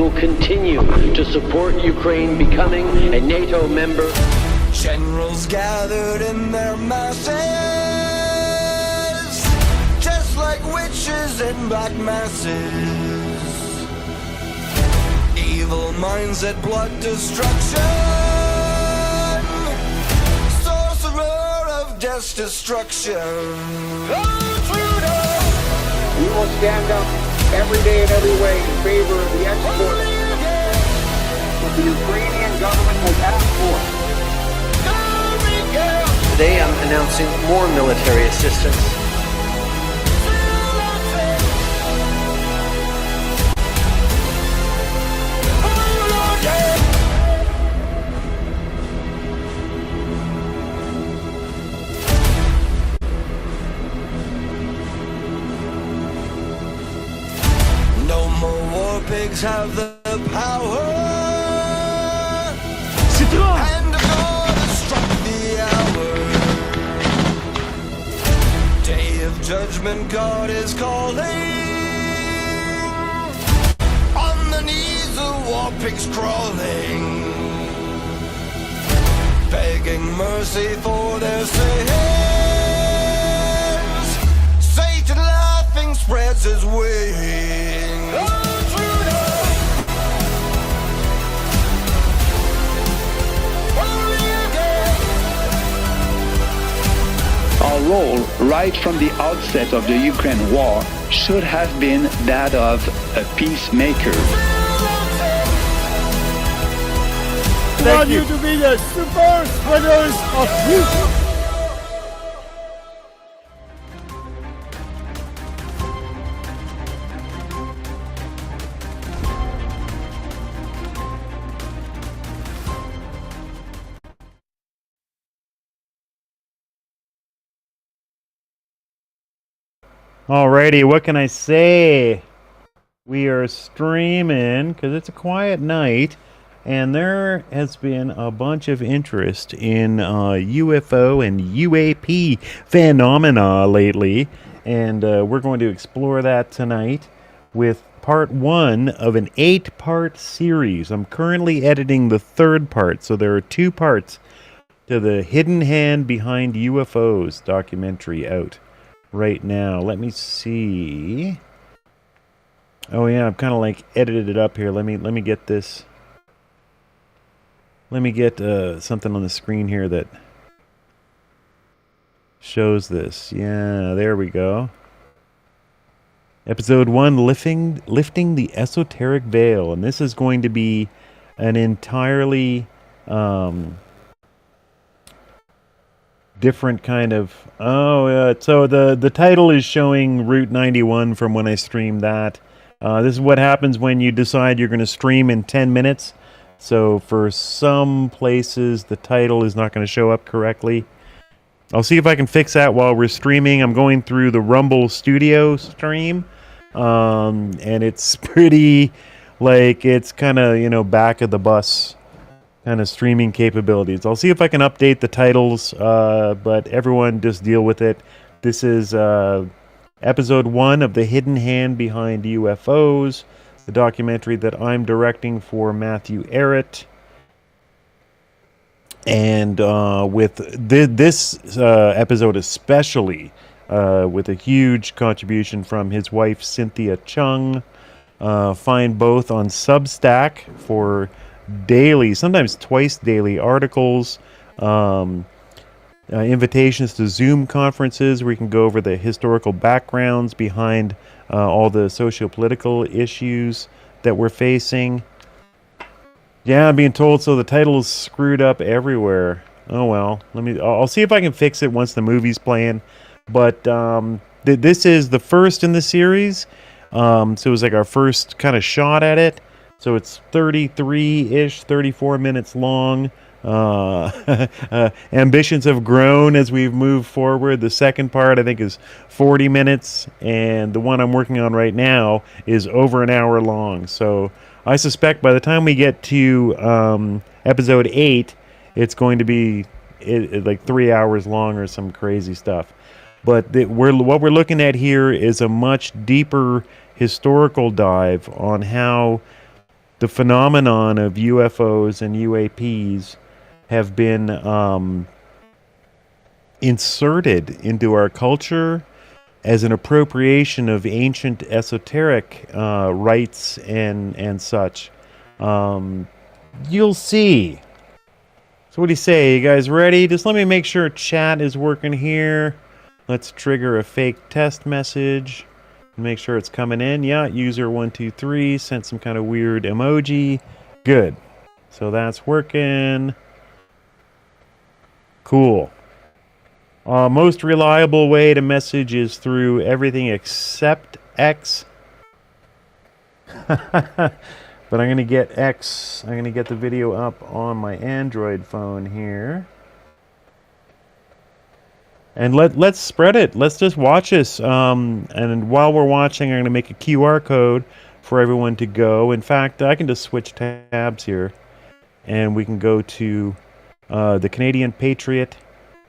will continue to support Ukraine becoming a NATO member. Generals gathered in their masses, just like witches in black masses. Evil minds at blood destruction, sorcerer of death's destruction. We will stand up every day and every way in favor of the export that the Ukrainian government has asked for. Today I'm announcing more military assistance. No more war pigs have the power. And God has struck the hour. Day of judgment, God is calling. On the knees, the war pigs crawling, begging mercy for their sins. Satan laughing spreads his wings. Our role right from the outset of the Ukraine war should have been that of a peacemaker. I want you to be the super spreaders of youth. Alrighty, what can I say? We are streaming because it's a quiet night, and there has been a bunch of interest in UFO and UAP phenomena lately, and we're going to explore that tonight with part 1 of an 8-part series. I'm currently editing the 3rd part, so there are 2 parts to the Hidden Hand Behind UFOs documentary out right now. Let me see. Oh yeah, I've kind of like edited it up here. Let me get this. Let me get something on the screen here that shows this. Yeah, there we go. Episode 1, lifting the esoteric veil, and this is going to be an entirely different kind of... so the title is showing Route 91 from when I streamed that. This is what happens when you decide you're going to stream in 10 minutes. So for some places, the title is not going to show up correctly. I'll see if I can fix that while we're streaming. I'm going through the Rumble Studio stream. And it's pretty, like, it's kind of, you know, back of the bus kind of streaming capabilities. I'll see if I can update the titles, but everyone just deal with it. This is episode 1 of The Hidden Hand Behind UFOs, the documentary that I'm directing for Matthew Arrett. And with this episode especially, with a huge contribution from his wife Cynthia Chung. Find both on Substack for daily, sometimes twice daily articles, invitations to Zoom conferences where you can go over the historical backgrounds behind all the socio-political issues that we're facing. Yeah, I'm being told so. The title is screwed up everywhere. Oh well, I'll see if I can fix it once the movie's playing. But this is the first in the series, so it was like our first kind of shot at it. So it's 33-ish, 34 minutes long. Ambitions have grown as we've moved forward. The second part, I think, is 40 minutes, and the one I'm working on right now is over an hour long. So I suspect by the time we get to episode 8, it's going to be like 3 hours long or some crazy stuff. But what we're looking at here is a much deeper historical dive on how the phenomenon of UFOs and UAPs have been inserted into our culture as an appropriation of ancient esoteric rites and such. You'll see. So what do you say? You guys ready? Just let me make sure chat is working here. Let's trigger a fake test message. Make sure it's coming in. Yeah, user123 sent some kind of weird emoji. Good. So that's working. Cool. Most reliable way to message is through everything except X. But I'm going to get X. I'm going to get the video up on my Android phone here. And let's spread it. Let's just watch this. And while we're watching, I'm going to make a QR code for everyone to go. In fact, I can just switch tabs here. And we can go to the Canadian Patriot,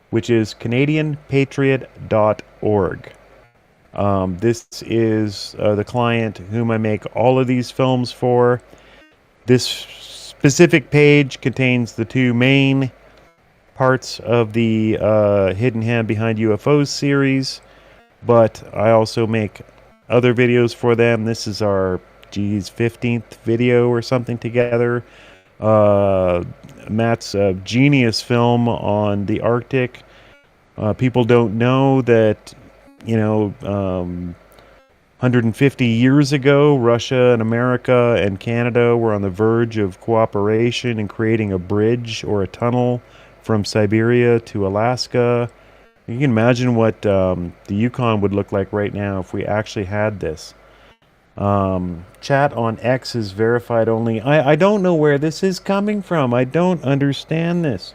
which is canadianpatriot.org. This is the client whom I make all of these films for. This specific page contains the two main parts of the Hidden Hand Behind UFOs series, but I also make other videos for them. This is our, 15th video or something together. Matt's genius film on the Arctic. People don't know that, 150 years ago, Russia and America and Canada were on the verge of cooperation in creating a bridge or a tunnel from Siberia to Alaska. You can imagine what the Yukon would look like right now if we actually had this. Chat on X is verified only. I don't know where this is coming from. I don't understand this.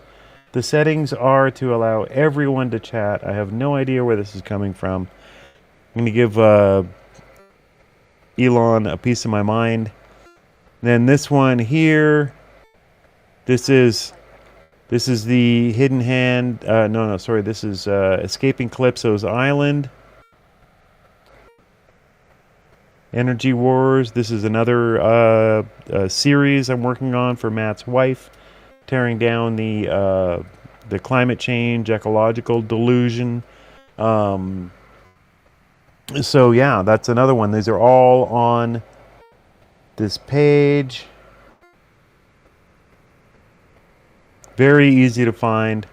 The settings are to allow everyone to chat. I have no idea where this is coming from. I'm going to give Elon a piece of my mind. Then this one here. This is the Hidden Hand. This is Escaping Calypso's Island. Energy Wars. This is another series I'm working on for Matt's wife, tearing down the climate change, ecological delusion. So yeah, that's another one. These are all on this page. Very easy to find.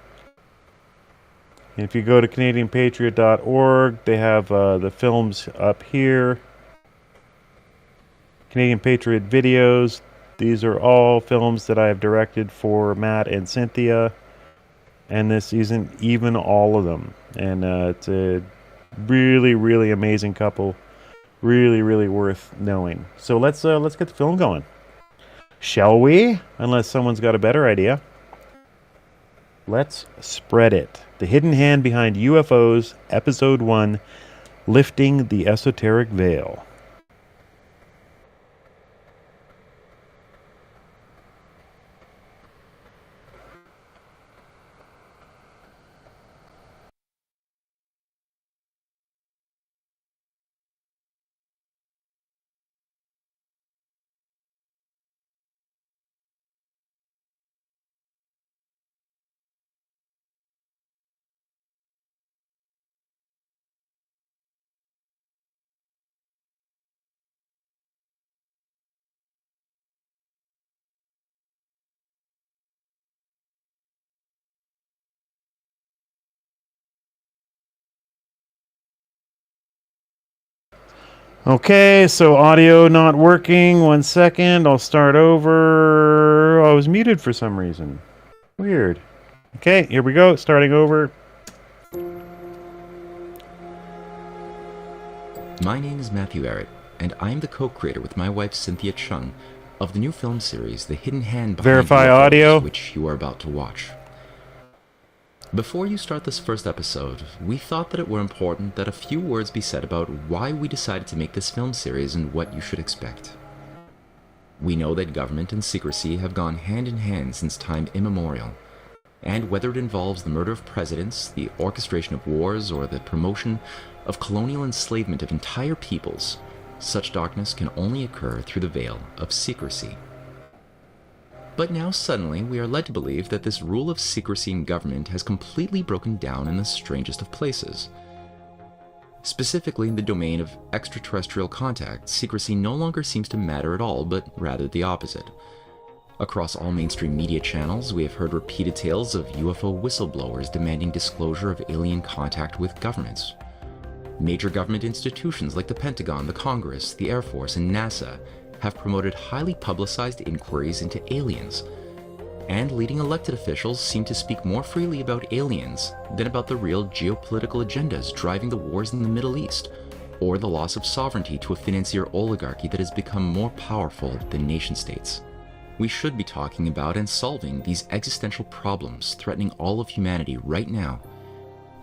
And if you go to CanadianPatriot.org, they have the films up here. Canadian Patriot videos. These are all films that I have directed for Matt and Cynthia. And this isn't even all of them. And it's a really, really amazing couple. Really, really worth knowing. So let's get the film going. Shall we? Unless someone's got a better idea. Let's spread it. The Hidden Hand Behind UFOs, Episode 1, Lifting the Esoteric Veil. Okay, so audio not working. 1 second. I'll start over. I was muted for some reason. Weird. Okay, here we go. Starting over. My name is Matthew Arrett, and I'm the co-creator with my wife Cynthia Chung of the new film series, The Hidden Hand Behind Verify UFOs, audio. which you are about to watch. Before you start this first episode, we thought that it were important that a few words be said about why we decided to make this film series and what you should expect. We know that government and secrecy have gone hand in hand since time immemorial, and whether it involves the murder of presidents, the orchestration of wars, or the promotion of colonial enslavement of entire peoples, such darkness can only occur through the veil of secrecy. But now suddenly we are led to believe that this rule of secrecy in government has completely broken down in the strangest of places. Specifically in the domain of extraterrestrial contact, secrecy no longer seems to matter at all, but rather the opposite. Across all mainstream media channels, we have heard repeated tales of UFO whistleblowers demanding disclosure of alien contact with governments. Major government institutions like the Pentagon, the Congress, the Air Force, and NASA have promoted highly publicized inquiries into aliens, and leading elected officials seem to speak more freely about aliens than about the real geopolitical agendas driving the wars in the Middle East, or the loss of sovereignty to a financier oligarchy that has become more powerful than nation-states. We should be talking about and solving these existential problems threatening all of humanity right now,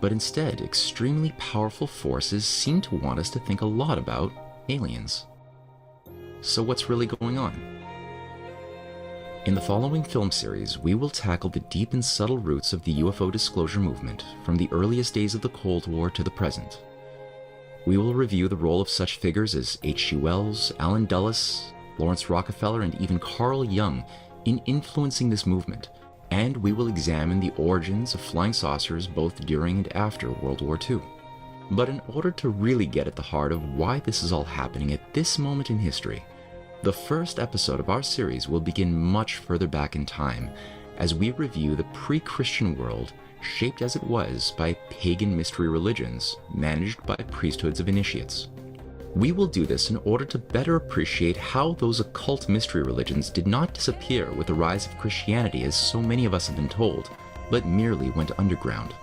but instead, extremely powerful forces seem to want us to think a lot about aliens. So what's really going on? In the following film series, we will tackle the deep and subtle roots of the UFO disclosure movement from the earliest days of the Cold War to the present. We will review the role of such figures as H.G. Wells, Allen Dulles, Lawrence Rockefeller, and even Carl Jung in influencing this movement, and we will examine the origins of flying saucers both during and after World War II. But in order to really get at the heart of why this is all happening at this moment in history, the first episode of our series will begin much further back in time as we review the pre-Christian world shaped as it was by pagan mystery religions managed by priesthoods of initiates. We will do this in order to better appreciate how those occult mystery religions did not disappear with the rise of Christianity as so many of us have been told, but merely went underground.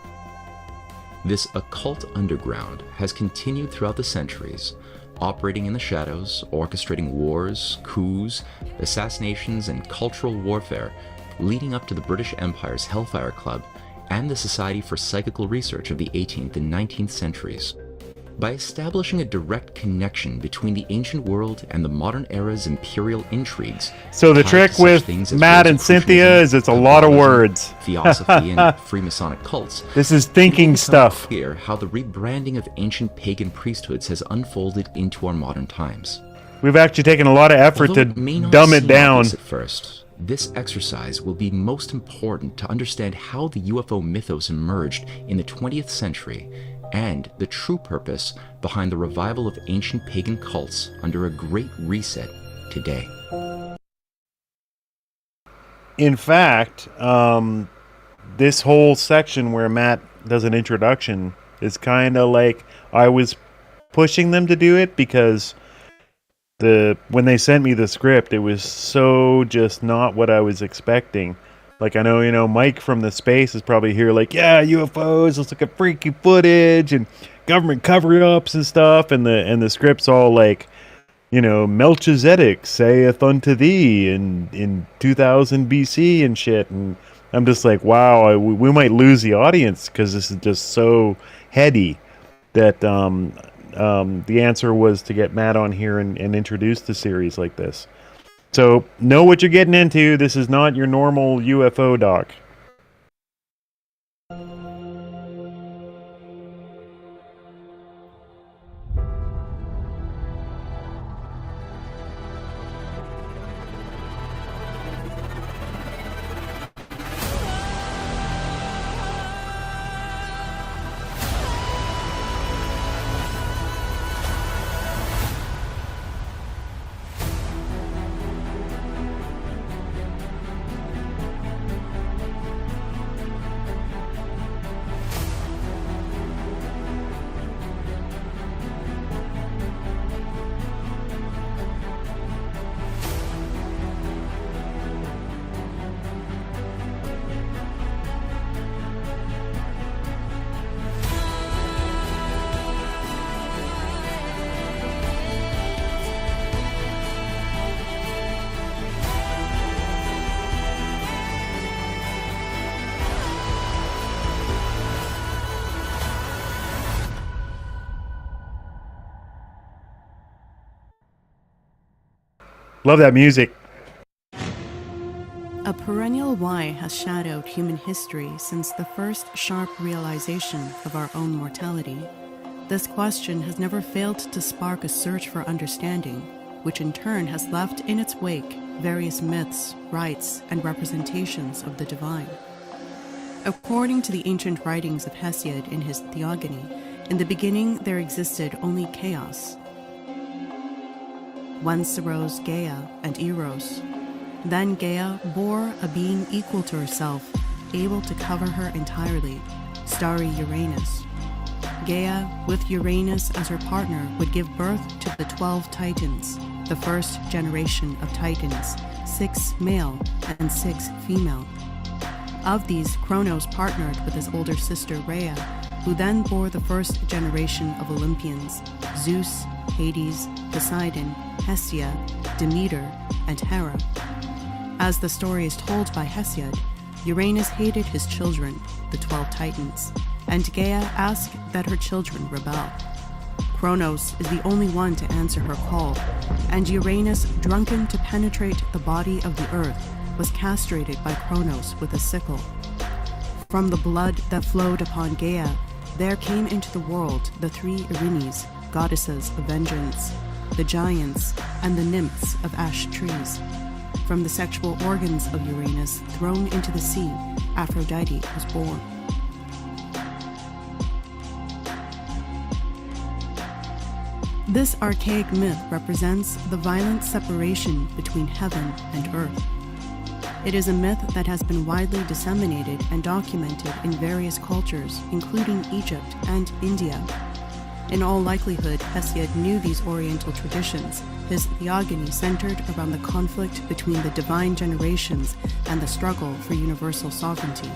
This occult underground has continued throughout the centuries, operating in the shadows, orchestrating wars, coups, assassinations, and cultural warfare, leading up to the British Empire's Hellfire Club and the Society for Psychical Research of the 18th and 19th centuries. By establishing a direct connection between the ancient world and the modern era's imperial intrigues. So the trick with Matt and Cynthia is it's a lot of words. Theosophy and Freemasonic cults. This is thinking stuff. Clear how the rebranding of ancient pagan priesthoods has unfolded into our modern times. We've actually taken a lot of effort to dumb it down. At first, this exercise will be most important to understand how the UFO mythos emerged in the 20th century and the true purpose behind the revival of ancient pagan cults under a great reset today. In fact, this whole section where Matt does an introduction is kind of like I was pushing them to do it because when they sent me the script, it was so just not what I was expecting. Like, I know, Mike from the space is probably here like, yeah, UFOs, let's look at freaky footage and government cover-ups and stuff. And the script's all like, Melchizedek saith unto thee in 2000 BC and shit. And I'm just like, wow, we might lose the audience because this is just so heady that the answer was to get Matt on here and introduce the series like this. So, know what you're getting into. This is not your normal UFO doc. Love that music. A perennial why has shadowed human history since the first sharp realization of our own mortality. This question has never failed to spark a search for understanding, which in turn has left in its wake various myths, rites, and representations of the divine. According to the ancient writings of Hesiod in his Theogony, in the beginning there existed only chaos. Whence arose Gaia and Eros. Then Gaia bore a being equal to herself, able to cover her entirely, starry Uranus. Gaia, with Uranus as her partner, would give birth to the 12 Titans, the first generation of Titans, 6 male and 6 female. Of these, Kronos partnered with his older sister Rhea, who then bore the first generation of Olympians, Zeus, Hades, Poseidon, Hestia, Demeter, and Hera. As the story is told by Hesiod, Uranus hated his children, the 12 Titans, and Gaia asked that her children rebel. Kronos is the only one to answer her call, and Uranus, drunken to penetrate the body of the earth, was castrated by Kronos with a sickle. From the blood that flowed upon Gaia, there came into the world the 3 Erinyes, goddesses of vengeance, the giants, and the nymphs of ash trees. From the sexual organs of Uranus thrown into the sea, Aphrodite was born. This archaic myth represents the violent separation between heaven and earth. It is a myth that has been widely disseminated and documented in various cultures, including Egypt and India. In all likelihood, Hesiod knew these Oriental traditions. His Theogony centered around the conflict between the divine generations and the struggle for universal sovereignty.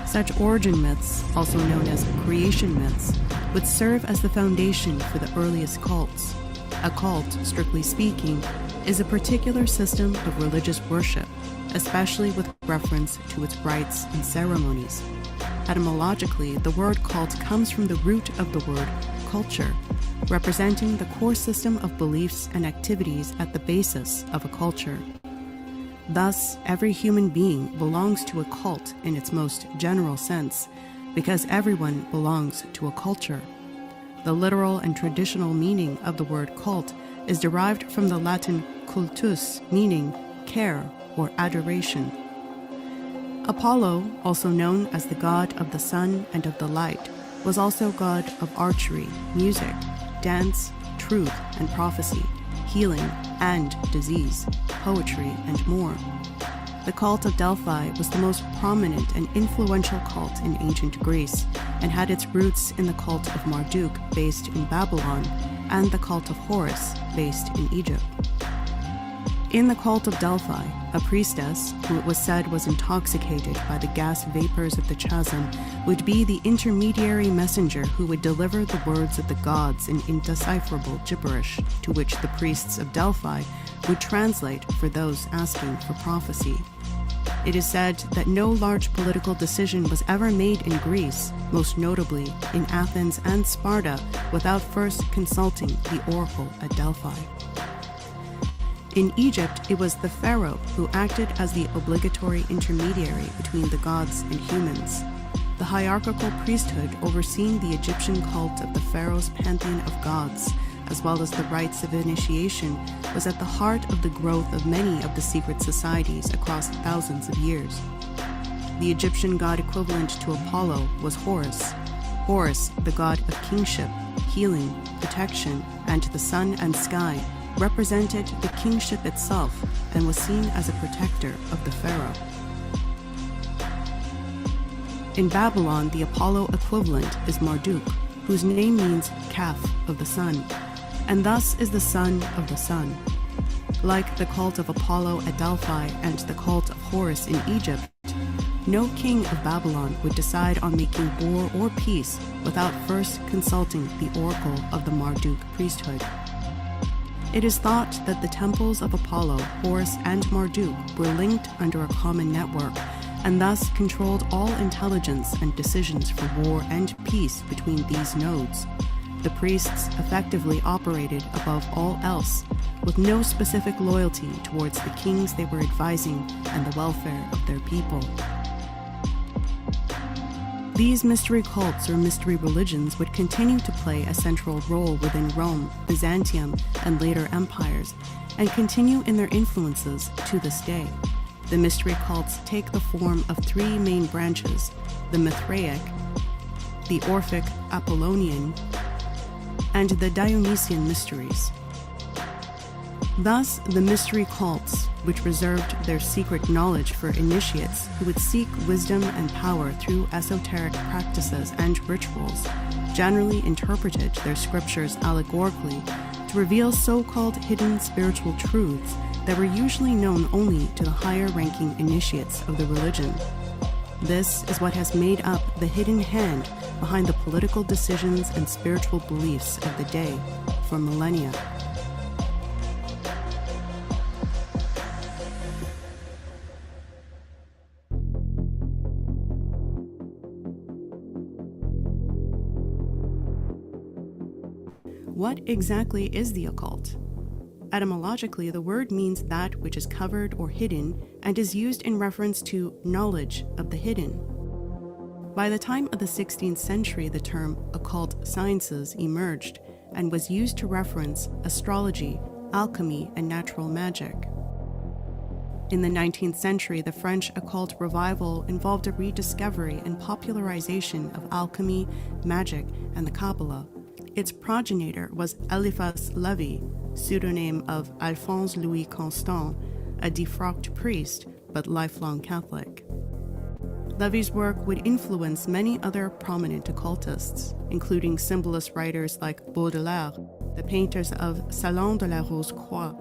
Such origin myths, also known as creation myths, would serve as the foundation for the earliest cults. A cult, strictly speaking, is a particular system of religious worship, especially with reference to its rites and ceremonies. Etymologically, the word cult comes from the root of the word culture, representing the core system of beliefs and activities at the basis of a culture. Thus, every human being belongs to a cult in its most general sense, because everyone belongs to a culture. The literal and traditional meaning of the word cult is derived from the Latin cultus, meaning care or adoration. Apollo, also known as the god of the sun and of the light, was also god of archery, music, dance, truth and prophecy, healing and disease, poetry, and more. The cult of Delphi was the most prominent and influential cult in ancient Greece and had its roots in the cult of Marduk, based in Babylon, and the cult of Horus, based in Egypt. In the cult of Delphi, a priestess, who it was said was intoxicated by the gas vapors of the chasm, would be the intermediary messenger who would deliver the words of the gods in indecipherable gibberish, to which the priests of Delphi would translate for those asking for prophecy. It is said that no large political decision was ever made in Greece, most notably in Athens and Sparta, without first consulting the oracle at Delphi. In Egypt, it was the pharaoh who acted as the obligatory intermediary between the gods and humans. The hierarchical priesthood overseeing the Egyptian cult of the pharaoh's pantheon of gods, as well as the rites of initiation, was at the heart of the growth of many of the secret societies across thousands of years. The Egyptian god equivalent to Apollo was Horus. Horus, the god of kingship, healing, protection, and the sun and sky, represented the kingship itself and was seen as a protector of the pharaoh. In Babylon, the Apollo equivalent is Marduk, whose name means calf of the sun, and thus is the son of the sun. Like the cult of Apollo at Delphi and the cult of Horus in Egypt, no king of Babylon would decide on making war or peace without first consulting the oracle of the Marduk priesthood. It is thought that the temples of Apollo, Horus, and Marduk were linked under a common network, and thus controlled all intelligence and decisions for war and peace between these nodes. The priests effectively operated above all else, with no specific loyalty towards the kings they were advising and the welfare of their people. These mystery cults or mystery religions would continue to play a central role within Rome, Byzantium, and later empires, and continue in their influences to this day. The mystery cults take the form of three main branches: the Mithraic, the Orphic Apollonian, and the Dionysian mysteries. Thus, the mystery cults, which reserved their secret knowledge for initiates who would seek wisdom and power through esoteric practices and rituals, generally interpreted their scriptures allegorically to reveal so-called hidden spiritual truths that were usually known only to the higher-ranking initiates of the religion. This is what has made up the hidden hand behind the political decisions and spiritual beliefs of the day for millennia. What exactly is the occult? Etymologically, the word means that which is covered or hidden and is used in reference to knowledge of the hidden. By the time of the 16th century, the term occult sciences emerged and was used to reference astrology, alchemy, and natural magic. In the 19th century, the French occult revival involved a rediscovery and popularization of alchemy, magic, and the Kabbalah. Its progenitor was Eliphas Levi, pseudonym of Alphonse Louis Constant, a defrocked priest but lifelong Catholic. Levi's work would influence many other prominent occultists, including symbolist writers like Baudelaire, the painters of Salon de la Rose-Croix,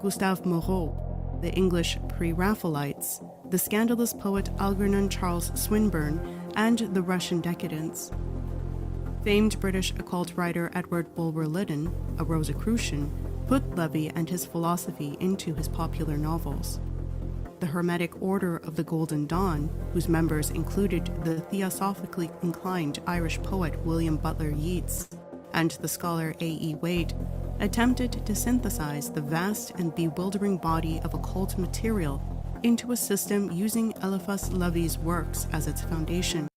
Gustave Moreau, the English Pre-Raphaelites, the scandalous poet Algernon Charles Swinburne, and the Russian decadents. Famed British occult writer Edward Bulwer-Lytton, a Rosicrucian, put Levi and his philosophy into his popular novels. The Hermetic Order of the Golden Dawn, whose members included the theosophically inclined Irish poet William Butler Yeats and the scholar A.E. Waite, attempted to synthesize the vast and bewildering body of occult material into a system using Eliphas Levi's works as its foundation.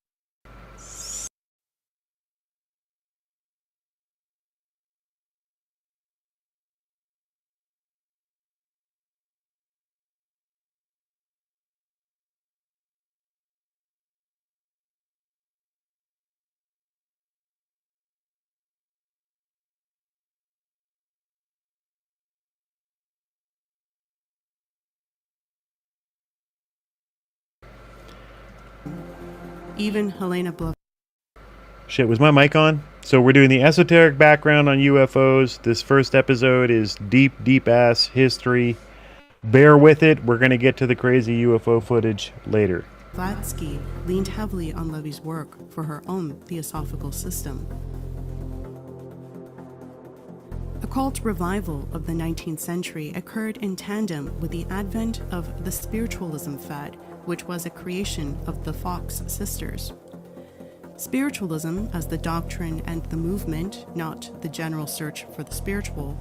Even Helena Blavatsky. Shit, was my mic on? So we're doing the esoteric background on UFOs. This first episode is deep, deep-ass history. Bear with it. We're going to get to the crazy UFO footage later. Blavatsky leaned heavily on Levi's work for her own theosophical system. Occult revival of the 19th century occurred in tandem with the advent of the spiritualism fad, which was a creation of the Fox sisters. Spiritualism, as the doctrine and the movement, not the general search for the spiritual,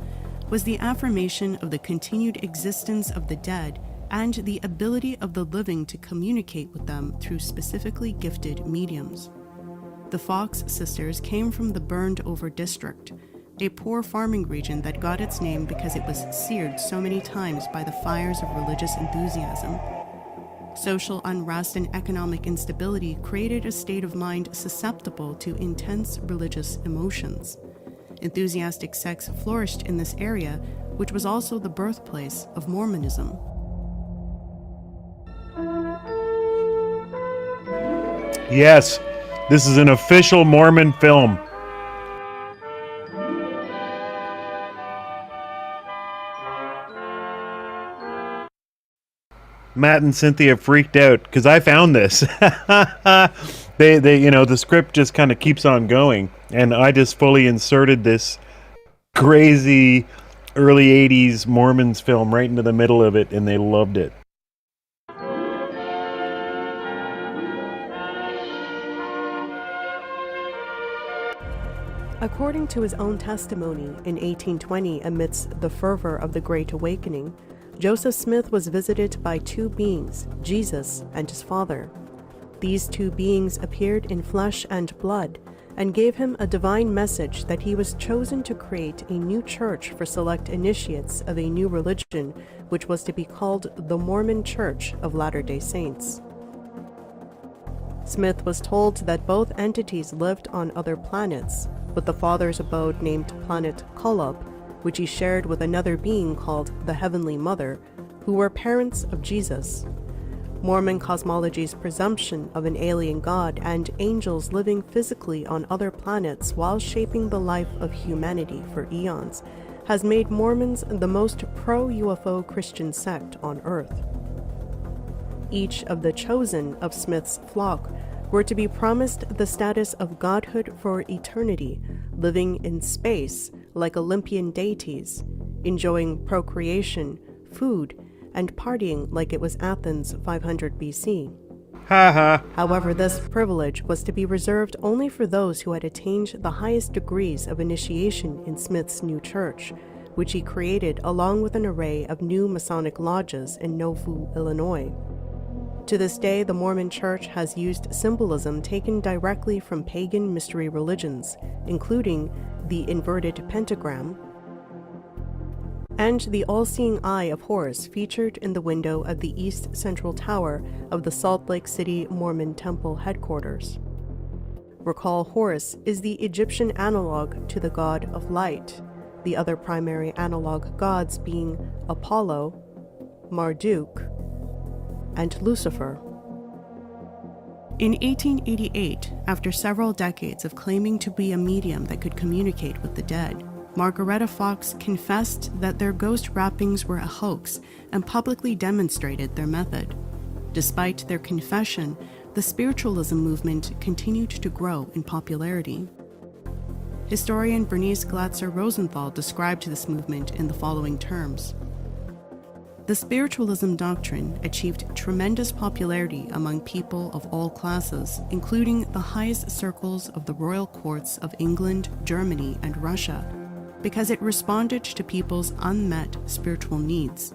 was the affirmation of the continued existence of the dead and the ability of the living to communicate with them through specifically gifted mediums. The Fox sisters came from the Burned-Over district, a poor farming region that got its name because it was seared so many times by the fires of religious enthusiasm. Social unrest and economic instability created a state of mind susceptible to intense religious emotions. Enthusiastic sects flourished in this area, which was also the birthplace of Mormonism. Yes, this is an official Mormon film. Matt and Cynthia freaked out because I found this. They, you know, the script just kind of keeps on going, and I just fully inserted this crazy early 80s Mormons film right into the middle of it, and they loved it. According to his own testimony, in 1820, amidst the fervor of the Great Awakening, Joseph Smith was visited by two beings, Jesus and his father. These two beings appeared in flesh and blood and gave him a divine message that he was chosen to create a new church for select initiates of a new religion, which was to be called the Mormon Church of Latter-day Saints. Smith was told that both entities lived on other planets, with the father's abode named Planet Kolob, which he shared with another being called the Heavenly Mother, who were parents of Jesus. Mormon cosmology's presumption of an alien god and angels living physically on other planets while shaping the life of humanity for eons has made Mormons the most pro-UFO Christian sect on Earth. Each of the chosen of Smith's flock were to be promised the status of godhood for eternity, living in space like Olympian deities, enjoying procreation, food, and partying like it was Athens 500 BC. However, this privilege was to be reserved only for those who had attained the highest degrees of initiation in Smith's new church, which he created along with an array of new Masonic lodges in Nauvoo, Illinois. To this day, the Mormon Church has used symbolism taken directly from pagan mystery religions, including the inverted pentagram and the all-seeing eye of Horus featured in the window of the east central tower of the Salt Lake City Mormon Temple headquarters. Recall, Horus is the Egyptian analog to the god of light, the other primary analog gods being Apollo, Marduk, and Lucifer. In 1888, after several decades of claiming to be a medium that could communicate with the dead, Margaretta Fox confessed that their ghost rappings were a hoax and publicly demonstrated their method. Despite their confession, the spiritualism movement continued to grow in popularity. Historian Bernice Glatzer Rosenthal described this movement in the following terms. The spiritualism doctrine achieved tremendous popularity among people of all classes, including the highest circles of the royal courts of England, Germany, and Russia, because it responded to people's unmet spiritual needs.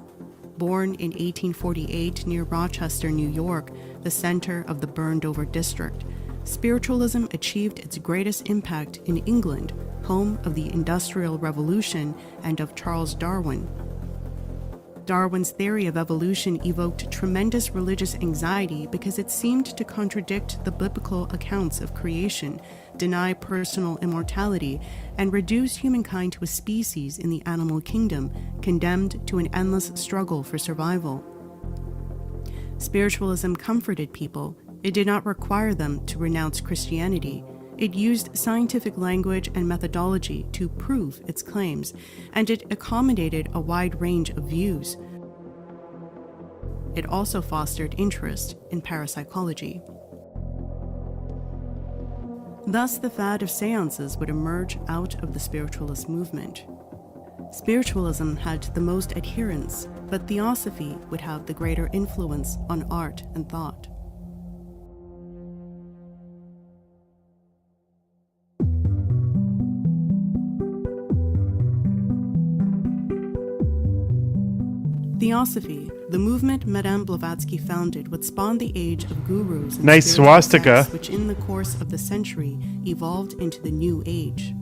Born in 1848 near Rochester, New York, the center of the burned-over district, spiritualism achieved its greatest impact in England, home of the Industrial Revolution and of Charles Darwin. Darwin's theory of evolution evoked tremendous religious anxiety because it seemed to contradict the biblical accounts of creation, deny personal immortality, and reduce humankind to a species in the animal kingdom, condemned to an endless struggle for survival. Spiritualism comforted people. It did not require them to renounce Christianity. It used scientific language and methodology to prove its claims, and it accommodated a wide range of views. It also fostered interest in parapsychology. Thus, the fad of seances would emerge out of the spiritualist movement. Spiritualism had the most adherents, but theosophy would have the greater influence on art and thought. Theosophy, the movement Madame Blavatsky founded, would spawn the age of gurus and nice spiritual swastika, sects, which in the course of the century evolved into the New Age.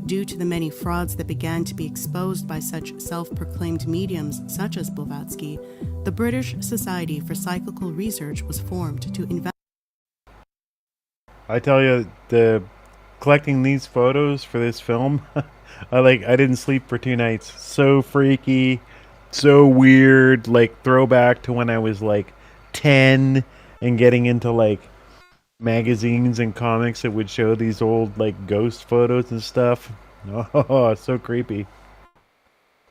Due to the many frauds that began to be exposed by such self-proclaimed mediums such as Blavatsky, the British Society for Psychical Research was formed to investigate. I tell you, collecting these photos for this film, I didn't sleep for 2 nights. So freaky. So weird, throwback to when I was 10 and getting into magazines and comics that would show these old ghost photos and stuff. Oh, so creepy.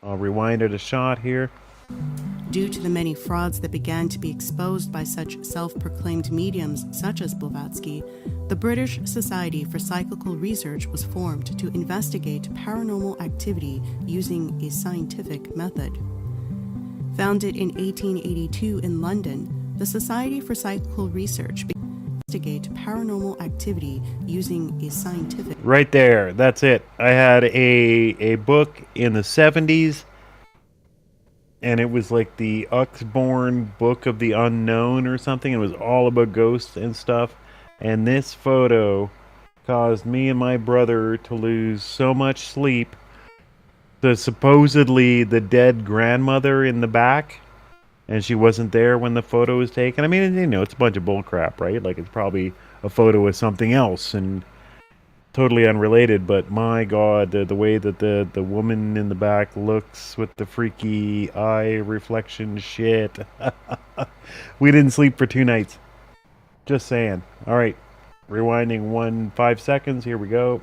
I'll rewind it a shot here. Due to the many frauds that began to be exposed by such self-proclaimed mediums such as Blavatsky, the British Society for Psychical Research was formed to investigate paranormal activity using a scientific method. Founded in 1882 in London, the Society for Psychical Research began to investigate paranormal activity using a scientific... Right there, that's it. I had a book in the 70s and it was like the Uxborn Book of the Unknown or something. It was all about ghosts and stuff. And this photo caused me and my brother to lose so much sleep. The supposedly the dead grandmother in the back, and she wasn't there when the photo was taken. I mean, you know, it's a bunch of bull crap, right? Like, it's probably a photo of something else and totally unrelated, but my God, the way that the woman in the back looks with the freaky eye reflection shit. We didn't sleep for 2 nights. Just saying. All right, rewinding 5 seconds. Here we go.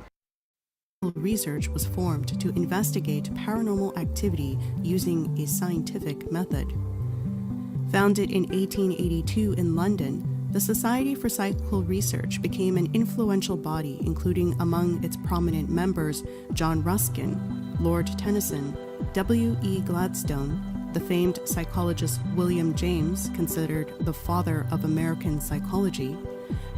Research was formed to investigate paranormal activity using a scientific method. Founded in 1882 in London, the Society for Psychical Research became an influential body, including among its prominent members John Ruskin, Lord Tennyson, W.E. Gladstone, the famed psychologist William James, considered the father of American psychology,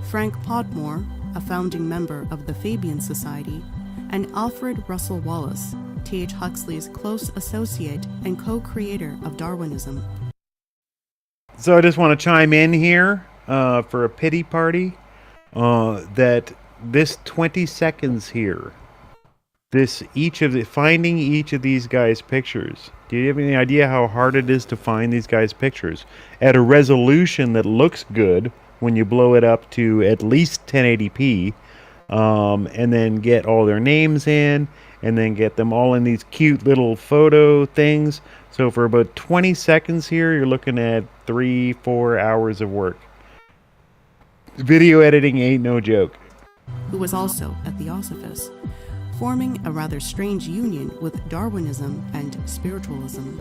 Frank Podmore, a founding member of the Fabian Society, and Alfred Russel Wallace, T.H. Huxley's close associate and co-creator of Darwinism. So I just want to chime in here for a pity party that this 20 seconds here, finding each of these guys' pictures. Do you have any idea how hard it is to find these guys' pictures at a resolution that looks good when you blow it up to at least 1080p, and then get all their names in, and then get them all in these cute little photo things. So for about 20 seconds here, you're looking at 3-4 hours of work. Video editing ain't no joke. Who was also a theosophist, forming a rather strange union with Darwinism and spiritualism.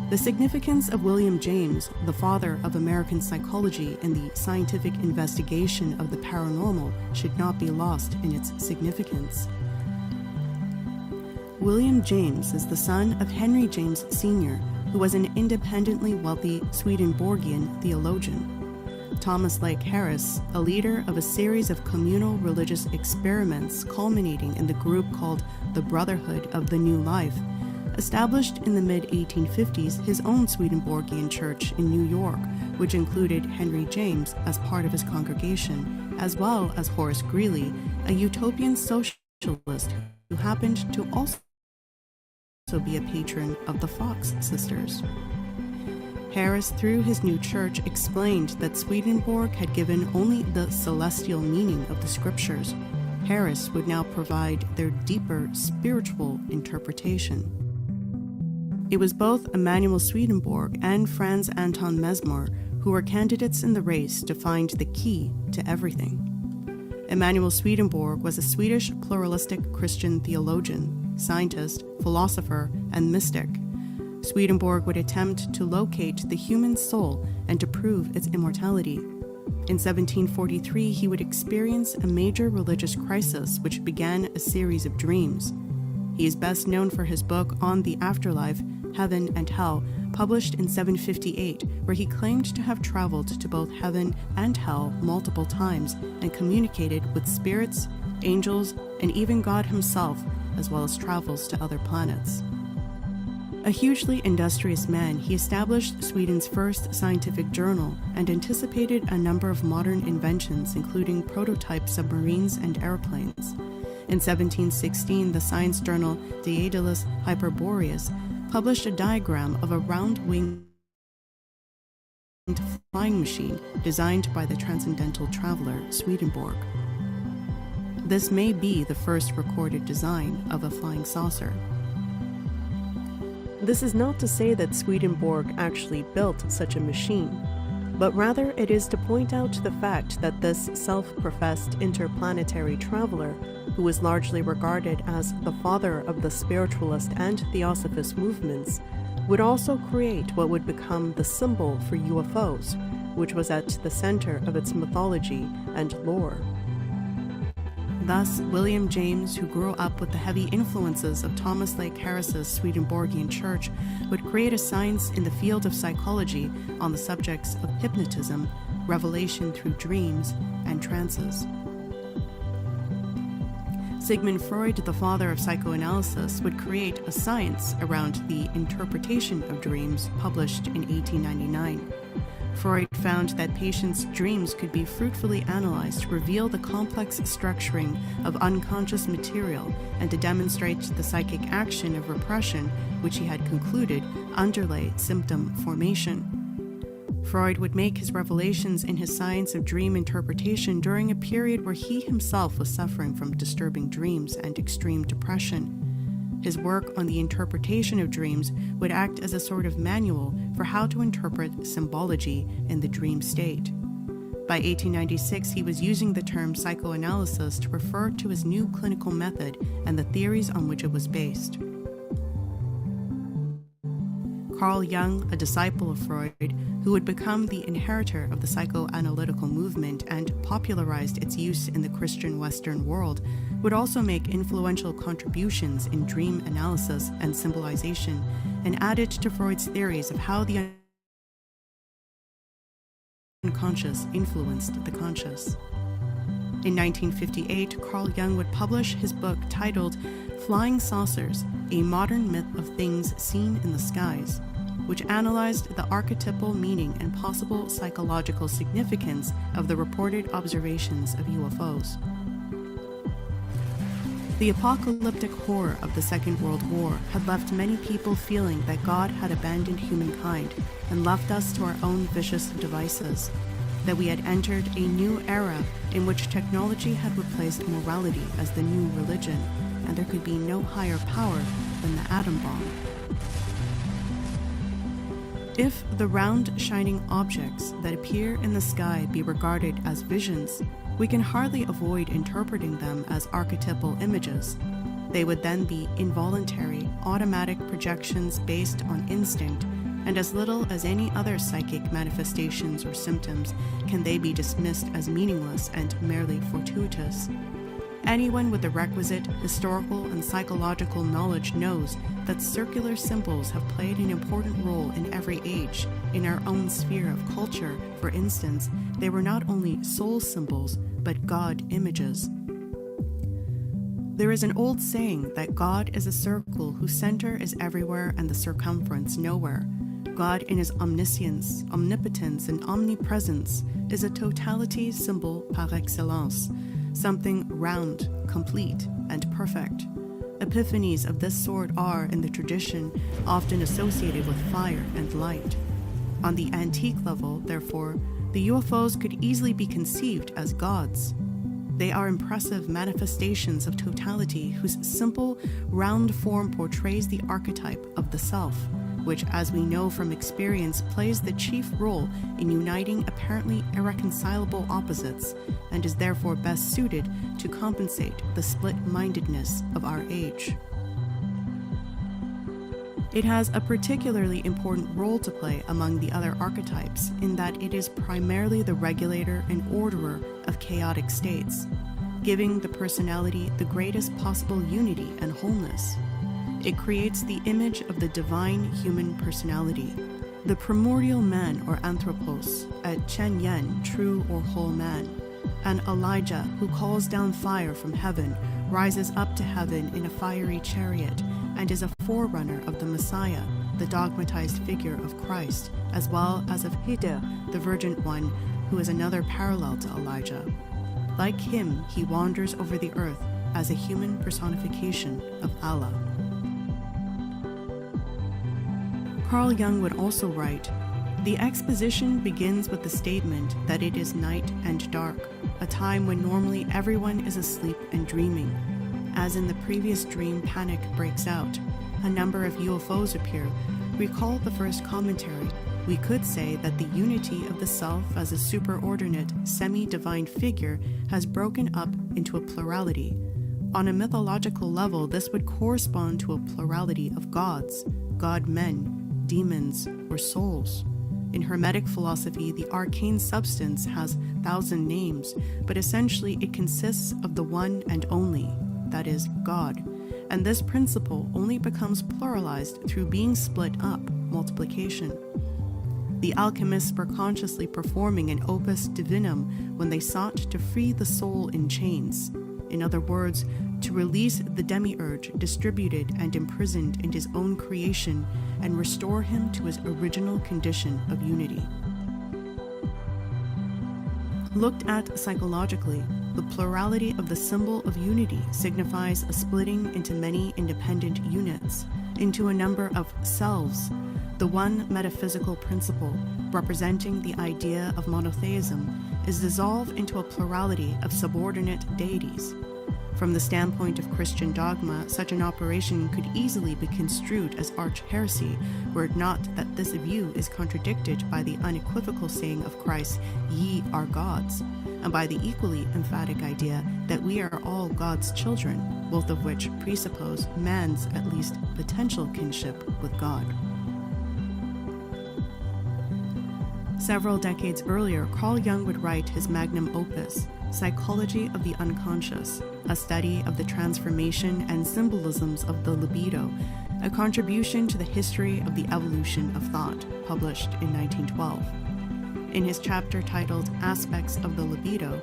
The significance of William James, the father of American psychology and the scientific investigation of the paranormal, should not be lost in its significance. William James is the son of Henry James Sr., who was an independently wealthy Swedenborgian theologian. Thomas Lake Harris, a leader of a series of communal religious experiments culminating in the group called the Brotherhood of the New Life, established in the mid-1850s his own Swedenborgian church in New York, which included Henry James as part of his congregation, as well as Horace Greeley, a utopian socialist who happened to also be a patron of the Fox sisters. Harris, through his new church, explained that Swedenborg had given only the celestial meaning of the scriptures. Harris would now provide their deeper spiritual interpretation. It was both Emanuel Swedenborg and Franz Anton Mesmer who were candidates in the race to find the key to everything. Emanuel Swedenborg was a Swedish pluralistic Christian theologian, scientist, philosopher, and mystic. Swedenborg would attempt to locate the human soul and to prove its immortality. In 1743, he would experience a major religious crisis which began a series of dreams. He is best known for his book On the Afterlife, Heaven and Hell, published in 758, where he claimed to have traveled to both heaven and hell multiple times and communicated with spirits, angels, and even God himself, as well as travels to other planets. A hugely industrious man, he established Sweden's first scientific journal and anticipated a number of modern inventions, including prototype submarines and airplanes. In 1716, the science journal Daedalus Hyperboreus published a diagram of a round-winged flying machine designed by the transcendental traveler Swedenborg. This may be the first recorded design of a flying saucer. This is not to say that Swedenborg actually built such a machine, but rather it is to point out the fact that this self-professed interplanetary traveler, who is largely regarded as the father of the spiritualist and theosophist movements, would also create what would become the symbol for UFOs, which was at the center of its mythology and lore. Thus, William James, who grew up with the heavy influences of Thomas Lake Harris's Swedenborgian church, would create a science in the field of psychology on the subjects of hypnotism, revelation through dreams, and trances. Sigmund Freud, the father of psychoanalysis, would create a science around the interpretation of dreams, published in 1899. Freud found that patients' dreams could be fruitfully analyzed to reveal the complex structuring of unconscious material and to demonstrate the psychic action of repression, which he had concluded underlay symptom formation. Freud would make his revelations in his science of dream interpretation during a period where he himself was suffering from disturbing dreams and extreme depression. His work on the interpretation of dreams would act as a sort of manual for how to interpret symbology in the dream state. By 1896, he was using the term psychoanalysis to refer to his new clinical method and the theories on which it was based. Carl Jung, a disciple of Freud, who would become the inheritor of the psychoanalytical movement and popularized its use in the Christian Western world, would also make influential contributions in dream analysis and symbolization, and added to Freud's theories of how the unconscious influenced the conscious. In 1958, Carl Jung would publish his book titled Flying Saucers, A Modern Myth of Things Seen in the Skies, which analyzed the archetypal meaning and possible psychological significance of the reported observations of UFOs. The apocalyptic horror of the Second World War had left many people feeling that God had abandoned humankind and left us to our own vicious devices, that we had entered a new era in which technology had replaced morality as the new religion, and there could be no higher power than the atom bomb. If the round, shining objects that appear in the sky be regarded as visions, we can hardly avoid interpreting them as archetypal images. They would then be involuntary, automatic projections based on instinct, and as little as any other psychic manifestations or symptoms can they be dismissed as meaningless and merely fortuitous. Anyone with the requisite historical and psychological knowledge knows that circular symbols have played an important role in every age. In our own sphere of culture, for instance, they were not only soul symbols, but God images. There is an old saying that God is a circle whose center is everywhere and the circumference nowhere. God, in his omniscience, omnipotence, and omnipresence, is a totality symbol par excellence, something round, complete, and perfect. Epiphanies of this sort are, in the tradition, often associated with fire and light. On the antique level, therefore, the UFOs could easily be conceived as gods. They are impressive manifestations of totality whose simple, round form portrays the archetype of the self, which, as we know from experience, plays the chief role in uniting apparently irreconcilable opposites, and is therefore best suited to compensate the split-mindedness of our age. It has a particularly important role to play among the other archetypes in that it is primarily the regulator and orderer of chaotic states, giving the personality the greatest possible unity and wholeness. It creates the image of the divine human personality, the primordial man or anthropos, a Chen Yen, true or whole man, an Elijah who calls down fire from heaven, rises up to heaven in a fiery chariot, and is a forerunner of the Messiah, the dogmatized figure of Christ, as well as of Hida, the Virgin One, who is another parallel to Elijah. Like him, he wanders over the earth as a human personification of Allah. Carl Jung would also write, "The exposition begins with the statement that it is night and dark, a time when normally everyone is asleep and dreaming. As in the previous dream, panic breaks out. A number of UFOs appear. Recall the first commentary. We could say that the unity of the self as a superordinate, semi-divine figure has broken up into a plurality. On a mythological level, this would correspond to a plurality of gods, god-men, demons, or souls. In Hermetic philosophy, the arcane substance has 1,000 names, but essentially it consists of the one and only, that is, God. And this principle only becomes pluralized through being split up, multiplication. The alchemists were consciously performing an opus divinum when they sought to free the soul in chains. In other words, to release the demiurge distributed and imprisoned in his own creation and restore him to his original condition of unity. Looked at psychologically, the plurality of the symbol of unity signifies a splitting into many independent units, into a number of selves. The one metaphysical principle, representing the idea of monotheism, is dissolved into a plurality of subordinate deities. From the standpoint of Christian dogma, such an operation could easily be construed as arch-heresy, were it not that this view is contradicted by the unequivocal saying of Christ, "Ye are gods," and by the equally emphatic idea that we are all God's children, both of which presuppose man's at least potential kinship with God. Several decades earlier, Carl Jung would write his magnum opus, Psychology of the Unconscious, a study of the transformation and symbolisms of the libido, a contribution to the history of the evolution of thought, published in 1912. In his chapter titled Aspects of the Libido,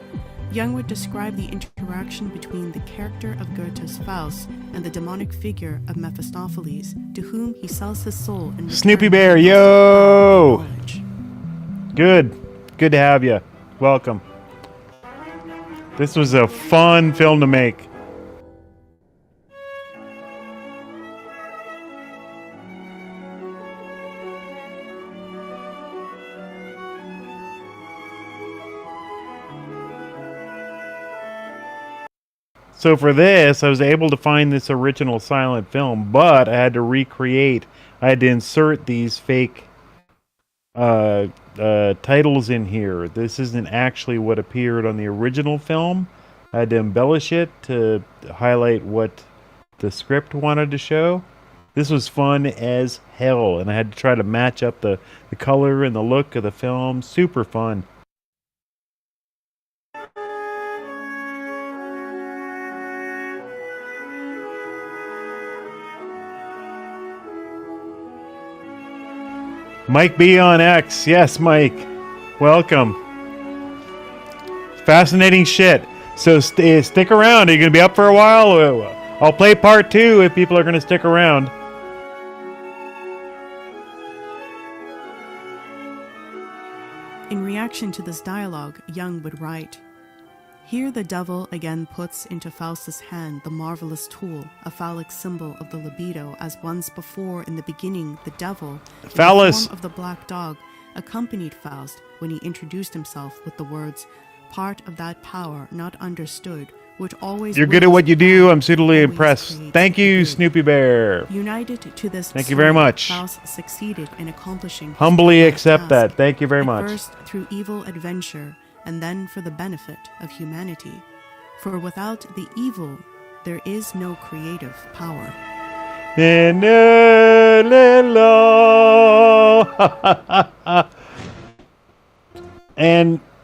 Jung would describe the interaction between the character of Goethe's Faust and the demonic figure of Mephistopheles, to whom he sells his soul in Snoopy Bear, yo! Good to have you. Welcome. This was a fun film to make. So for this, I was able to find this original silent film, but I had to insert these fake titles in here. This isn't actually what appeared on the original film. I had to embellish it to highlight what the script wanted to show. This was fun as hell, and I had to try to match up the color and the look of the film. Super fun. Mike B on X. Yes, Mike. Welcome. Fascinating shit. So stick around. Are you going to be up for a while? I'll play part 2 if people are going to stick around. In reaction to this dialogue, Jung would write, "Here the devil again puts into Faust's hand the marvelous tool, a phallic symbol of the libido, as once before in the beginning the devil, in the form of the black dog, accompanied Faust when he introduced himself with the words, 'Part of that power not understood, which always..." You're good at what you do. I'm suitably impressed. Thank you, Snoopy Bear. United to this Thank you very much. Faust succeeded in accomplishing his Humbly accept task, that. Thank you very at much. First through evil adventure, and then for the benefit of humanity. For without the evil, there is no creative power. And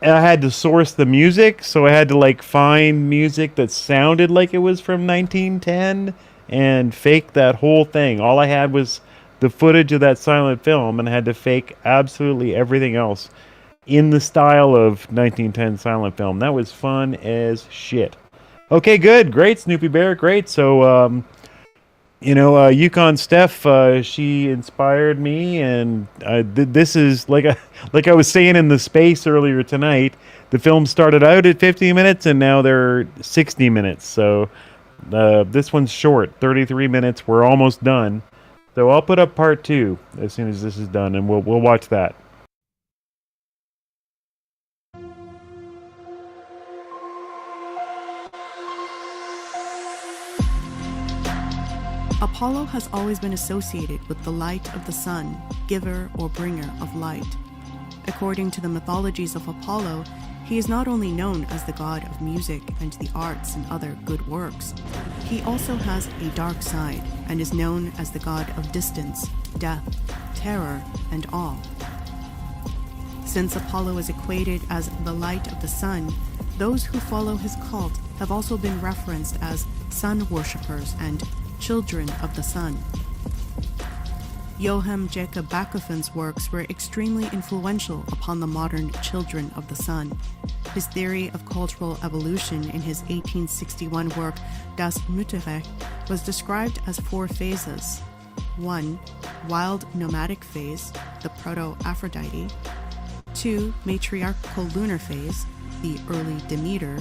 I had to source the music, so I had to find music that sounded like it was from 1910 and fake that whole thing. All I had was the footage of that silent film, and I had to fake absolutely everything else in the style of 1910 silent film. That was fun as shit. Okay, good. Great, Snoopy Bear. Great. So, Yukon Steph, she inspired me, and this is, like I was saying in the space earlier tonight, the film started out at 50 minutes, and now they're 60 minutes. So, this one's short, 33 minutes. We're almost done. So I'll put up part 2 as soon as this is done, and we'll watch that. Apollo has always been associated with the light of the sun, giver or bringer of light. According to the mythologies of Apollo, he is not only known as the god of music and the arts and other good works, he also has a dark side and is known as the god of distance, death, terror, and awe. Since Apollo is equated as the light of the sun, those who follow his cult have also been referenced as sun worshippers and children of the sun. Johann Jacob Bachoven's works were extremely influential upon the modern children of the sun. His theory of cultural evolution in his 1861 work Das Mütterrecht was described as 4 phases. 1. Wild nomadic phase, the proto-Aphrodite. 2. Matriarchal lunar phase, the early Demeter.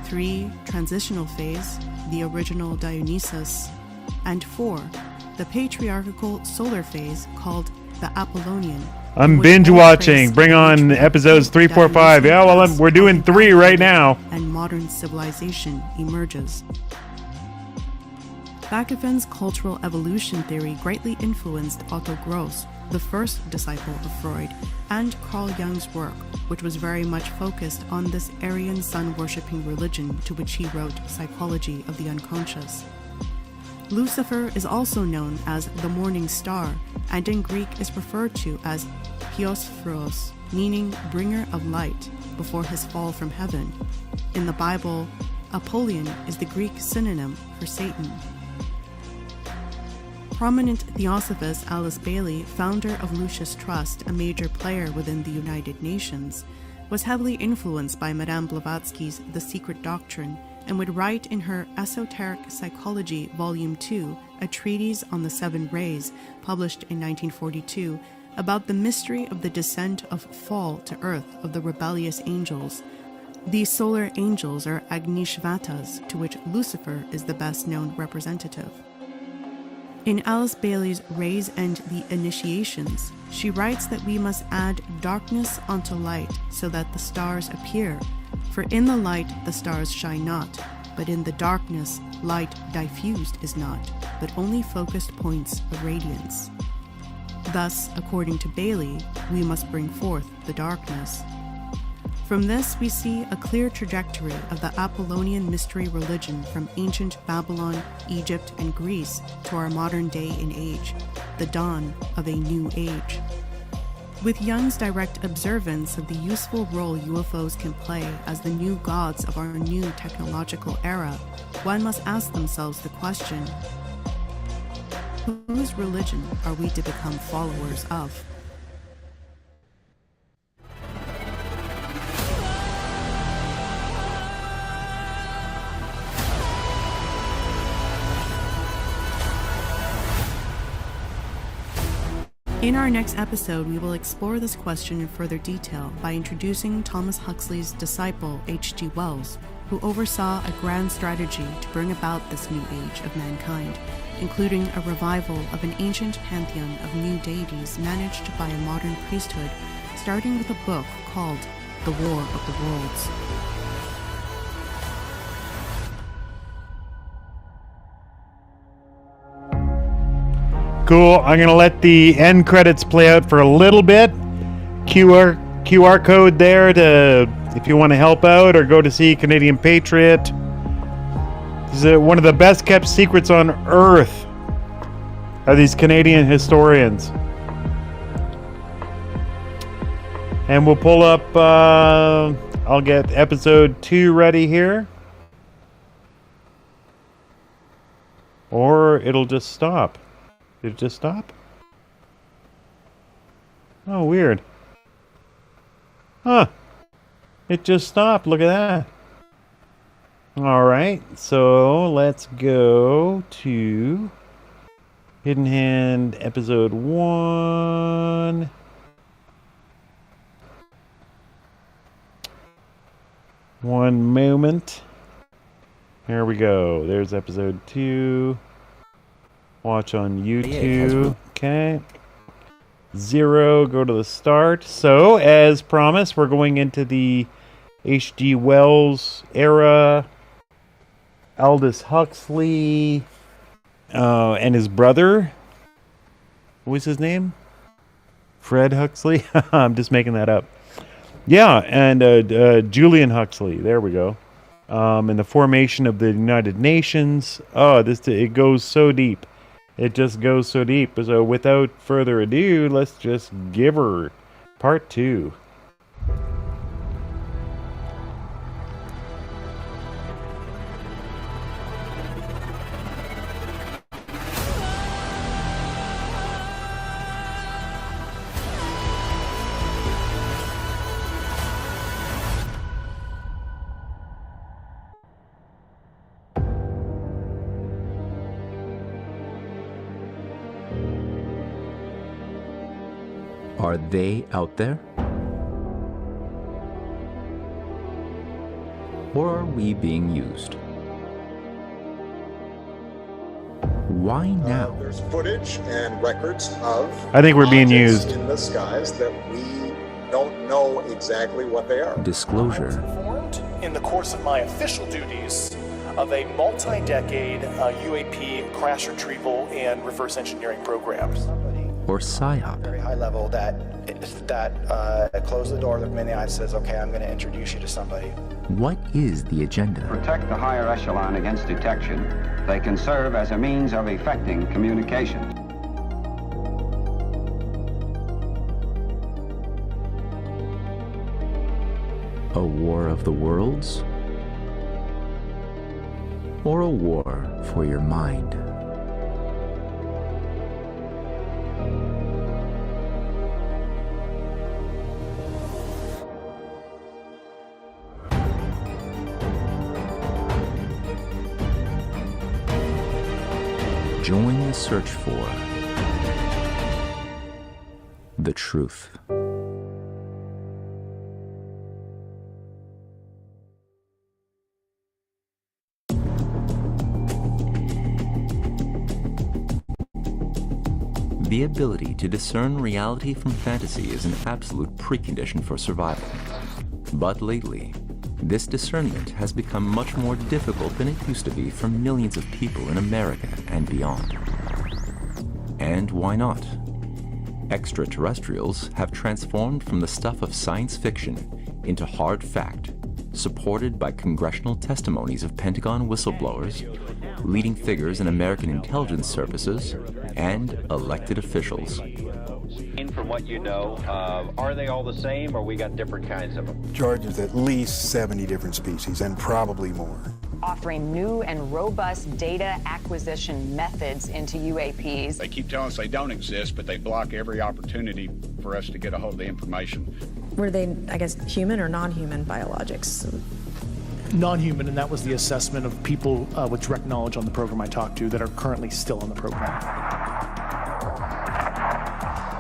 3. Transitional phase, the original Dionysus. And 4. The patriarchal solar phase called the Apollonian. I'm binge watching. Bring on episodes 3, 4, 5. Yeah, well, we're doing 3 right now. And modern civilization emerges. Bachoven's cultural evolution theory greatly influenced Otto Gross, the first disciple of Freud, and Carl Jung's work, which was very much focused on this Aryan sun-worshipping religion to which he wrote Psychology of the Unconscious. Lucifer is also known as the morning star, and in Greek is referred to as Hiosphros, meaning bringer of light, before his fall from heaven. In the Bible, Apollyon is the Greek synonym for Satan. Prominent theosophist Alice Bailey, founder of Lucis Trust, a major player within the United Nations, was heavily influenced by Madame Blavatsky's The Secret Doctrine, and would write in her Esoteric Psychology Volume 2, a treatise on the 7 rays, published in 1942, about the mystery of the descent of fall to earth of the rebellious angels. These solar angels are Agnishvatas, to which Lucifer is the best known representative. In Alice Bailey's Rays and the Initiations, she writes that we must add darkness onto light so that the stars appear. For in the light the stars shine not, but in the darkness light diffused is not, but only focused points of radiance. Thus, according to Bailey, we must bring forth the darkness. From this we see a clear trajectory of the Apollonian mystery religion from ancient Babylon, Egypt, and Greece to our modern day and age, the dawn of a new age. With Jung's direct observance of the useful role UFOs can play as the new gods of our new technological era, one must ask themselves the question, whose religion are we to become followers of? In our next episode, we will explore this question in further detail by introducing Thomas Huxley's disciple, H.G. Wells, who oversaw a grand strategy to bring about this new age of mankind, including a revival of an ancient pantheon of new deities managed by a modern priesthood, starting with a book called The War of the Worlds. Cool. I'm going to let the end credits play out for a little bit. QR code there to if you want to help out or go to see Canadian Patriot. This is one of the best kept secrets on earth are these Canadian historians. And we'll pull up, I'll get episode 2 ready here. Or it'll just stop. Did it just stop? Oh, weird. Huh. It just stopped. Look at that. Alright, so let's go to Hidden Hand episode 1. One moment. Here we go. There's episode 2. Watch on YouTube. Okay. 0, go to the start. So, as promised, we're going into the H.G. Wells era. Aldous Huxley and his brother. What was his name? Fred Huxley? I'm just making that up. Yeah, and Julian Huxley. There we go. And the formation of the United Nations. Oh, it goes so deep. It just goes so deep. So without further ado, let's just give her part 2. Are they out there? Or are we being used? Why now? There's footage and records of I think we're being objects used. in the skies that we don't know exactly what they are. Disclosure. Informed in the course of my official duties of a multi-decade UAP crash retrieval and reverse engineering program. Or PSYOP. Very high level that close the door, look me in the eye and says, okay, I'm going to introduce you to somebody. What is the agenda? Protect the higher echelon against detection. They can serve as a means of effecting communication. A war of the worlds? Or a war for your mind? Join the search for the truth. The ability to discern reality from fantasy is an absolute precondition for survival. But lately, this discernment has become much more difficult than it used to be for millions of people in America and beyond. And why not? Extraterrestrials have transformed from the stuff of science fiction into hard fact, supported by congressional testimonies of Pentagon whistleblowers, leading figures in American intelligence services, and elected officials. From what you know, are they all the same, or we got different kinds of them? George, at least 70 different species, and probably more. Offering new and robust data acquisition methods into UAPs. They keep telling us they don't exist, but they block every opportunity for us to get a hold of the information. Were they, I guess, human or non-human biologics? Non-human, and that was the assessment of people with direct knowledge on the program I talked to that are currently still on the program.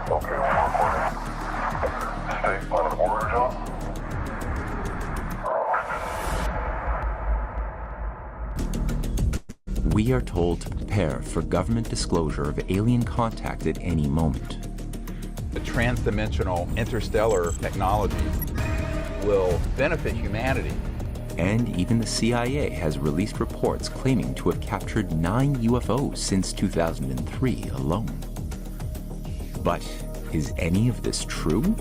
Okay, one recording. Stay on the border, John. We are told to prepare for government disclosure of alien contact at any moment. The transdimensional interstellar technology will benefit humanity. And even the CIA has released reports claiming to have captured 9 UFOs since 2003 alone. But is any of this true?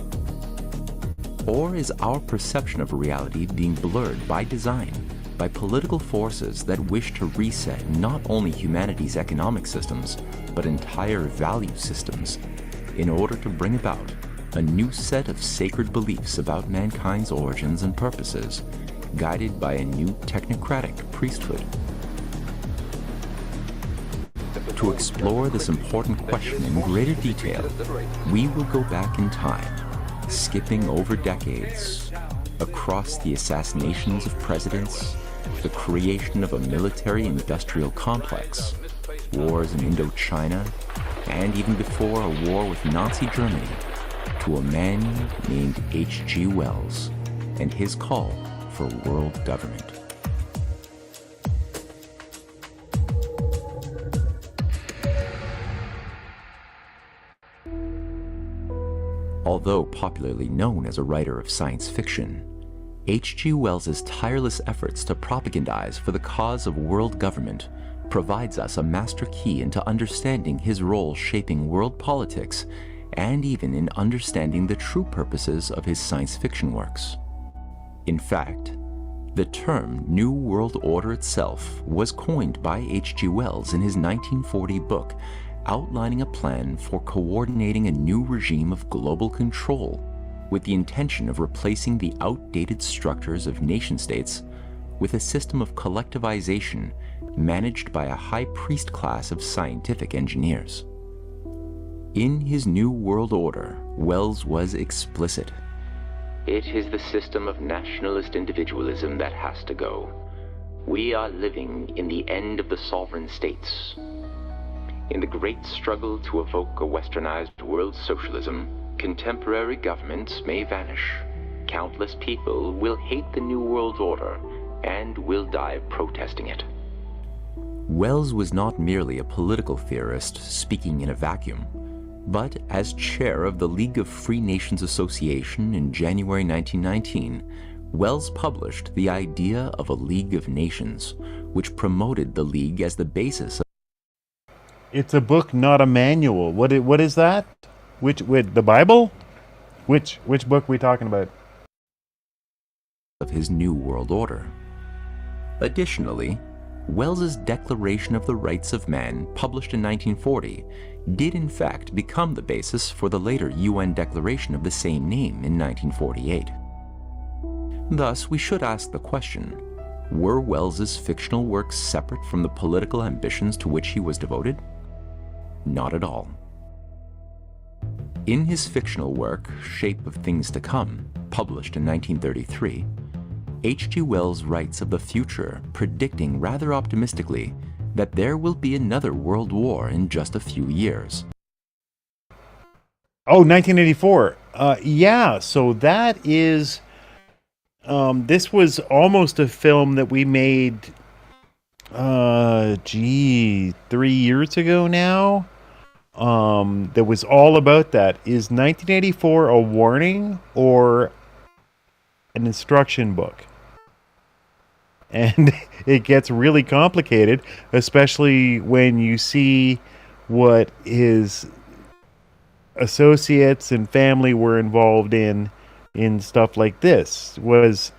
Or is our perception of reality being blurred by design by political forces that wish to reset not only humanity's economic systems, but entire value systems in order to bring about a new set of sacred beliefs about mankind's origins and purposes, guided by a new technocratic priesthood? To explore this important question in greater detail, we will go back in time, skipping over decades, across the assassinations of presidents, the creation of a military-industrial complex, wars in Indochina, and even before a war with Nazi Germany, to a man named H.G. Wells and his call for world government. Although popularly known as a writer of science fiction, H.G. Wells's tireless efforts to propagandize for the cause of world government provides us a master key into understanding his role shaping world politics and even in understanding the true purposes of his science fiction works. In fact, the term New World Order itself was coined by H.G. Wells in his 1940 book outlining a plan for coordinating a new regime of global control with the intention of replacing the outdated structures of nation-states with a system of collectivization managed by a high priest class of scientific engineers. In his New World Order, Wells was explicit. It is the system of nationalist individualism that has to go. We are living in the end of the sovereign states. In the great struggle to evoke a westernized world socialism, Contemporary governments may vanish. Countless people will hate the New World Order and will die protesting it. Wells was not merely a political theorist speaking in a vacuum, but as chair of the League of Free Nations Association in January 1919, Wells published the idea of a League of Nations, which promoted the League as the basis of... It's a book, not a manual. What is that? Which the Bible? Which book are we talking about? Of his New World Order. Additionally, Wells's Declaration of the Rights of Man, published in 1940, did in fact become the basis for the later UN declaration of the same name in 1948. Thus, we should ask the question, were Wells's fictional works separate from the political ambitions to which he was devoted? Not at all. In his fictional work, Shape of Things to Come, published in 1933, H.G. Wells writes of the future, predicting rather optimistically that there will be another world war in just a few years. Oh, 1984. Yeah, so that is... this was almost a film that we made, 3 years ago now. That was all about that. Is 1984 a warning or an instruction book? And it gets really complicated, especially when you see what his associates and family were involved in stuff like this. Was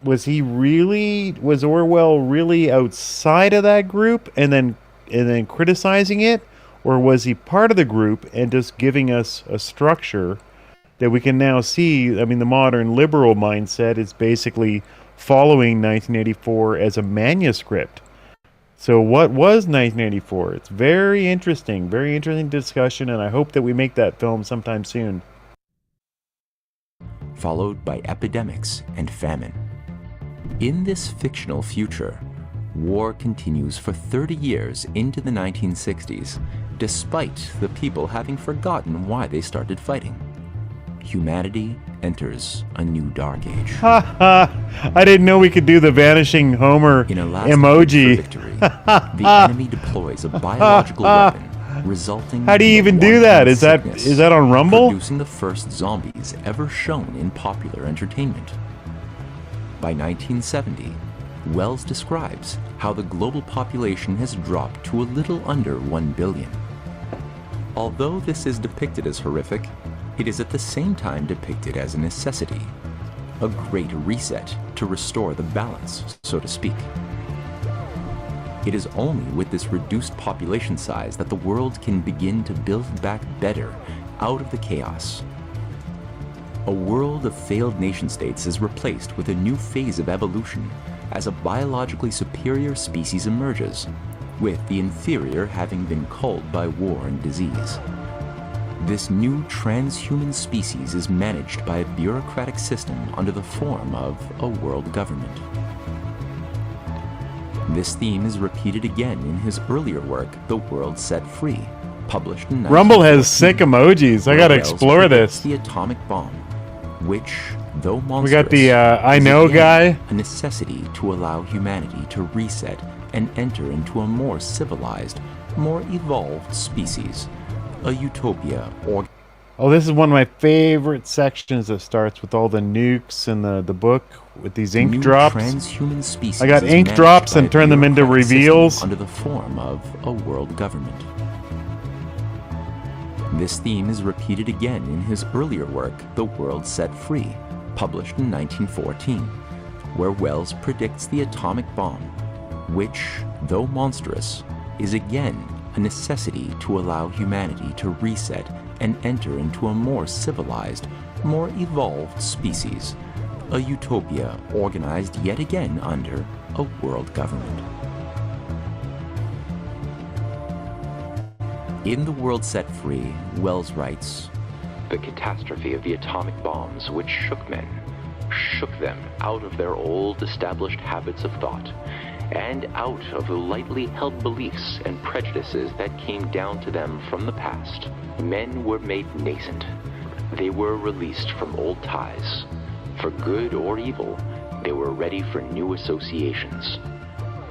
Orwell really outside of that group and then criticizing it, or was he part of the group and just giving us a structure that we can now see? I mean, the modern liberal mindset is basically following 1984 as a manuscript. So what was 1984? It's very interesting discussion, and I hope that we make that film sometime soon. Followed by epidemics and famine. In this fictional future, war continues for 30 years into the 1960s, despite the people having forgotten why they started fighting. Humanity enters a new dark age. Ha ha! I didn't know we could do the vanishing Homer emoji. Victory, the enemy deploys a biological weapon, resulting... How do you even do that? Is that on Rumble? Producing the first zombies ever shown in popular entertainment. By 1970, Wells describes how the global population has dropped to a little under 1 billion. Although this is depicted as horrific, it is at the same time depicted as a necessity, a great reset to restore the balance, so to speak. It is only with this reduced population size that the world can begin to build back better out of the chaos. A world of failed nation-states is replaced with a new phase of evolution as a biologically superior species emerges, with the inferior having been culled by war and disease. This new transhuman species is managed by a bureaucratic system under the form of a world government. This theme is repeated again in his earlier work, The World Set Free, published in 1914. Rumble has sick emojis. I gotta explore this. The atomic bomb, which, though monstrous, we got the I know guy. A necessity to allow humanity to reset and enter into a more civilized, more evolved species. A utopia or... Oh, this is one of my favorite sections that starts with all the nukes and the book with these ink drops. Transhuman species I got ink drops and turned them into reveals. Under the form of a world government. This theme is repeated again in his earlier work, The World Set Free, published in 1914, where Wells predicts the atomic bomb, which, though monstrous, is again a necessity to allow humanity to reset and enter into a more civilized, more evolved species, a utopia organized yet again under a world government. In The World Set Free, Wells writes, "The catastrophe of the atomic bombs which shook men, shook them out of their old established habits of thought, and out of the lightly held beliefs and prejudices that came down to them from the past. Men were made nascent. they were released from old ties. For good or evil, they were ready for new associations.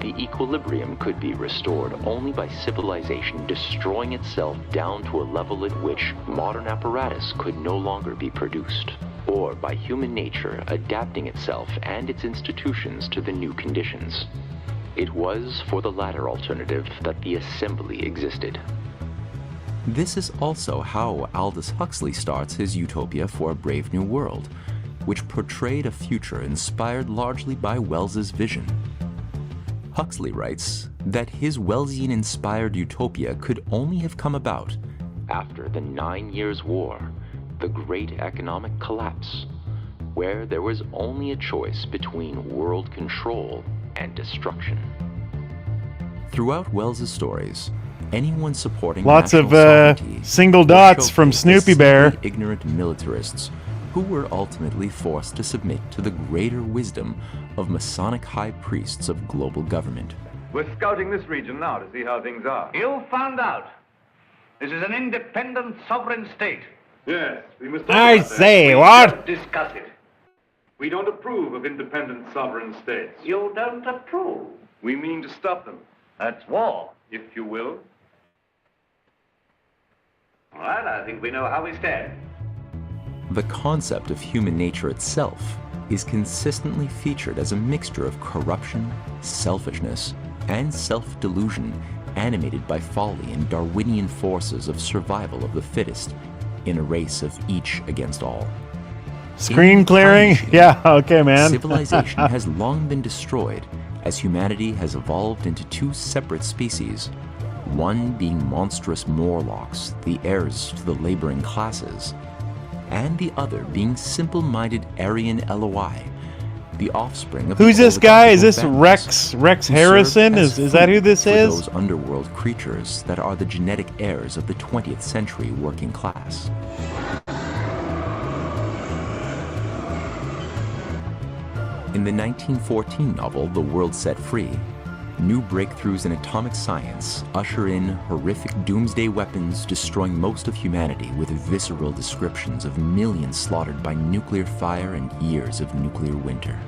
The equilibrium could be restored only by civilization destroying itself down to a level at which modern apparatus could no longer be produced, or by human nature adapting itself and its institutions to the new conditions. It was for the latter alternative that the assembly existed. This is also how Aldous Huxley starts his Utopia for a Brave New World, which portrayed a future inspired largely by Wells's vision. Huxley writes that his Wellesian-inspired utopia could only have come about after the 9 Years' War, the great economic collapse, where there was only a choice between world control and destruction. Throughout Wells's stories, anyone supporting lots of national sovereignty single dots from Snoopy Bear. simply ignorant militarists who were ultimately forced to submit to the greater wisdom of Masonic high priests of global government. We're scouting this region now to see how things are. You found out. This is an independent sovereign state. Yes, we must talk I about that. say, We what? don't discuss it. We don't approve of independent sovereign states. You don't approve. We mean to stop them, That's war. if you will. All right, I think we know how we stand. The concept of human nature itself is consistently featured as a mixture of corruption, selfishness, and self-delusion animated by folly and Darwinian forces of survival of the fittest in a race of each against all. Screen clearing? Yeah, okay, man. Civilization has long been destroyed as humanity has evolved into two separate species, one being monstrous Morlocks, the heirs to the laboring classes, and the other being simple-minded Aryan LOI, the offspring of Who's the this guy? Is this oligarchical Rex who Harrison? serve as Is that who food this for is? those underworld creatures that are the genetic heirs of the 20th century working class. In the 1914 novel The World Set Free, new breakthroughs in atomic science usher in horrific doomsday weapons destroying most of humanity with visceral descriptions of millions slaughtered by nuclear fire and years of nuclear winter.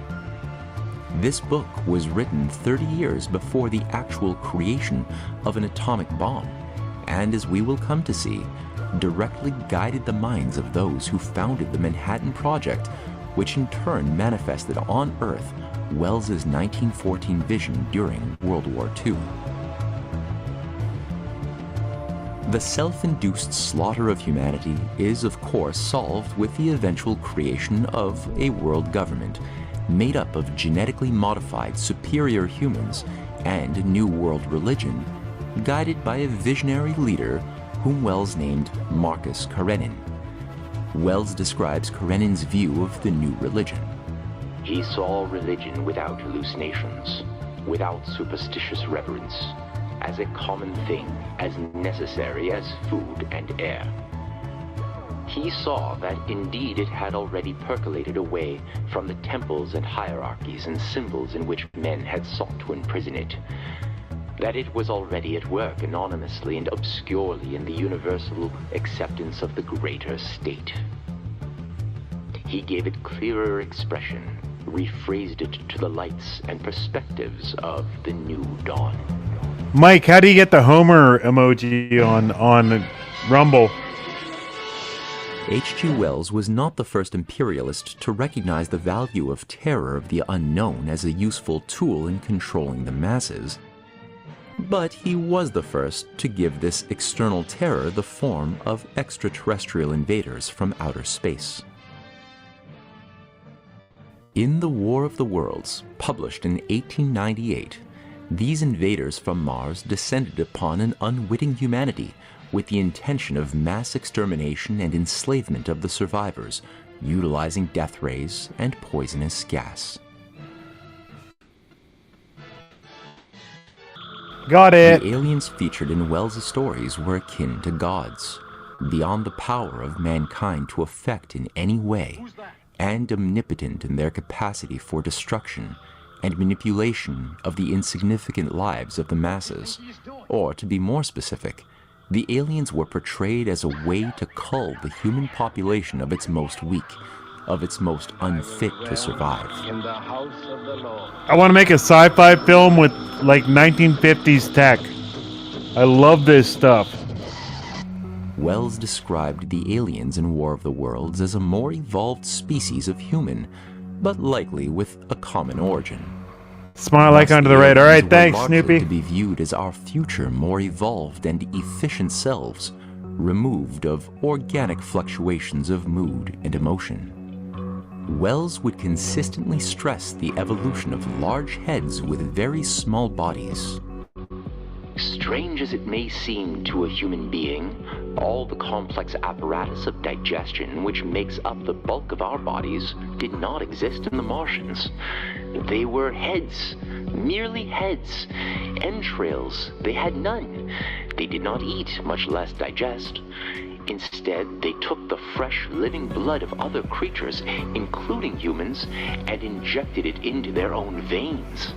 This book was written 30 years before the actual creation of an atomic bomb, and as we will come to see, directly guided the minds of those who founded the Manhattan Project, which in turn manifested on Earth Wells's 1914 vision during World War II. The self-induced slaughter of humanity is, of course, solved with the eventual creation of a world government made up of genetically modified superior humans and a new world religion, guided by a visionary leader whom Wells named Marcus Karenin. Wells describes Karenin's view of the new religion. He saw religion without hallucinations, without superstitious reverence, as a common thing, as necessary as food and air. He saw that indeed it had already percolated away from the temples and hierarchies and symbols in which men had sought to imprison it, that it was already at work anonymously and obscurely in the universal acceptance of the greater state. He gave it clearer expression, rephrased it to the lights and perspectives of the new dawn. Mike, how do you get the Homer emoji on Rumble? H.G. Wells was not the first imperialist to recognize the value of terror of the unknown as a useful tool in controlling the masses. But he was the first to give this external terror the form of extraterrestrial invaders from outer space. In The War of the Worlds, published in 1898, these invaders from Mars descended upon an unwitting humanity with the intention of mass extermination and enslavement of the survivors, utilizing death rays and poisonous gas. Got it. The aliens featured in Wells' stories were akin to gods, beyond the power of mankind to affect in any way, and omnipotent in their capacity for destruction and manipulation of the insignificant lives of the masses, or to be more specific, the aliens were portrayed as a way to cull the human population of its most weak, of its most unfit to survive. I want to make a sci-fi film with like 1950s tech. I love this stuff. Wells described the aliens in War of the Worlds as a more evolved species of human, but likely with a common origin. Smile icon to the right. All right, thanks, Snoopy. To be viewed as our future, more evolved and efficient selves, removed of organic fluctuations of mood and emotion. Wells would consistently stress the evolution of large heads with very small bodies. Strange as it may seem to a human being, all the complex apparatus of digestion which makes up the bulk of our bodies did not exist in the Martians. They were heads, merely heads. Entrails, they had none. They did not eat, much less digest. Instead, they took the fresh, living blood of other creatures, including humans, and injected it into their own veins.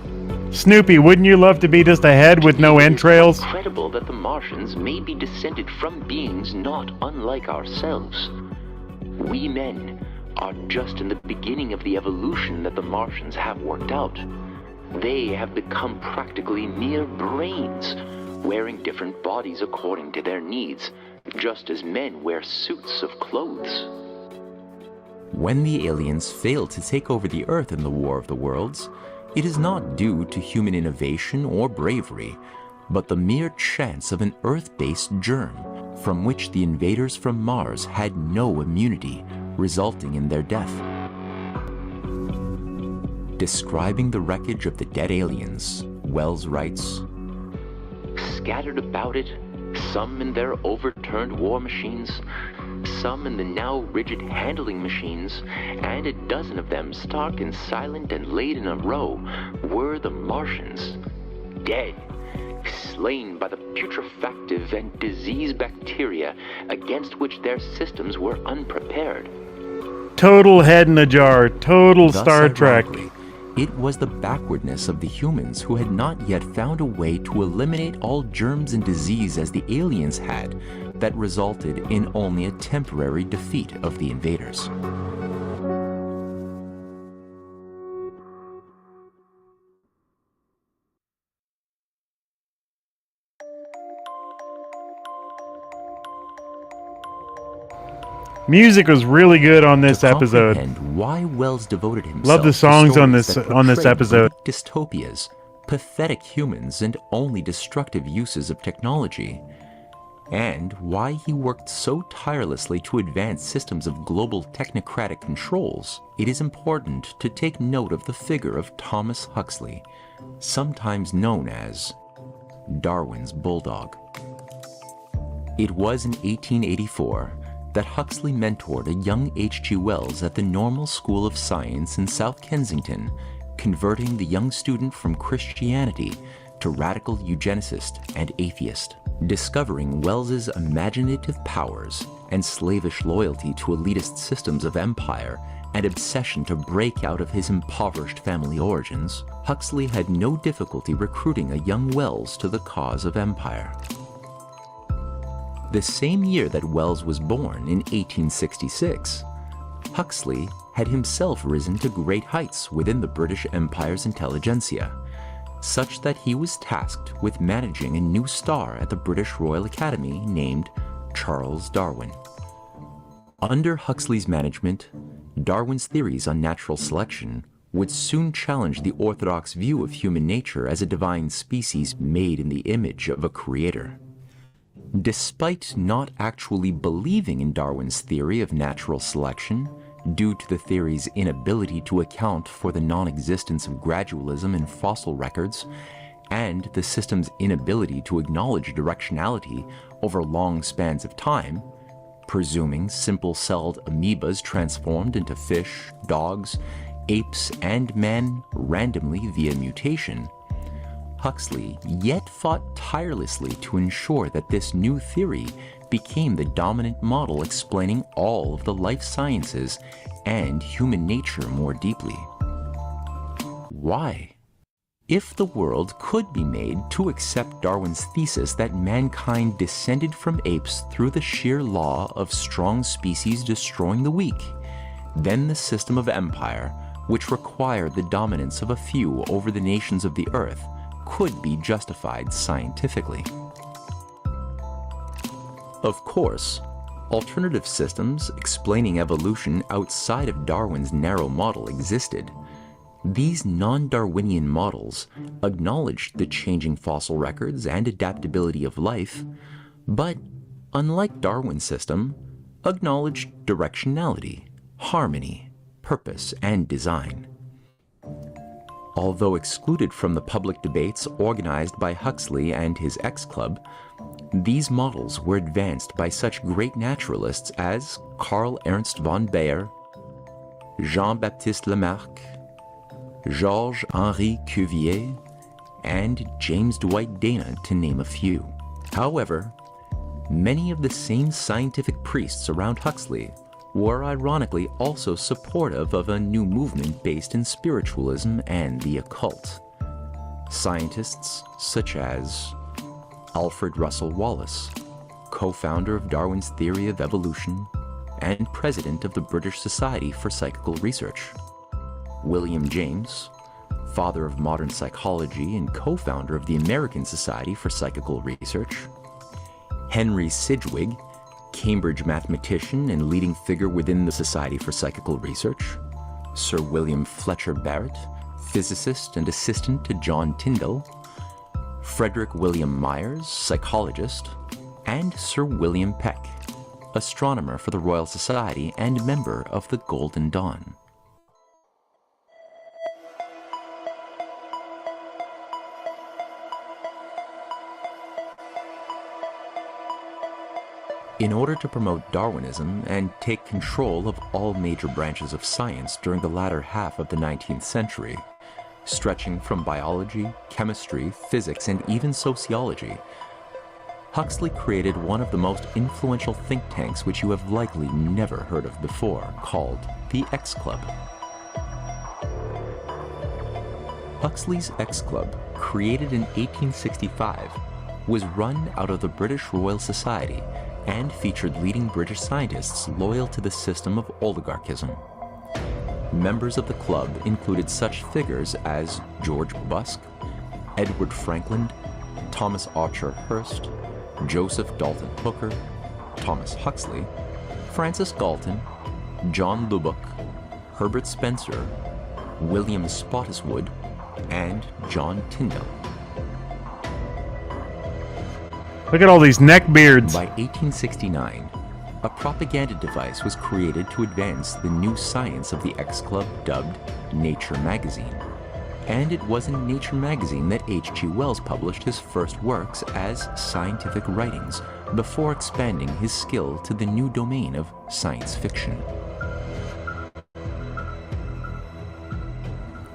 Snoopy, wouldn't you love to be just a head with no entrails? It's incredible that the Martians may be descended from beings not unlike ourselves. We men are just in the beginning of the evolution that the Martians have worked out. They have become practically mere brains, wearing different bodies according to their needs, just as men wear suits of clothes. When the aliens failed to take over the Earth in the War of the Worlds, it is not due to human innovation or bravery, but the mere chance of an Earth-based germ, from which the invaders from Mars had no immunity, resulting in their death. Describing the wreckage of the dead aliens, Wells writes, "Scattered about it, some in their overturned war machines, some in the now rigid handling machines, and a dozen of them stark and silent and laid in a row, were the Martians, dead, slain by the putrefactive and disease bacteria against which their systems were unprepared." Total head in a jar. Total Star Trek. It was the backwardness of the humans who had not yet found a way to eliminate all germs and disease as the aliens had that resulted in only a temporary defeat of the invaders. Music was really good on this episode. And why Wells devoted himself Love the songs on this episode. Dystopias, pathetic humans, and only destructive uses of technology. And why he worked so tirelessly to advance systems of global technocratic controls. It is important to take note of the figure of Thomas Huxley, sometimes known as Darwin's bulldog. It was in 1884 that Huxley mentored a young H.G. Wells at the Normal School of Science in South Kensington, converting the young student from Christianity to radical eugenicist and atheist. Discovering Wells's imaginative powers and slavish loyalty to elitist systems of empire and obsession to break out of his impoverished family origins, Huxley had no difficulty recruiting a young Wells to the cause of empire. The same year that Wells was born, in 1866, Huxley had himself risen to great heights within the British Empire's intelligentsia, such that he was tasked with managing a new star at the British Royal Academy named Charles Darwin. Under Huxley's management, Darwin's theories on natural selection would soon challenge the orthodox view of human nature as a divine species made in the image of a creator. Despite not actually believing in Darwin's theory of natural selection, due to the theory's inability to account for the non-existence of gradualism in fossil records, and the system's inability to acknowledge directionality over long spans of time, presuming simple-celled amoebas transformed into fish, dogs, apes, and man randomly via mutation, Huxley yet fought tirelessly to ensure that this new theory became the dominant model explaining all of the life sciences and human nature more deeply. Why? If the world could be made to accept Darwin's thesis that mankind descended from apes through the sheer law of strong species destroying the weak, then the system of empire, which required the dominance of a few over the nations of the earth, could be justified scientifically. Of course, alternative systems explaining evolution outside of Darwin's narrow model existed. These non-Darwinian models acknowledged the changing fossil records and adaptability of life, but, unlike Darwin's system, acknowledged directionality, harmony, purpose, and design. Although excluded from the public debates organized by Huxley and his X-Club, these models were advanced by such great naturalists as Karl Ernst von Baer, Jean-Baptiste Lamarck, Georges-Henri Cuvier, and James Dwight Dana, to name a few. However, many of the same scientific priests around Huxley were ironically also supportive of a new movement based in spiritualism and the occult. Scientists such as Alfred Russel Wallace, co-founder of Darwin's theory of evolution and president of the British Society for Psychical Research; William James, father of modern psychology and co-founder of the American Society for Psychical Research; Henry Sidgwick, Cambridge mathematician and leading figure within the Society for Psychical Research; Sir William Fletcher Barrett, physicist and assistant to John Tyndall; Frederick William Myers, psychologist; and Sir William Peck, astronomer for the Royal Society and member of the Golden Dawn. In order to promote Darwinism and take control of all major branches of science during the latter half of the 19th century, stretching from biology, chemistry, physics, and even sociology, Huxley created one of the most influential think tanks which you have likely never heard of before, called the X-Club. Huxley's X-Club, created in 1865, was run out of the British Royal Society and featured leading British scientists loyal to the system of oligarchism. Members of the club included such figures as George Busk, Edward Franklin, Thomas Archer Hearst, Joseph Dalton Hooker, Thomas Huxley, Francis Galton, John Lubbock, Herbert Spencer, William Spottiswoode, and John Tyndall. Look at all these neck beards. By 1869, a propaganda device was created to advance the new science of the X-Club, dubbed Nature magazine. And it was in Nature magazine that H.G. Wells published his first works as scientific writings before expanding his skill to the new domain of science fiction.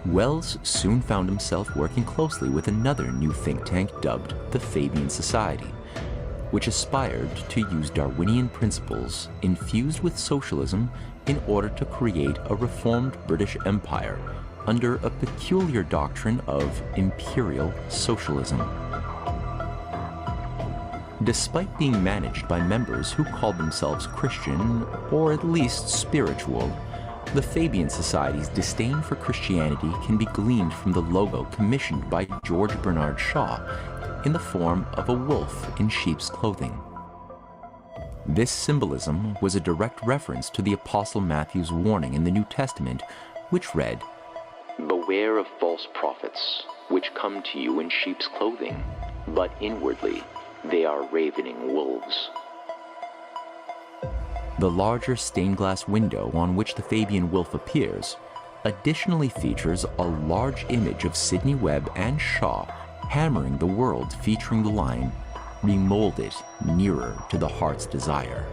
Wells soon found himself working closely with another new think tank dubbed the Fabian Society, which aspired to use Darwinian principles infused with socialism in order to create a reformed British Empire under a peculiar doctrine of imperial socialism. Despite being managed by members who called themselves Christian, or at least spiritual, the Fabian Society's disdain for Christianity can be gleaned from the logo commissioned by George Bernard Shaw in the form of a wolf in sheep's clothing. This symbolism was a direct reference to the Apostle Matthew's warning in the New Testament, which read, "Beware of false prophets, which come to you in sheep's clothing, but inwardly they are ravening wolves." The larger stained glass window on which the Fabian wolf appears additionally features a large image of Sidney Webb and Shaw hammering the world, featuring the line, "Remold it nearer to the heart's desire."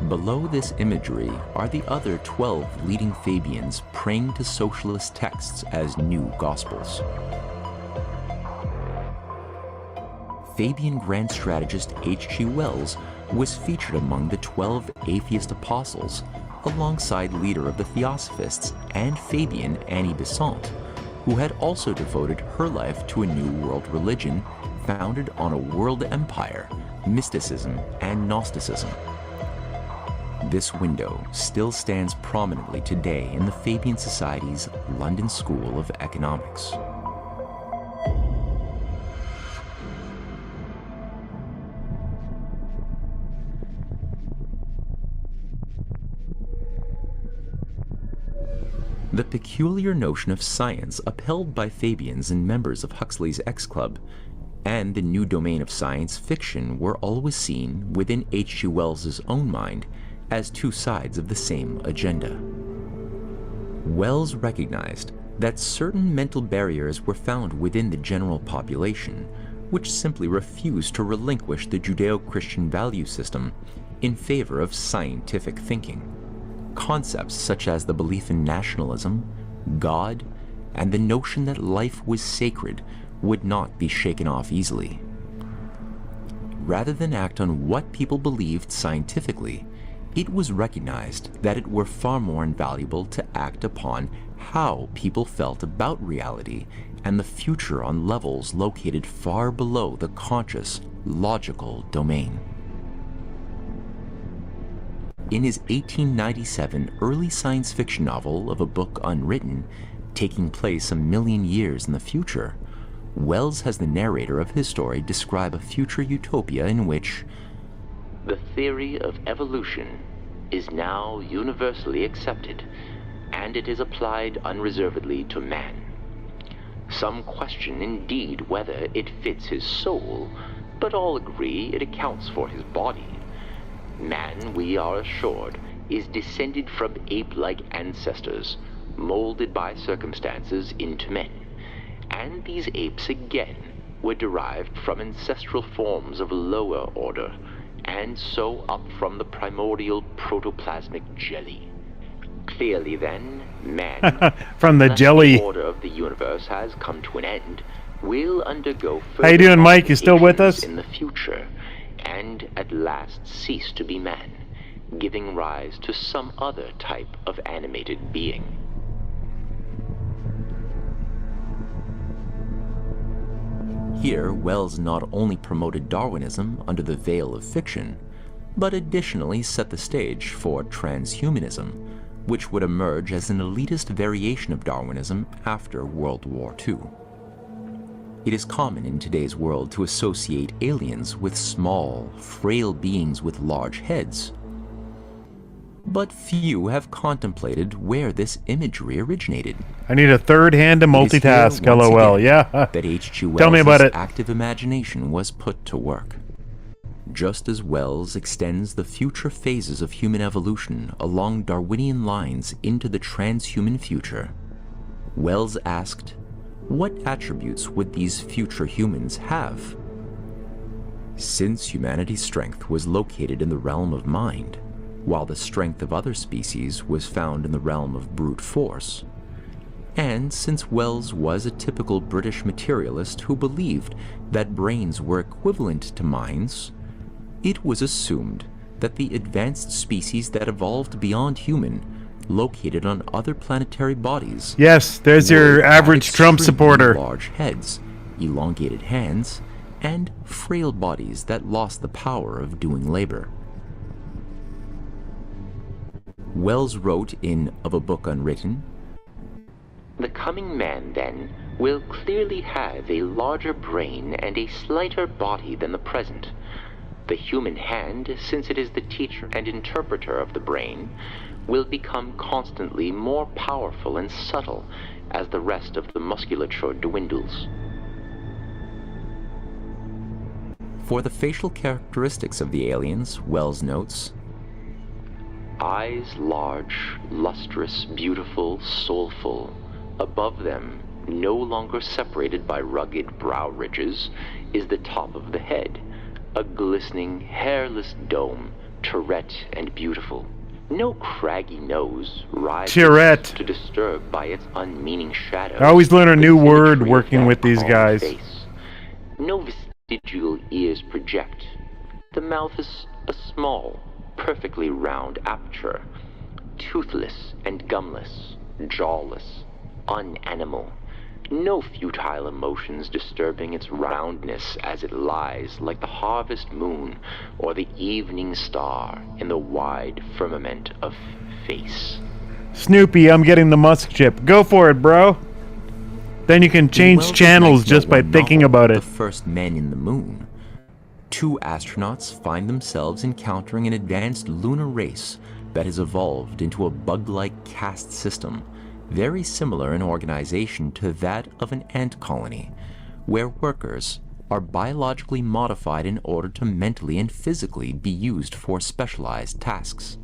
Below this imagery are the other 12 leading Fabians praying to socialist texts as new gospels. Fabian grand strategist H.G. Wells was featured among the 12 atheist apostles, alongside leader of the Theosophists and Fabian Annie Besant, who had also devoted her life to a new world religion founded on a world empire, mysticism, and Gnosticism. This window still stands prominently today in the Fabian Society's London School of Economics. The peculiar notion of science upheld by Fabians and members of Huxley's X Club and the new domain of science fiction were always seen within H.G. Wells's own mind as two sides of the same agenda. Wells recognized that certain mental barriers were found within the general population, which simply refused to relinquish the Judeo-Christian value system in favor of scientific thinking. Concepts such as the belief in nationalism, God, and the notion that life was sacred would not be shaken off easily. Rather than act on what people believed scientifically, it was recognized that it were far more invaluable to act upon how people felt about reality and the future on levels located far below the conscious, logical domain. In his 1897 early science fiction novel of a book unwritten, taking place a million years in the future, Wells has the narrator of his story describe a future utopia in which the theory of evolution is now universally accepted, and it is applied unreservedly to man. Some question indeed whether it fits his soul, but all agree it accounts for his body. Man, we are assured, is descended from ape-like ancestors, molded by circumstances into men. And these apes again were derived from ancestral forms of lower order, and so up from the primordial protoplasmic jelly. Clearly then, man, from the jelly, the order of the universe has come to an end, will undergo further how you doing, Mike? You still with us? In the future, and at last cease to be man, giving rise to some other type of animated being. Here, Wells not only promoted Darwinism under the veil of fiction, but additionally set the stage for transhumanism, which would emerge as an elitist variation of Darwinism after World War II. It is common in today's world to associate aliens with small, frail beings with large heads. But few have contemplated where this imagery originated. I need a third hand to multitask, LOL, yeah. That H.G. Tell me about Wells' it. active imagination was put to work. Just as Wells extends the future phases of human evolution along Darwinian lines into the transhuman future, Wells asked, what attributes would these future humans have? Since humanity's strength was located in the realm of mind, while the strength of other species was found in the realm of brute force, and since Wells was a typical British materialist who believed that brains were equivalent to minds, it was assumed that the advanced species that evolved beyond human, located on other planetary bodies. Yes, there's your average Trump supporter. Large heads, elongated hands, and frail bodies that lost the power of doing labor. Wells wrote in Of a Book Unwritten, The coming man, then, will clearly have a larger brain and a slighter body than the present. The human hand, since it is the teacher and interpreter of the brain, will become constantly more powerful and subtle as the rest of the musculature dwindles. For the facial characteristics of the aliens, Wells notes, eyes large, lustrous, beautiful, soulful. Above them, no longer separated by rugged brow ridges, is the top of the head, a glistening, hairless dome, terete and beautiful. No craggy nose rises to disturb by its unmeaning shadow. I always learn a new word working with these guys. Face. No vestigial ears project. The mouth is a small, perfectly round aperture, toothless and gumless, jawless, unanimal, no futile emotions disturbing its roundness as it lies like the harvest moon or the evening star in the wide firmament of face. Snoopy, I'm getting the Musk chip. Go for it, bro. Then you can change channels just by thinking about it. The first men in the moon. 2 astronauts find themselves encountering an advanced lunar race that has evolved into a bug-like caste system, very similar in organization to that of an ant colony, where workers are biologically modified in order to mentally and physically be used for specialized tasks.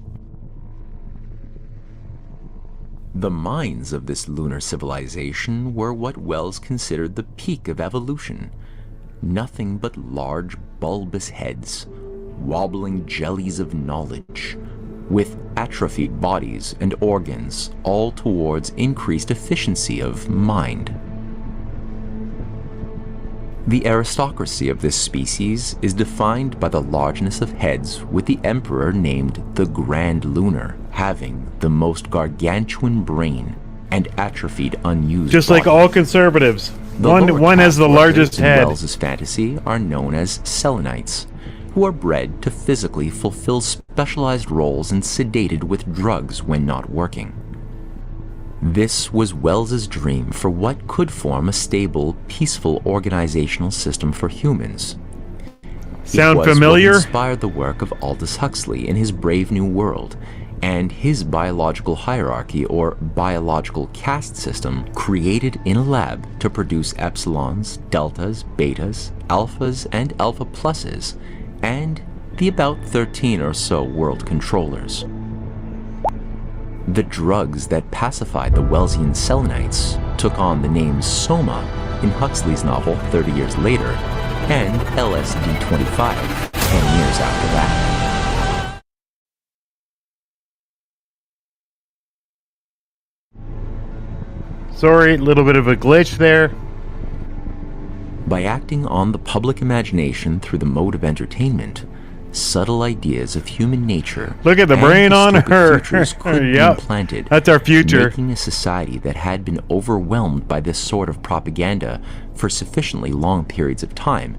The minds of this lunar civilization were what Wells considered the peak of evolution. Nothing but large, bulbous heads, wobbling jellies of knowledge, with atrophied bodies and organs, all towards increased efficiency of mind. The aristocracy of this species is defined by the largeness of heads, with the emperor named the Grand Lunar, having the most gargantuan brain and atrophied unused Just like body. all conservatives. The One has the largest in head. Wells's fantasy are known as Selenites, who are bred to physically fulfill specialized roles and sedated with drugs when not working. This was Wells's dream for what could form a stable, peaceful organizational system for humans. Sound it was familiar? What inspired the work of Aldous Huxley in his Brave New World, and his biological hierarchy or biological caste system created in a lab to produce epsilons, deltas, betas, alphas, and alpha pluses, and the about 13 or so world controllers. The drugs that pacified the Wellsian Selenites took on the names Soma in Huxley's novel 30 years later, and LSD-25 10 years after that. Sorry, a little bit of a glitch there. By acting on the public imagination through the mode of entertainment, subtle ideas of human nature Look at the and brain on dystopic her. futures could be Yep. implanted, That's our future. making a society that had been overwhelmed by this sort of propaganda for sufficiently long periods of time,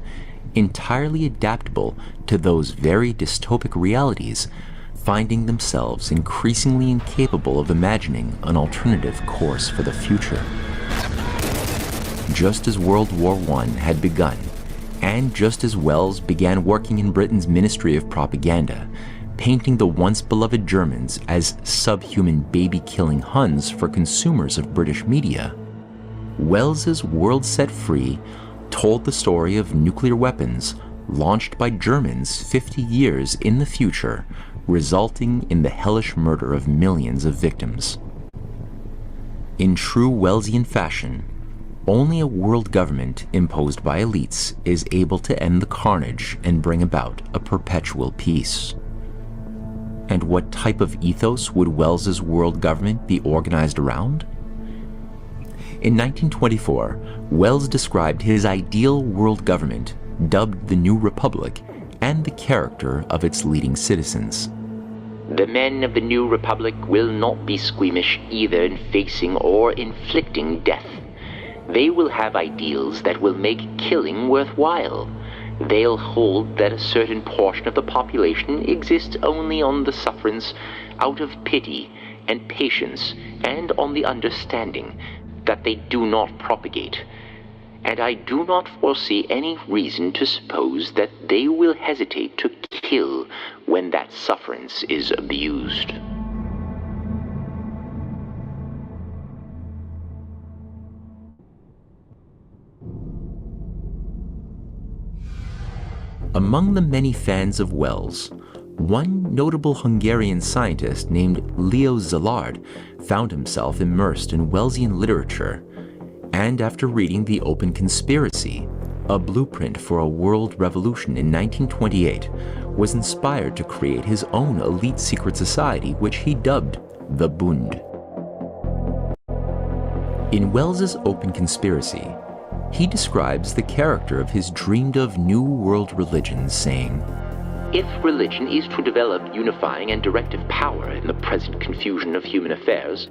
entirely adaptable to those very dystopic realities, finding themselves increasingly incapable of imagining an alternative course for the future. Just as World War I had begun, and just as Wells began working in Britain's Ministry of Propaganda, painting the once beloved Germans as subhuman baby-killing Huns for consumers of British media, Wells's World Set Free told the story of nuclear weapons launched by Germans 50 years in the future, resulting in the hellish murder of millions of victims. In true Wellsian fashion, only a world government imposed by elites is able to end the carnage and bring about a perpetual peace. And what type of ethos would Wells's world government be organized around? In 1924, Wells described his ideal world government, dubbed the New Republic, and the character of its leading citizens. The men of the New Republic will not be squeamish either in facing or inflicting death. They will have ideals that will make killing worthwhile. They'll hold that a certain portion of the population exists only on the sufferance out of pity and patience and on the understanding that they do not propagate. And I do not foresee any reason to suppose that they will hesitate to kill when that sufferance is abused. Among the many fans of Wells, one notable Hungarian scientist named Leo Szilard found himself immersed in Wellsian literature, and after reading The Open Conspiracy, a blueprint for a world revolution in 1928, was inspired to create his own elite secret society, which he dubbed the Bund. In Wells's Open Conspiracy, he describes the character of his dreamed-of New World religion, saying, If religion is to develop unifying and directive power in the present confusion of human affairs,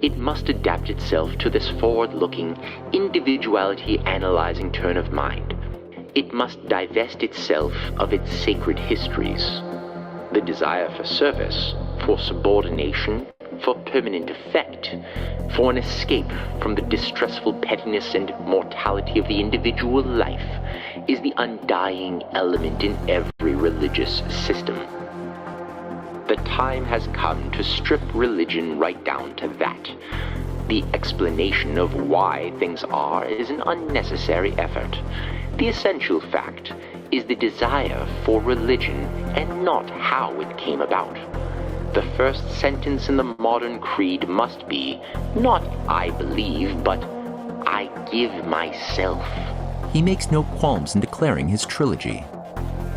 it must adapt itself to this forward-looking, individuality-analyzing turn of mind. It must divest itself of its sacred histories. The desire for service, for subordination, for permanent effect, for an escape from the distressful pettiness and mortality of the individual life is the undying element in every religious system. The time has come to strip religion right down to that. The explanation of why things are is an unnecessary effort. The essential fact is the desire for religion and not how it came about. The first sentence in the modern creed must be, not I believe, but I give myself. He makes no qualms in declaring his trilogy.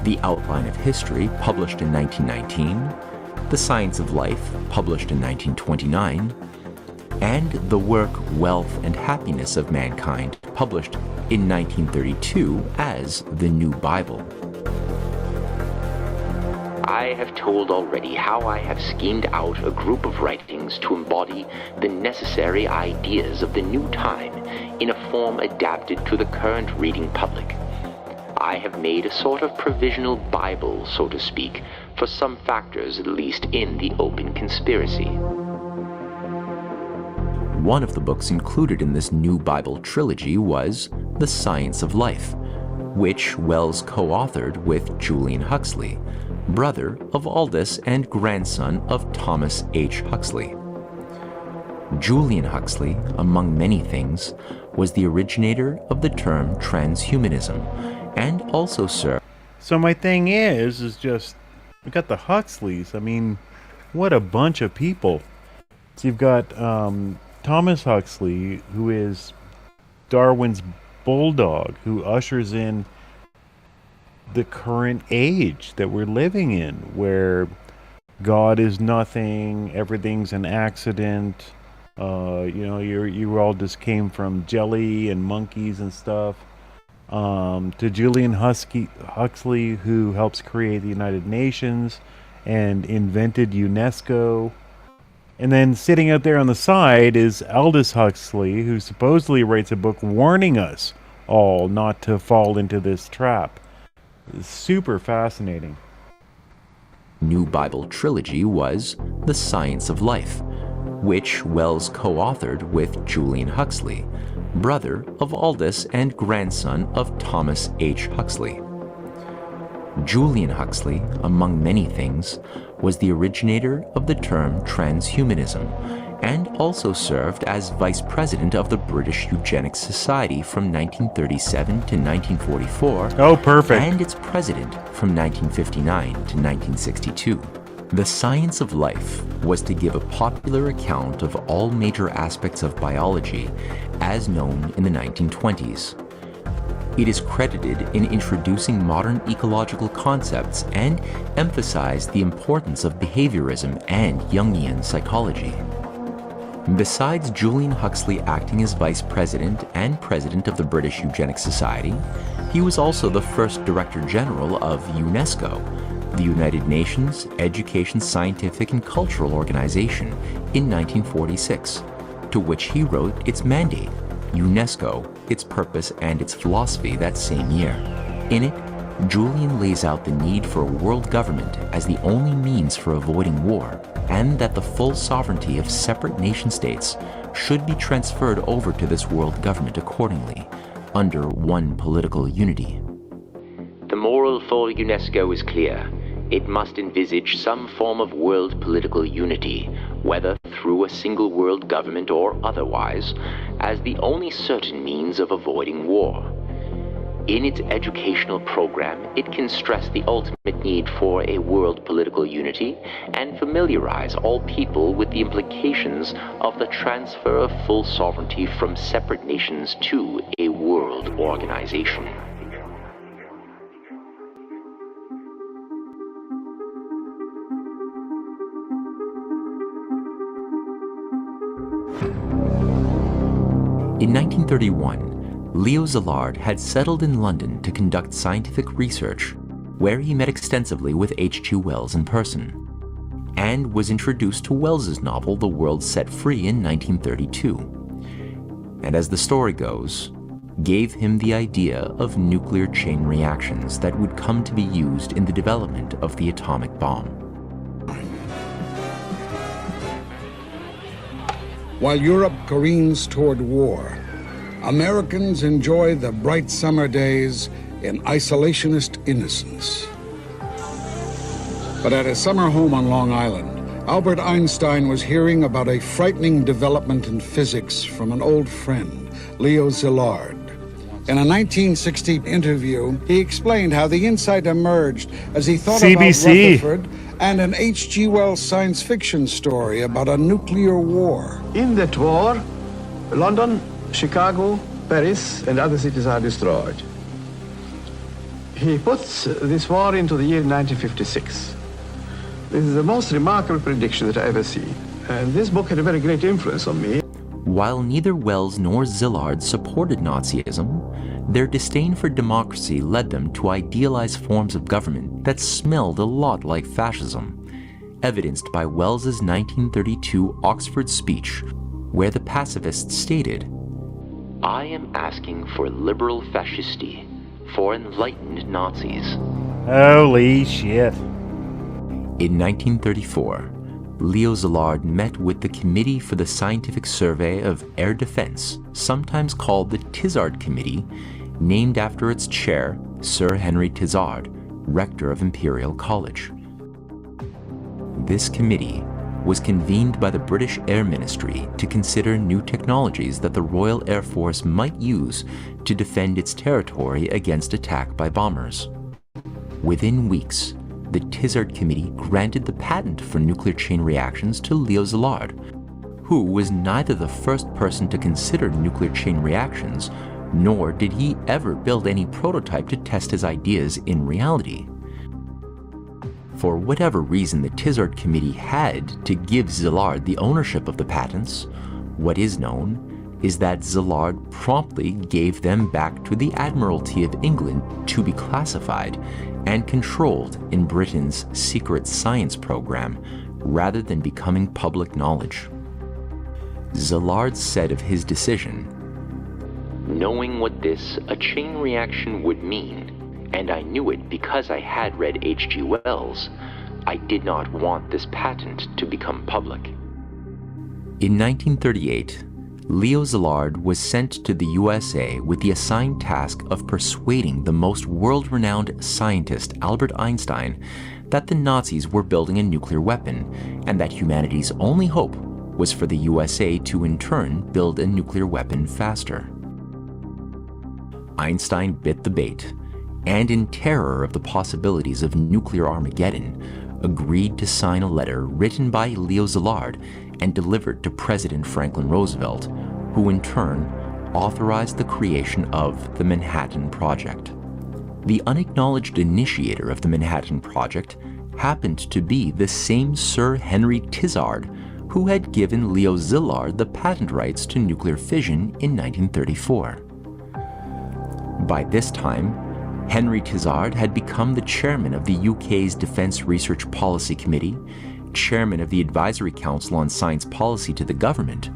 The Outline of History, published in 1919, The Science of Life, published in 1929, and the work Wealth and Happiness of Mankind, published in 1932 as the New Bible. I have told already how I have schemed out a group of writings to embody the necessary ideas of the new time in a form adapted to the current reading public. I have made a sort of provisional Bible, so to speak, for some factors at least in the open conspiracy. One of the books included in this New Bible trilogy was The Science of Life, which Wells co-authored with Julian Huxley, brother of Aldous and grandson of Thomas H. Huxley. Julian Huxley, among many things, was the originator of the term transhumanism, and also served. So my thing is just, we got the Huxleys. I mean, what a bunch of people. So you've got Thomas Huxley, who is Darwin's bulldog, who ushers in the current age that we're living in, where God is nothing, everything's an accident. You all just came from jelly and monkeys and stuff. To Julian Huxley, who helps create the United Nations and invented UNESCO. And then sitting out there on the side is Aldous Huxley, who supposedly writes a book warning us all not to fall into this trap. It's super fascinating. New Bible trilogy was The Science of Life, which Wells co-authored with Julian Huxley, brother of Aldous and grandson of Thomas H. Huxley. Julian Huxley, among many things, was the originator of the term transhumanism, and also served as vice president of the British Eugenics Society from 1937 to 1944. Oh, perfect. And its president from 1959 to 1962. The Science of Life was to give a popular account of all major aspects of biology as known in the 1920s. It is credited in introducing modern ecological concepts and emphasized the importance of behaviorism and Jungian psychology. Besides Julian Huxley acting as vice president and president of the British Eugenics Society, he was also the first director general of UNESCO, the United Nations Education, Scientific and Cultural Organization, in 1946, to which he wrote its mandate, UNESCO, its purpose and its philosophy that same year. In it, Julian lays out the need for a world government as the only means for avoiding war, and that the full sovereignty of separate nation-states should be transferred over to this world government accordingly, under one political unity. The moral for UNESCO is clear. It must envisage some form of world political unity, whether through a single world government or otherwise, as the only certain means of avoiding war. In its educational program, it can stress the ultimate need for a world political unity and familiarize all people with the implications of the transfer of full sovereignty from separate nations to a world organization. In 1931, Leo Szilard had settled in London to conduct scientific research, where he met extensively with H.G. Wells in person. and was introduced to Wells's novel The World Set Free in 1932. And as the story goes, gave him the idea of nuclear chain reactions that would come to be used in the development of the atomic bomb. While Europe careens toward war, Americans enjoy the bright summer days in isolationist innocence. But at a summer home on Long Island, Albert Einstein was hearing about a frightening development in physics from an old friend, Leo Szilard. In a 1960 interview, he explained how the insight emerged as he thought about Rutherford and an H.G. Wells science fiction story about a nuclear war. In that war, London, Chicago, Paris, and other cities are destroyed. He puts this war into the year 1956. This is the most remarkable prediction that I ever see. And this book had a very great influence on me. While neither Wells nor Szilard supported Nazism, their disdain for democracy led them to idealize forms of government that smelled a lot like fascism, evidenced by Wells's 1932 Oxford speech, where the pacifist stated, "I am asking for liberal fascisti, for enlightened Nazis." Holy shit. In 1934, Leo Szilard met with the Committee for the Scientific Survey of Air Defense, sometimes called the Tizard Committee, named after its chair, Sir Henry Tizard, rector of Imperial College. This committee was convened by the British Air Ministry to consider new technologies that the Royal Air Force might use to defend its territory against attack by bombers. Within weeks, the Tizard Committee granted the patent for nuclear chain reactions to Leo Szilard, who was neither the first person to consider nuclear chain reactions, nor did he ever build any prototype to test his ideas in reality. For whatever reason the Tizard Committee had to give Szilard the ownership of the patents, what is known is that Szilard promptly gave them back to the Admiralty of England to be classified and controlled in Britain's secret science program rather than becoming public knowledge. Szilard said of his decision, "Knowing what a chain reaction would mean, and I knew it because I had read H.G. Wells, I did not want this patent to become public." In 1938, Leo Szilard was sent to the USA with the assigned task of persuading the most world-renowned scientist Albert Einstein that the Nazis were building a nuclear weapon and that humanity's only hope was for the USA to in turn build a nuclear weapon faster. Einstein bit the bait, and in terror of the possibilities of nuclear Armageddon, agreed to sign a letter written by Leo Szilard and delivered to President Franklin Roosevelt, who in turn authorized the creation of the Manhattan Project. The unacknowledged initiator of the Manhattan Project happened to be the same Sir Henry Tizard who had given Leo Szilard the patent rights to nuclear fission in 1934. By this time, Henry Tizard had become the chairman of the UK's Defence Research Policy Committee, chairman of the Advisory Council on Science Policy to the government,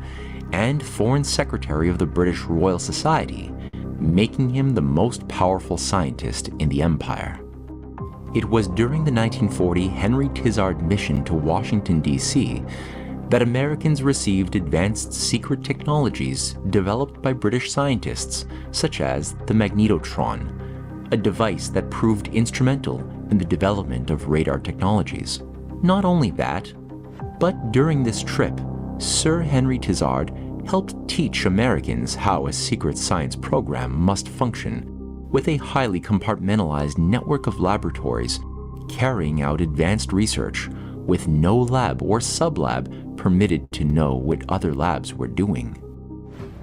and Foreign Secretary of the British Royal Society, making him the most powerful scientist in the empire. It was during the 1940 Henry Tizard mission to Washington, D.C., that Americans received advanced secret technologies developed by British scientists, such as the magnetotron, a device that proved instrumental in the development of radar technologies. Not only that, but during this trip, Sir Henry Tizard helped teach Americans how a secret science program must function, with a highly compartmentalized network of laboratories carrying out advanced research, with no lab or sublab permitted to know what other labs were doing.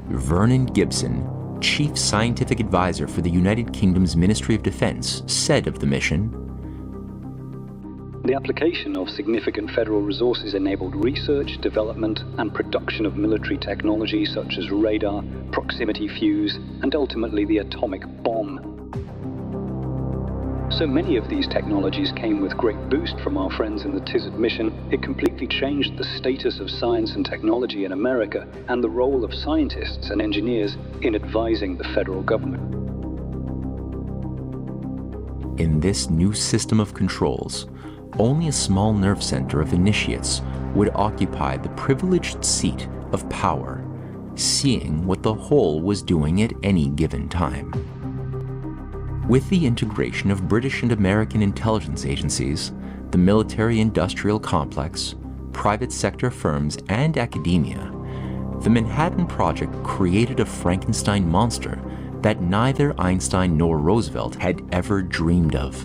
Vernon Gibson, Chief Scientific Advisor for the United Kingdom's Ministry of Defense, said of the mission, "The application of significant federal resources enabled research, development, and production of military technology such as radar, proximity fuse, and ultimately the atomic bomb. so many of these technologies came with great boost from our friends in the TISIT mission, it completely changed the status of science and technology in America and the role of scientists and engineers in advising the federal government. In this new system of controls, only a small nerve center of initiates would occupy the privileged seat of power, seeing what the whole was doing at any given time. With the integration of British and American intelligence agencies, the military-industrial complex, private sector firms, and academia, the Manhattan Project created a Frankenstein monster that neither Einstein nor Roosevelt had ever dreamed of.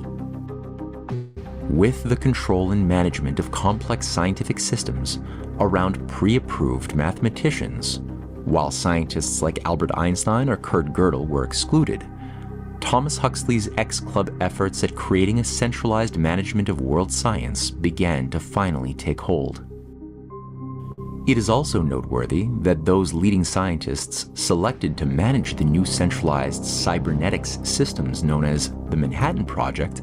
With the control and management of complex scientific systems around pre-approved mathematicians, while scientists like Albert Einstein or Kurt Gödel were excluded, Thomas Huxley's X-Club efforts at creating a centralized management of world science began to finally take hold. It is also noteworthy that those leading scientists selected to manage the new centralized cybernetics systems known as the Manhattan Project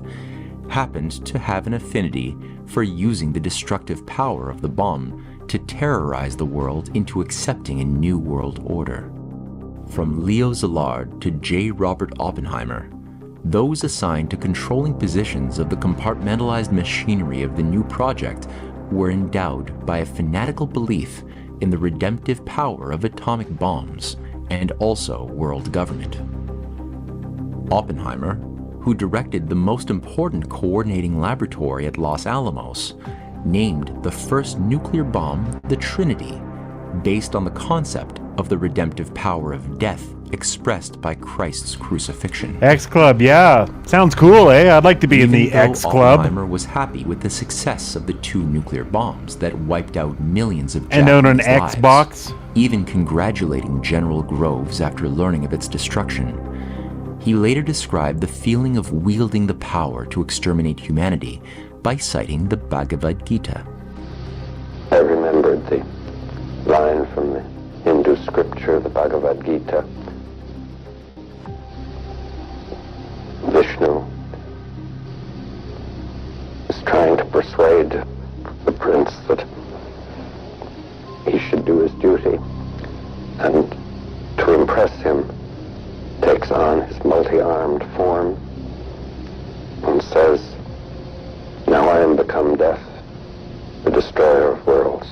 happened to have an affinity for using the destructive power of the bomb to terrorize the world into accepting a new world order. From Leo Szilard to J. Robert Oppenheimer, those assigned to controlling positions of the compartmentalized machinery of the new project were endowed by a fanatical belief in the redemptive power of atomic bombs and also world government. Oppenheimer, who directed the most important coordinating laboratory at Los Alamos, named the first nuclear bomb the Trinity, based on the concept of the redemptive power of death expressed by Christ's crucifixion. X-Club, yeah. Sounds cool, eh? I'd like to be in the X-Club. Oppenheimer was happy with the success of the 2 nuclear bombs that wiped out millions of and on an Japanese Xbox, even congratulating General Groves after learning of its destruction. He later described the feeling of wielding the power to exterminate humanity by citing the Bhagavad Gita. I remembered the line from the Hindu scripture, the Bhagavad Gita. Vishnu is trying to persuade the prince that he should do his duty, and to impress him takes on his multi-armed form and says, "Now I am become death, the destroyer of worlds."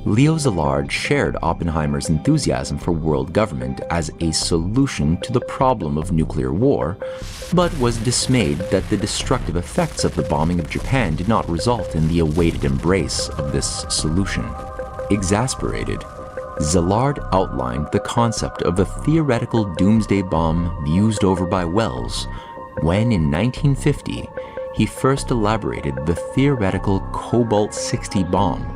Leo Szilard shared Oppenheimer's enthusiasm for world government as a solution to the problem of nuclear war, but was dismayed that the destructive effects of the bombing of Japan did not result in the awaited embrace of this solution. Exasperated, Szilard outlined the concept of a theoretical doomsday bomb mused over by Wells when, in 1950, he first elaborated the theoretical Cobalt-60 bomb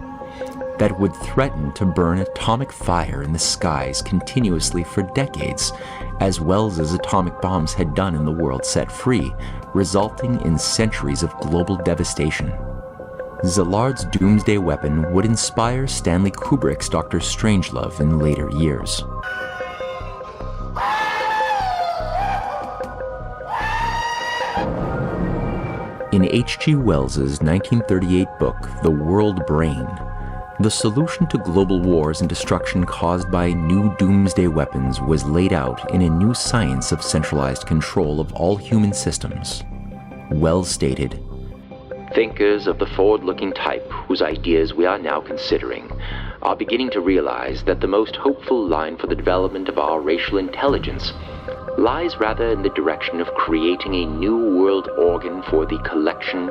that would threaten to burn atomic fire in the skies continuously for decades, as Wells's atomic bombs had done in the world set free, resulting in centuries of global devastation. Szilard's doomsday weapon would inspire Stanley Kubrick's Dr. Strangelove in later years. In H.G. Wells's 1938 book, The World Brain, the solution to global wars and destruction caused by new doomsday weapons was laid out in a new science of centralized control of all human systems. Wells stated, "Thinkers of the forward-looking type whose ideas we are now considering are beginning to realize that the most hopeful line for the development of our racial intelligence lies rather in the direction of creating a new world organ for the collection,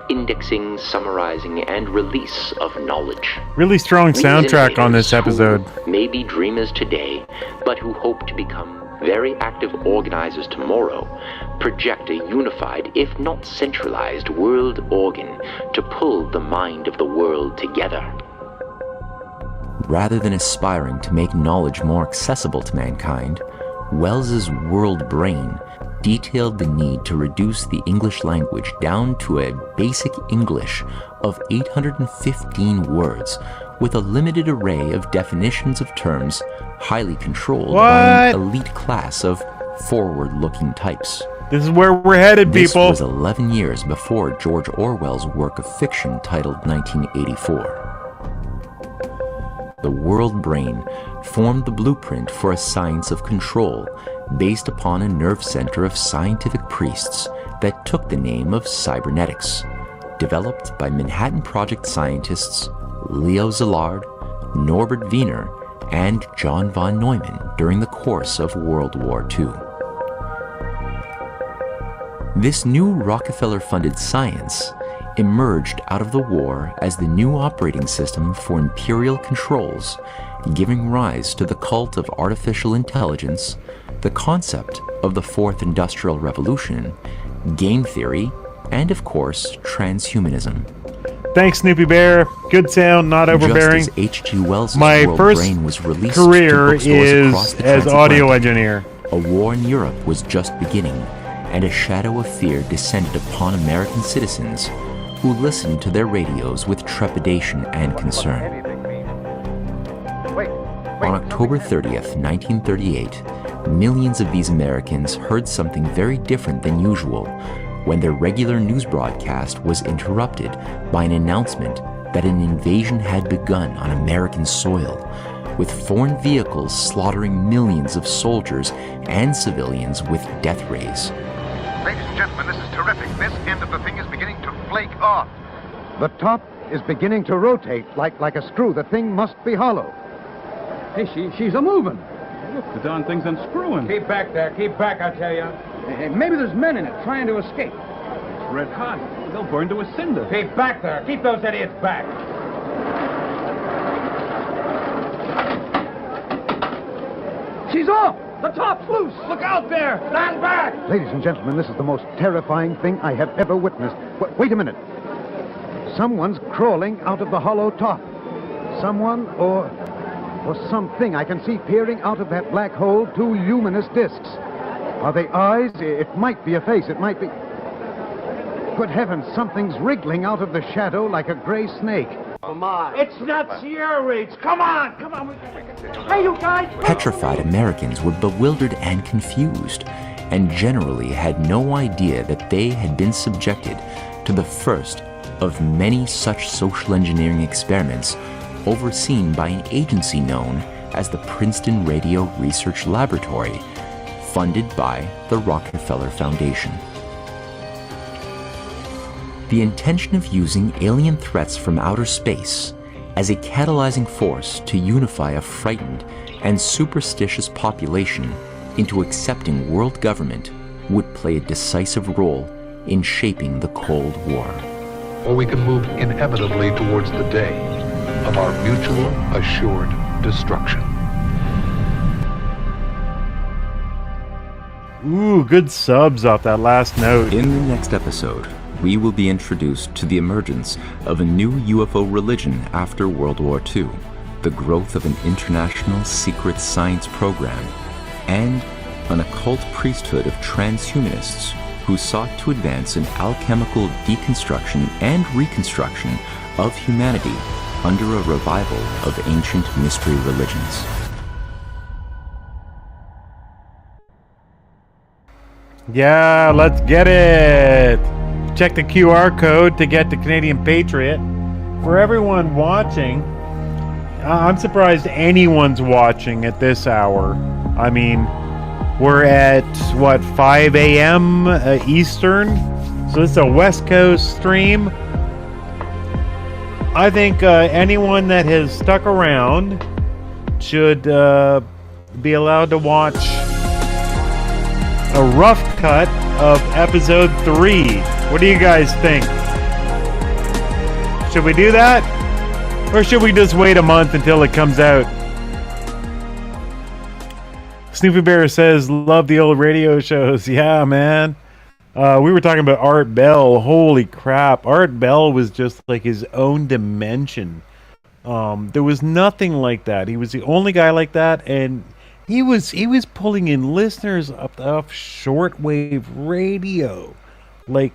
indexing, summarizing, and release of knowledge. Really strong soundtrack on this episode. Who may be dreamers today, but who hope to become very active organizers tomorrow, project a unified, if not centralized, world organ to pull the mind of the world together." Rather than aspiring to make knowledge more accessible to mankind, Wells's World Brain detailed the need to reduce the English language down to a basic English of 815 words with a limited array of definitions of terms highly controlled by an elite class of forward-looking types. This is where we're headed, people. This was 11 years before George Orwell's work of fiction titled 1984. The world brain formed the blueprint for a science of control based upon a nerve center of scientific priests that took the name of cybernetics, developed by Manhattan Project scientists Leo Szilard, Norbert Wiener, and John von Neumann during the course of World War II. This new Rockefeller-funded science emerged out of the war as the new operating system for imperial controls, giving rise to the cult of artificial intelligence, the concept of the Fourth Industrial Revolution, game theory, and of course, transhumanism. Thanks, Snoopy Bear. Good sound, not overbearing. Just as H.G. Wells' My World first Brain was released career to bookstores is across the as audio transatlantic, engineer. a war in Europe was just beginning, and a shadow of fear descended upon American citizens who listened to their radios with trepidation and concern. On October 30th, 1938, millions of these Americans heard something very different than usual when their regular news broadcast was interrupted by an announcement that an invasion had begun on American soil, with foreign vehicles slaughtering millions of soldiers and civilians with death rays. Ladies and gentlemen, this is terrific. This end of the thing is beginning to flake off. The top is beginning to rotate like a screw. The thing must be hollow. Hey, she's a-moving. Look, the darn thing's unscrewing. Keep back there. Keep back, I tell you. Hey, maybe there's men in it trying to escape. It's red hot. They'll burn to a cinder. Keep back there. Keep those idiots back. She's off. The top's loose. Look out there. Stand back. Ladies and gentlemen, this is the most terrifying thing I have ever witnessed. Wait a minute. Someone's crawling out of the hollow top. Someone or something I can see peering out of that black hole, two luminous discs. Are they eyes? It might be a face. It might be... Good heavens, something's wriggling out of the shadow like a gray snake. Come on. It's not Sierra Reeds. Come on. Come on. Hey, you guys. Petrified Americans were bewildered and confused, and generally had no idea that they had been subjected to the first of many such social engineering experiments overseen by an agency known as the Princeton Radio Research Laboratory, funded by the Rockefeller Foundation. The intention of using alien threats from outer space as a catalyzing force to unify a frightened and superstitious population into accepting world government would play a decisive role in shaping the Cold War. Or we can move inevitably towards the day of our mutual assured destruction. Ooh, good subs off that last note. In the next episode, we will be introduced to the emergence of a new UFO religion after World War II, the growth of an international secret science program, and an occult priesthood of transhumanists who sought to advance an alchemical deconstruction and reconstruction of humanity under a revival of ancient mystery religions. Yeah, let's get it! Check the QR code to get to Canadian Patriot. For everyone watching, I'm surprised anyone's watching at this hour. I mean, we're at, 5 a.m. Eastern? So it's a West Coast stream. I think anyone that has stuck around should be allowed to watch a rough cut of episode 3. What do you guys think? Should we do that? Or should we just wait a month until it comes out? Snoopy Bear says, love the old radio shows. Yeah, man. We were talking about Art Bell. Holy crap. Art Bell was just like his own dimension. There was nothing like that. He was the only guy like that, and he was pulling in listeners off shortwave radio. Like,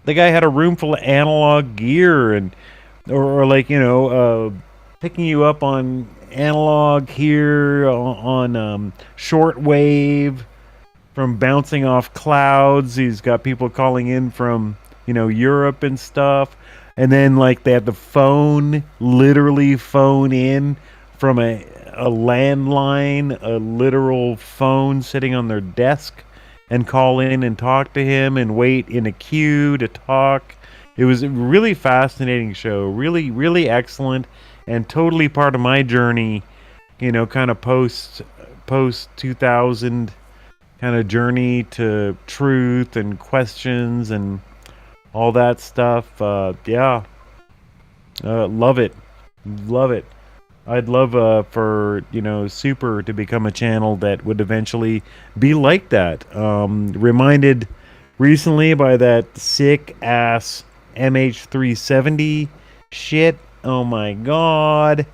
the guy had a room full of analog gear, and or picking you up on analog here on shortwave. bouncing off clouds. He's got people calling in from, Europe and stuff. And then, like, they had the phone, literally phone in from a landline, a literal phone sitting on their desk, and call in and talk to him and wait in a queue to talk. It was a really fascinating show, really, really excellent, and totally part of my journey, kind of post 2000 kind of journey to truth and questions and all that stuff. Love it. I'd love for Super to become a channel that would eventually be like that. Reminded recently by that sick ass MH370 shit. Oh my god,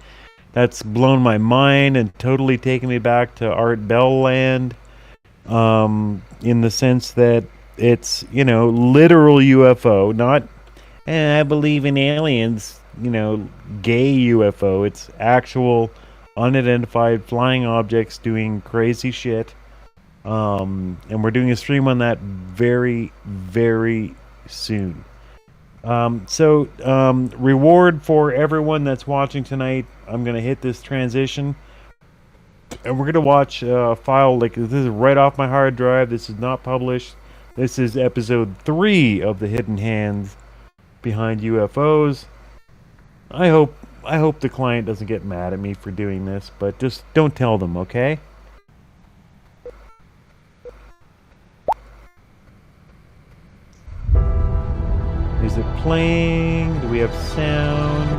that's blown my mind and totally taken me back to Art Bell land. In the sense that it's, literal UFO, not, I believe in aliens, gay UFO. It's actual unidentified flying objects doing crazy shit. And we're doing a stream on that very, very soon. Reward for everyone that's watching tonight. I'm going to hit this transition. And we're going to watch a file, like, this is right off my hard drive. This is not published. This is episode 3 of The Hidden Hands Behind UFOs. I hope the client doesn't get mad at me for doing this, but just don't tell them, okay? Is it playing? Do we have sound?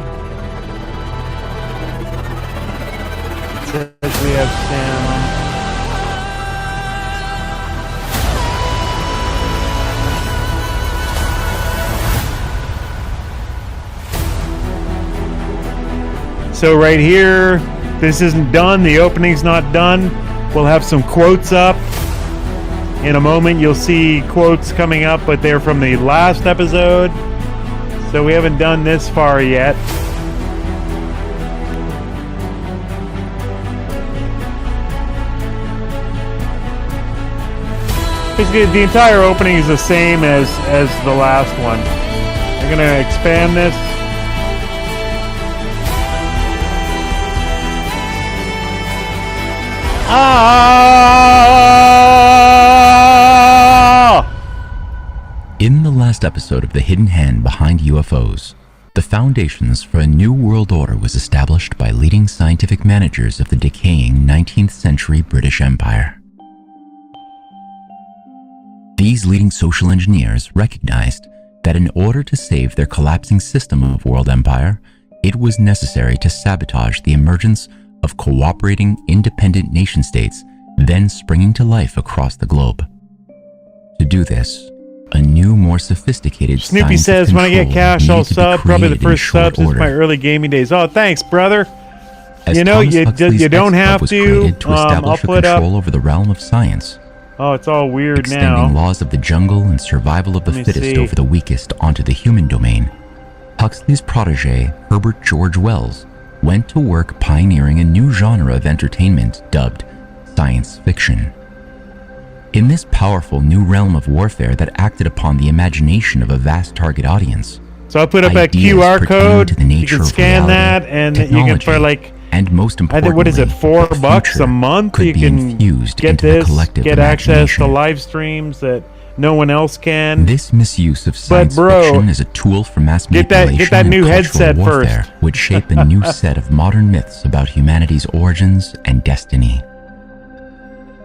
It says we have sound. So right here, this isn't done. The opening's not done. We'll have some quotes up. In a moment, you'll see quotes coming up, but they're from the last episode. So we haven't done this far yet. Basically, the entire opening is the same as the last one. I'm going to expand this. In the last episode of The Hidden Hand Behind UFOs, the foundations for a new world order was established by leading scientific managers of the decaying 19th century British Empire. These leading social engineers recognized that in order to save their collapsing system of world empire, it was necessary to sabotage the emergence of cooperating independent nation-states then springing to life across the globe. To do this, a new, more sophisticated Snoopy says, when I get cash, I'll sub. Probably the first sub since my early gaming days. Oh, thanks, brother. As you don't have to. I'll put control over the realm of science. Oh, it's all weird extending laws of the jungle and survival of the fittest over the weakest onto the human domain. Huxley's protege, Herbert George Wells, went to work pioneering a new genre of entertainment dubbed science fiction. In this powerful new realm of warfare that acted upon the imagination of a vast target audience, so I'll put up a QR code. You can scan that, and you can for like, and most importantly, what is it, $4 a month? You can get this, get access to live streams that no one else can. This misuse of science fiction as a tool for mass manipulation get that new headset warfare first. would shape a new set of modern myths about humanity's origins and destiny.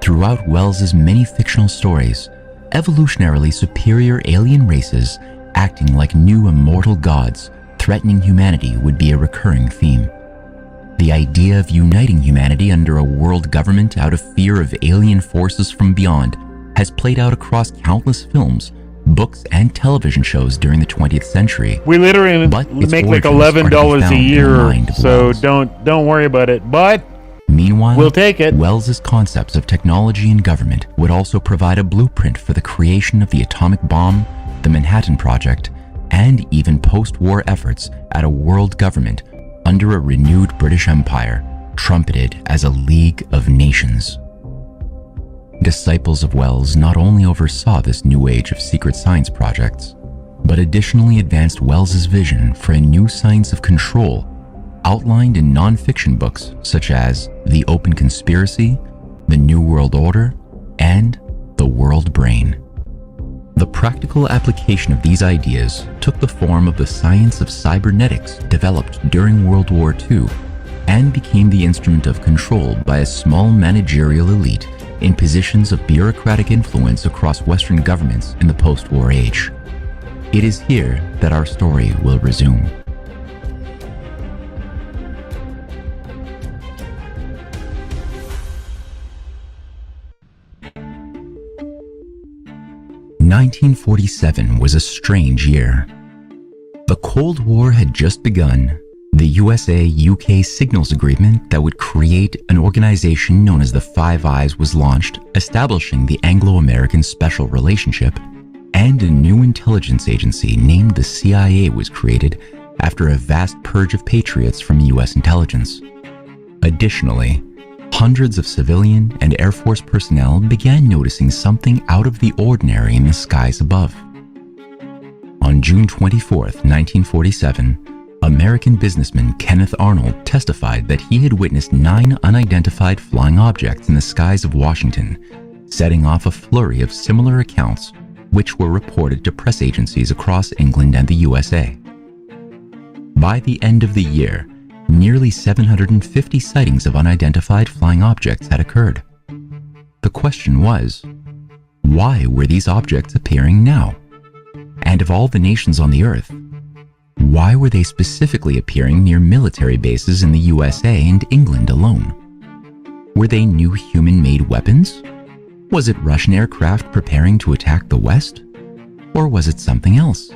Throughout Wells's many fictional stories, evolutionarily superior alien races acting like new immortal gods threatening humanity would be a recurring theme. The idea of uniting humanity under a world government out of fear of alien forces from beyond has played out across countless films, books, and television shows during the 20th century. We literally make like $11 a year, so don't worry about it. But meanwhile, we'll take it. Wells's concepts of technology and government would also provide a blueprint for the creation of the atomic bomb, the Manhattan Project, and even post-war efforts at a world government under a renewed British Empire, trumpeted as a League of Nations. Disciples of Wells not only oversaw this new age of secret science projects, but additionally advanced Wells's vision for a new science of control outlined in non-fiction books such as The Open Conspiracy, The New World Order, and The World Brain. The practical application of these ideas took the form of the science of cybernetics developed during World War II and became the instrument of control by a small managerial elite in positions of bureaucratic influence across Western governments in the post-war age. It is here that our story will resume. (1947) was a strange year. The Cold War had just begun. The USA-UK signals agreement that would create an organization known as the Five Eyes was launched, establishing the Anglo-American Special Relationship, and a new intelligence agency named the CIA was created after a vast purge of patriots from US intelligence. Additionally, hundreds of civilian and Air Force personnel began noticing something out of the ordinary in the skies above. On June 24, 1947, American businessman Kenneth Arnold testified that he had witnessed 9 unidentified flying objects in the skies of Washington, setting off a flurry of similar accounts which were reported to press agencies across England and the USA. By the end of the year, nearly 750 sightings of unidentified flying objects had occurred. The question was, why were these objects appearing now? And of all the nations on the Earth, why were they specifically appearing near military bases in the USA and England alone? Were they new human-made weapons? Was it Russian aircraft preparing to attack the West? Or was it something else?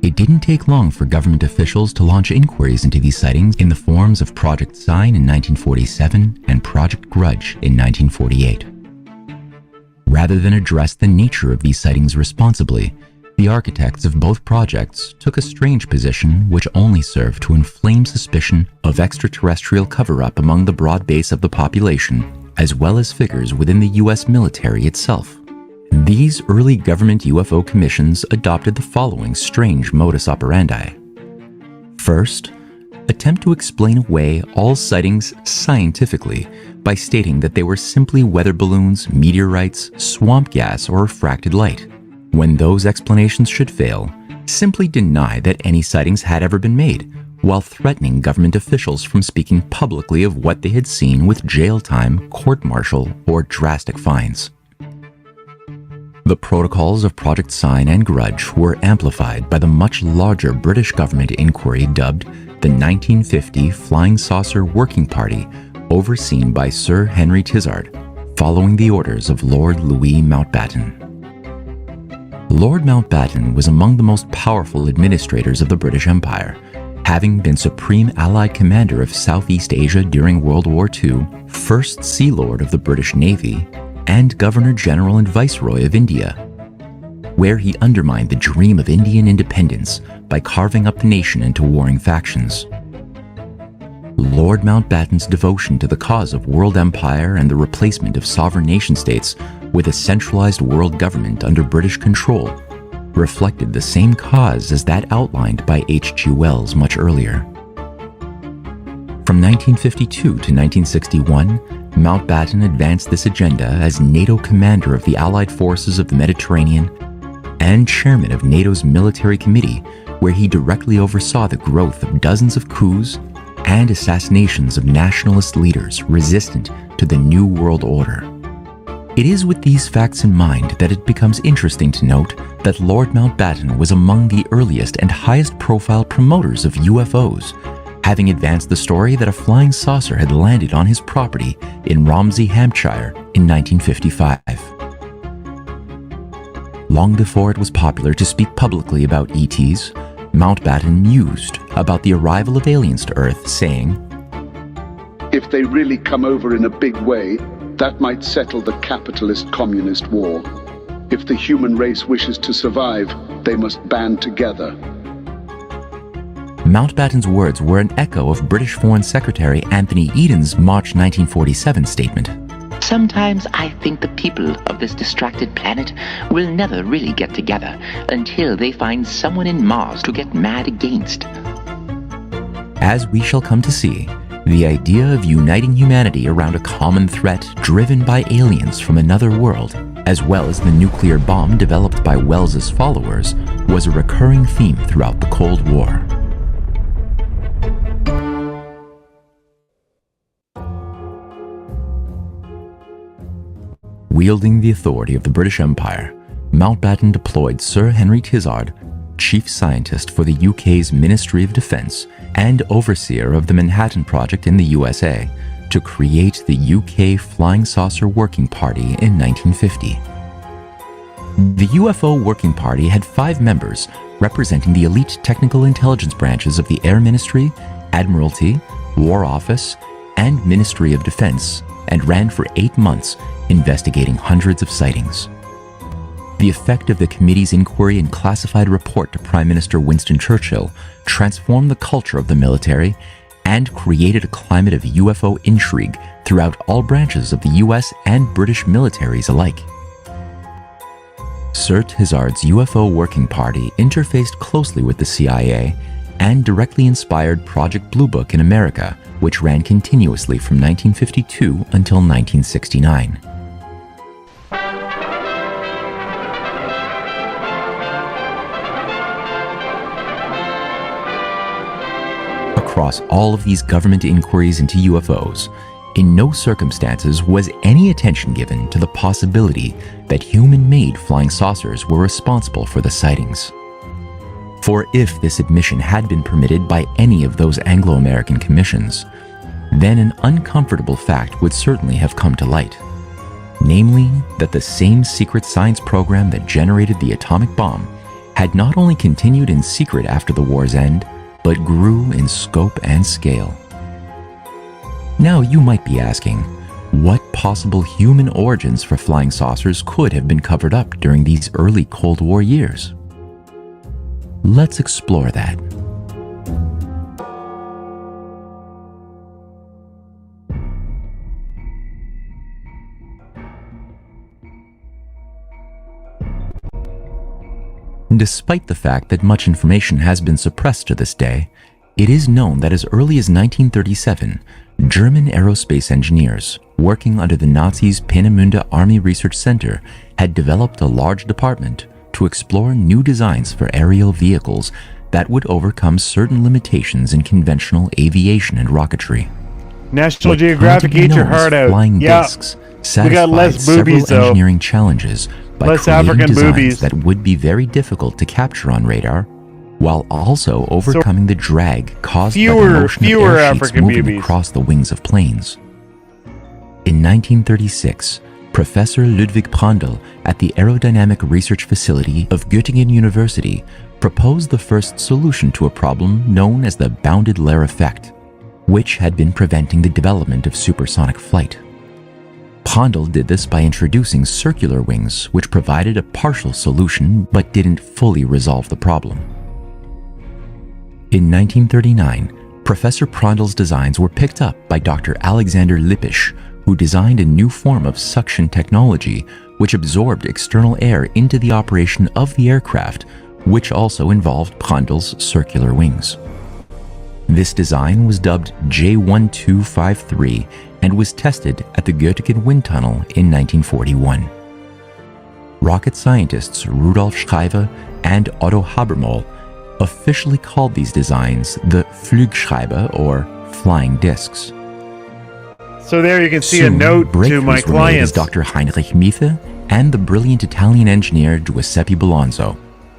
It didn't take long for government officials to launch inquiries into these sightings in the forms of Project Sign in 1947 and Project Grudge in 1948. Rather than address the nature of these sightings responsibly, the architects of both projects took a strange position which only served to inflame suspicion of extraterrestrial cover-up among the broad base of the population, as well as figures within the US military itself. These early government UFO commissions adopted the following strange modus operandi. First, attempt to explain away all sightings scientifically by stating that they were simply weather balloons, meteorites, swamp gas, or refracted light. When those explanations should fail, simply deny that any sightings had ever been made, while threatening government officials from speaking publicly of what they had seen with jail time, court-martial, or drastic fines. The protocols of Project Sign and Grudge were amplified by the much larger British government inquiry dubbed the 1950 Flying Saucer Working Party, overseen by Sir Henry Tizard, following the orders of Lord Louis Mountbatten. Lord Mountbatten was among the most powerful administrators of the British Empire, having been Supreme Allied Commander of Southeast Asia during World War II, First Sea Lord of the British Navy, and Governor-General and Viceroy of India, where he undermined the dream of Indian independence by carving up the nation into warring factions. Lord Mountbatten's devotion to the cause of world empire and the replacement of sovereign nation-states with a centralized world government under British control reflected the same cause as that outlined by H.G. Wells much earlier. From 1952 to 1961, Mountbatten advanced this agenda as NATO commander of the Allied forces of the Mediterranean and chairman of NATO's military committee, where he directly oversaw the growth of dozens of coups and assassinations of nationalist leaders resistant to the New World Order. It is with these facts in mind that it becomes interesting to note that Lord Mountbatten was among the earliest and highest profile promoters of UFOs, having advanced the story that a flying saucer had landed on his property in Romsey, Hampshire in 1955. Long before it was popular to speak publicly about ETs, Mountbatten mused about the arrival of aliens to Earth, saying, "If they really come over in a big way, that might settle the capitalist communist war. If the human race wishes to survive, they must band together." Mountbatten's words were an echo of British Foreign Secretary Anthony Eden's March 1947 statement. Sometimes I think the people of this distracted planet will never really get together until they find someone in Mars to get mad against. As we shall come to see, the idea of uniting humanity around a common threat driven by aliens from another world, as well as the nuclear bomb developed by Wells's followers, was a recurring theme throughout the Cold War. Wielding the authority of the British Empire, Mountbatten deployed Sir Henry Tizard, chief scientist for the UK's Ministry of Defence and overseer of the Manhattan Project in the USA, to create the UK Flying Saucer Working Party in 1950. The UFO Working Party had 5 members representing the elite technical intelligence branches of the Air Ministry, Admiralty, War Office, and Ministry of Defence, and ran for 8 months, investigating hundreds of sightings. The effect of the committee's inquiry and classified report to Prime Minister Winston Churchill transformed the culture of the military and created a climate of UFO intrigue throughout all branches of the US and British militaries alike. Sir Tizard's UFO Working Party interfaced closely with the CIA and directly inspired Project Blue Book in America, which ran continuously from 1952 until 1969. Across all of these government inquiries into UFOs, in no circumstances was any attention given to the possibility that human-made flying saucers were responsible for the sightings. For if this admission had been permitted by any of those Anglo-American commissions, then an uncomfortable fact would certainly have come to light. Namely, that the same secret science program that generated the atomic bomb had not only continued in secret after the war's end, but grew in scope and scale. Now you might be asking, what possible human origins for flying saucers could have been covered up during these early Cold War years? Let's explore that. Despite the fact that much information has been suppressed to this day, it is known that as early as 1937, German aerospace engineers, working under the Nazis' Peenemünde Army Research Center, had developed a large department to explore new designs for aerial vehicles that would overcome certain limitations in conventional aviation and rocketry. National Geographic, eat your heart out. Flying Yeah, discs we got less boobies several though. engineering challenges by Less creating African designs boobies. that would be very difficult to capture on radar, while also overcoming the drag caused by the motion of air sheets African moving boobies. across the wings of planes. In 1936, Professor Ludwig Prandtl at the Aerodynamic Research Facility of Göttingen University proposed the first solution to a problem known as the bounded layer effect, which had been preventing the development of supersonic flight. Prandtl did this by introducing circular wings, which provided a partial solution but didn't fully resolve the problem. In 1939, Professor Prandtl's designs were picked up by Dr. Alexander Lippisch, who designed a new form of suction technology which absorbed external air into the operation of the aircraft, which also involved Prandtl's circular wings. This design was dubbed J1253 and was tested at the Göttingen Wind Tunnel in 1941. Rocket scientists Rudolf Schreiber and Otto Habermohl officially called these designs the Flugschreiber, or flying discs. So there you can see Soon, a note to my breakthroughs were made as clients. Dr. Heinrich Miethe and the brilliant Italian engineer Giuseppe Bolonzo,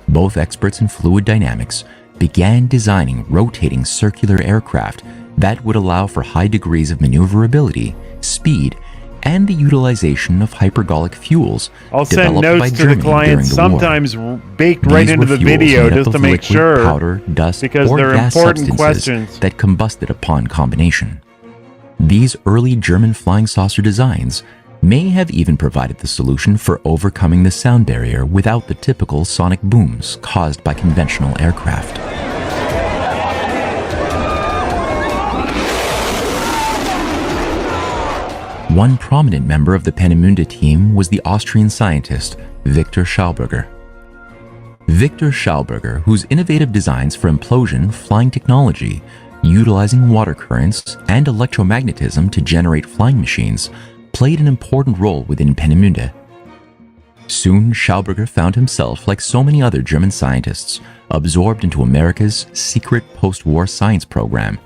both experts in fluid dynamics, began designing rotating circular aircraft that would allow for high degrees of maneuverability, speed, and the utilization of hypergolic fuels. I'll send developed by notes to the Germany clients, during the war. sometimes baked right These into were the fuels video, made up just of to make liquid, sure, powder, dust, because or they're gas important substances questions. that combusted upon combination. These early German flying saucer designs may have even provided the solution for overcoming the sound barrier without the typical sonic booms caused by conventional aircraft. One prominent member of the Peenemünde team was the Austrian scientist Victor Schauberger. Victor Schauberger, whose innovative designs for implosion flying technology, utilizing water currents and electromagnetism to generate flying machines, played an important role within Peenemünde. Soon, Schauberger found himself, like so many other German scientists, absorbed into America's secret post-war science program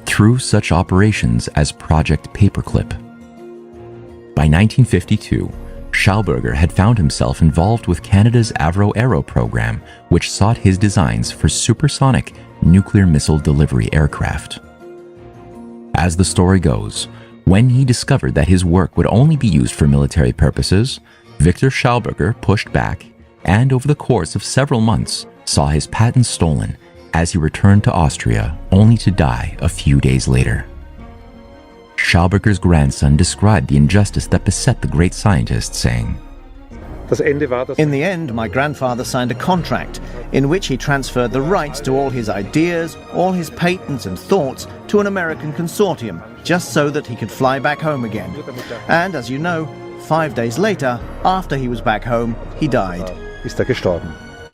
through such operations as Project Paperclip. By 1952, Schauberger had found himself involved with Canada's Avro Aero program, which sought his designs for supersonic nuclear missile delivery aircraft. As the story goes, when he discovered that his work would only be used for military purposes, Victor Schauberger pushed back and, over the course of several months, saw his patents stolen as he returned to Austria, only to die a few days later. Schauberger's grandson described the injustice that beset the great scientist, saying, In the end, my grandfather signed a contract in which he transferred the rights to all his ideas, all his patents and thoughts to an American consortium, just so that he could fly back home again. And as you know, 5 days later, after he was back home, he died.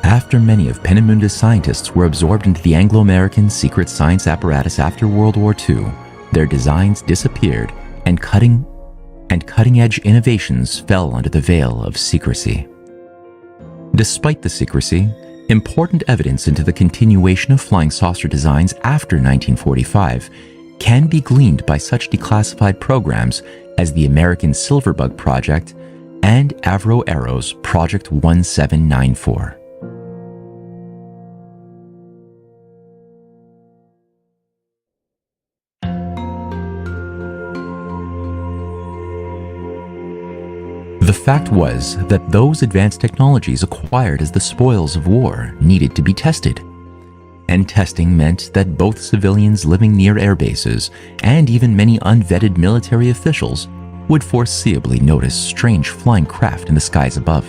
After many of Peenemunde's scientists were absorbed into the Anglo-American secret science apparatus after World War II, their designs disappeared and cutting-edge innovations fell under the veil of secrecy. Despite the secrecy, important evidence into the continuation of flying saucer designs after 1945 can be gleaned by such declassified programs as the American Silverbug Project and Avro Aero's Project 1794. The fact was that those advanced technologies acquired as the spoils of war needed to be tested. And testing meant that both civilians living near air bases and even many unvetted military officials would foreseeably notice strange flying craft in the skies above.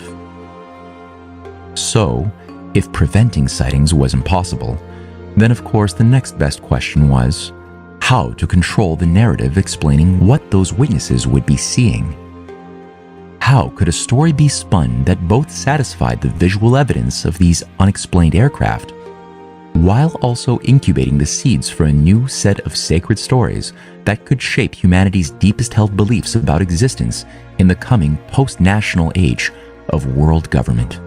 So, if preventing sightings was impossible, then of course the next best question was how to control the narrative explaining what those witnesses would be seeing. How could a story be spun that both satisfied the visual evidence of these unexplained aircraft, while also incubating the seeds for a new set of sacred stories that could shape humanity's deepest held beliefs about existence in the coming post-national age of world government?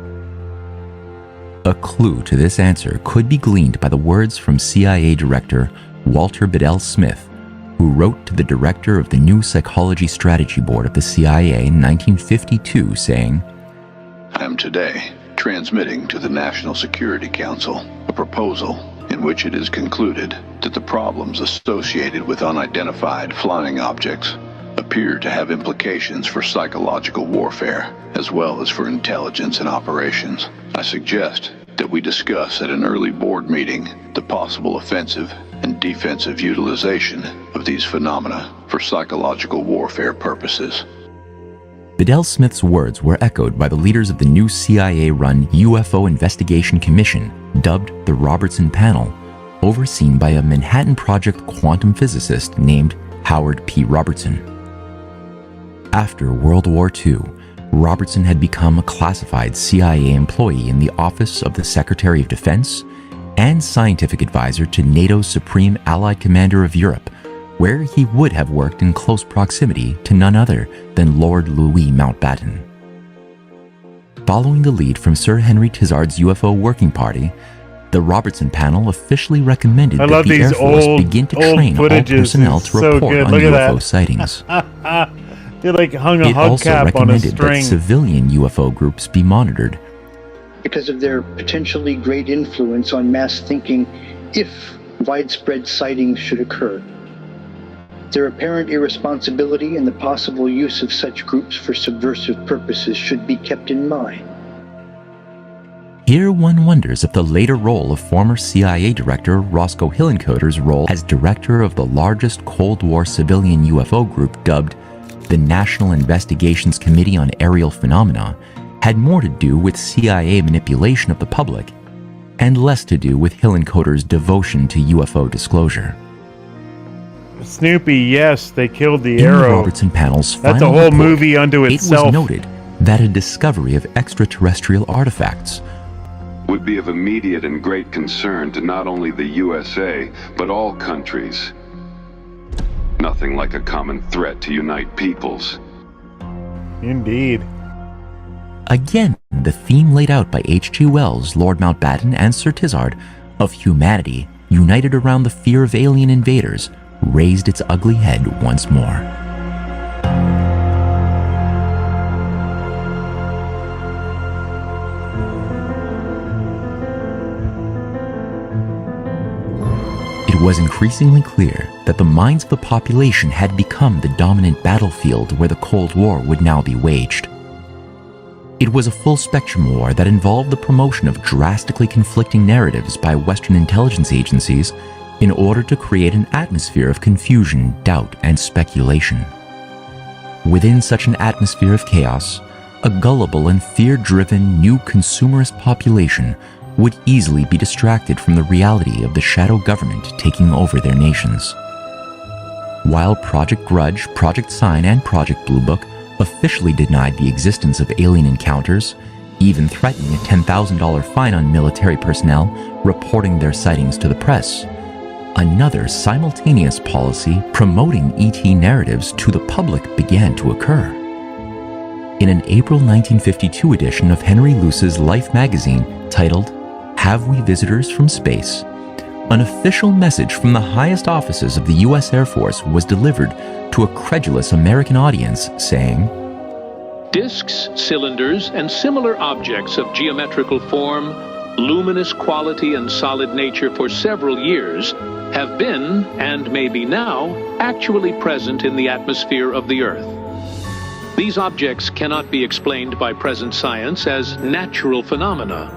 A clue to this answer could be gleaned by the words from CIA Director Walter Bedell Smith, who wrote to the director of the New Psychology Strategy Board of the CIA in 1952, saying, I am today transmitting to the National Security Council a proposal in which it is concluded that the problems associated with unidentified flying objects appear to have implications for psychological warfare as well as for intelligence and operations. I suggest that we discuss at an early board meeting the possible offensive and defensive utilization of these phenomena for psychological warfare purposes. Bedell Smith's words were echoed by the leaders of the new CIA-run UFO Investigation Commission, dubbed the Robertson Panel, overseen by a Manhattan Project quantum physicist named Howard P. Robertson. After World War II, Robertson had become a classified CIA employee in the Office of the Secretary of Defense and scientific advisor to NATO's Supreme Allied Commander of Europe, where he would have worked in close proximity to none other than Lord Louis Mountbatten. Following the lead from Sir Henry Tizard's UFO Working Party, the Robertson Panel officially recommended that the Air Force begin to train all personnel to report on UFO sightings. They hung a it also recommended that civilian UFO groups be monitored, because of their potentially great influence on mass thinking if widespread sightings should occur. Their apparent irresponsibility and the possible use of such groups for subversive purposes should be kept in mind. Here one wonders if the later role of former CIA Director Roscoe Hillenkoetter's role as director of the largest Cold War civilian UFO group dubbed the National Investigations Committee on Aerial Phenomena had more to do with CIA manipulation of the public and less to do with Hillenkoetter's devotion to UFO disclosure. Snoopy, yes, they killed the In arrow. the Robertson panel's That's a final whole report, movie unto itself. It was noted that a discovery of extraterrestrial artifacts would be of immediate and great concern to not only the USA, but all countries. Nothing like a common threat to unite peoples. Indeed. Again, the theme laid out by H.G. Wells, Lord Mountbatten, and Sir Tizard of humanity united around the fear of alien invaders raised its ugly head once more. It was increasingly clear that the minds of the population had become the dominant battlefield where the Cold War would now be waged. It was a full-spectrum war that involved the promotion of drastically conflicting narratives by Western intelligence agencies in order to create an atmosphere of confusion, doubt, and speculation. Within such an atmosphere of chaos, a gullible and fear-driven new consumerist population would easily be distracted from the reality of the shadow government taking over their nations. While Project Grudge, Project Sign, and Project Blue Book officially denied the existence of alien encounters, even threatening a $10,000 fine on military personnel reporting their sightings to the press, another simultaneous policy promoting ET narratives to the public began to occur. In an April 1952 edition of Henry Luce's Life magazine titled "Have We Visitors from Space?", an official message from the highest offices of the U.S. Air Force was delivered to a credulous American audience saying, "Disks, cylinders, and similar objects of geometrical form, luminous quality, and solid nature for several years have been, and may be now, actually present in the atmosphere of the Earth. These objects cannot be explained by present science as natural phenomena,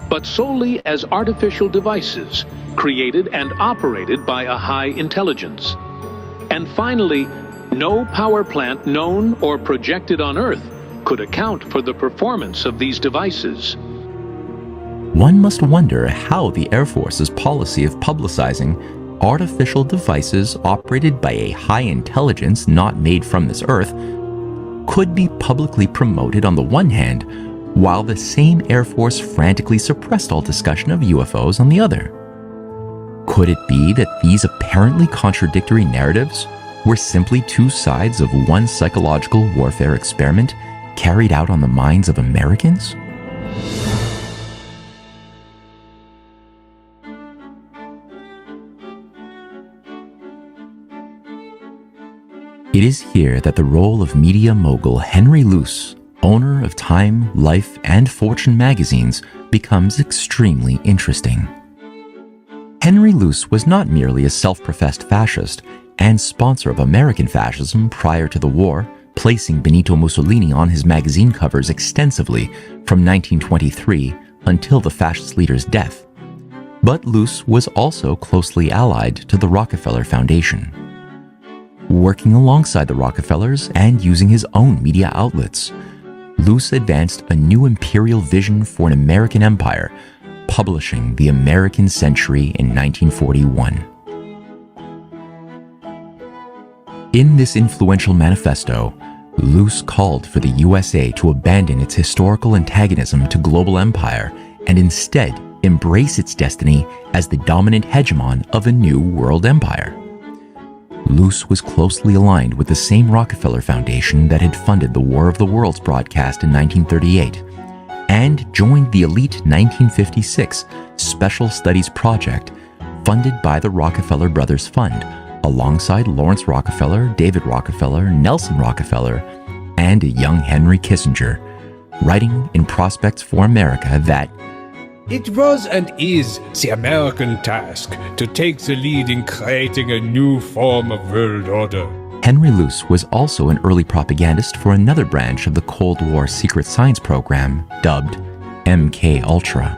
but solely as artificial devices created and operated by a high intelligence. And finally, no power plant known or projected on Earth could account for the performance of these devices." One must wonder how the Air Force's policy of publicizing artificial devices operated by a high intelligence not made from this Earth could be publicly promoted on the one hand, while the same Air Force frantically suppressed all discussion of UFOs on the other. Could it be that these apparently contradictory narratives were simply two sides of one psychological warfare experiment carried out on the minds of Americans? It is here that the role of media mogul Henry Luce, owner of Time, Life, and Fortune magazines, becomes extremely interesting. Henry Luce was not merely a self-professed fascist and sponsor of American fascism prior to the war, placing Benito Mussolini on his magazine covers extensively from 1923 until the fascist leader's death. But Luce was also closely allied to the Rockefeller Foundation. Working alongside the Rockefellers and using his own media outlets, Luce advanced a new imperial vision for an American empire, publishing The American Century in 1941. In this influential manifesto, Luce called for the USA to abandon its historical antagonism to global empire and instead embrace its destiny as the dominant hegemon of a new world empire. Luce was closely aligned with the same Rockefeller Foundation that had funded the War of the Worlds broadcast in 1938 and joined the elite 1956 Special Studies Project funded by the Rockefeller Brothers Fund alongside Lawrence Rockefeller, David Rockefeller, Nelson Rockefeller, and a young Henry Kissinger, writing in Prospects for America that it was and is the American task to take the lead in creating a new form of world order. Henry Luce was also an early propagandist for another branch of the Cold War secret science program dubbed MK Ultra.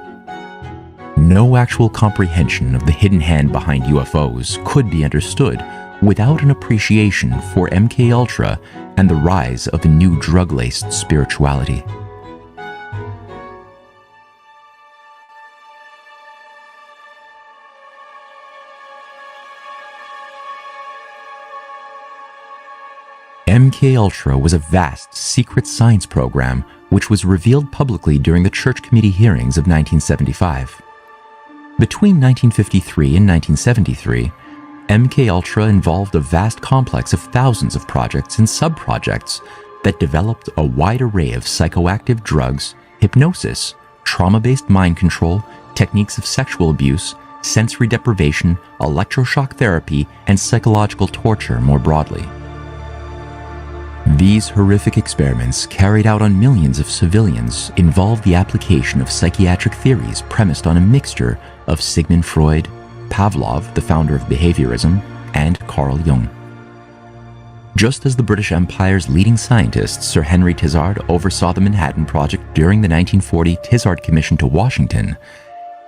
No actual comprehension of the hidden hand behind UFOs could be understood without an appreciation for MK Ultra and the rise of a new drug-laced spirituality. MK Ultra was a vast, secret science program which was revealed publicly during the Church Committee hearings of 1975. Between 1953 and 1973, MK Ultra involved a vast complex of thousands of projects and sub-projects that developed a wide array of psychoactive drugs, hypnosis, trauma-based mind control, techniques of sexual abuse, sensory deprivation, electroshock therapy, and psychological torture more broadly. These horrific experiments, carried out on millions of civilians, involved the application of psychiatric theories premised on a mixture of Sigmund Freud, Pavlov, the founder of behaviorism, and Carl Jung. Just as the British Empire's leading scientist, Sir Henry Tizard, oversaw the Manhattan Project during the 1940 Tizard Commission to Washington,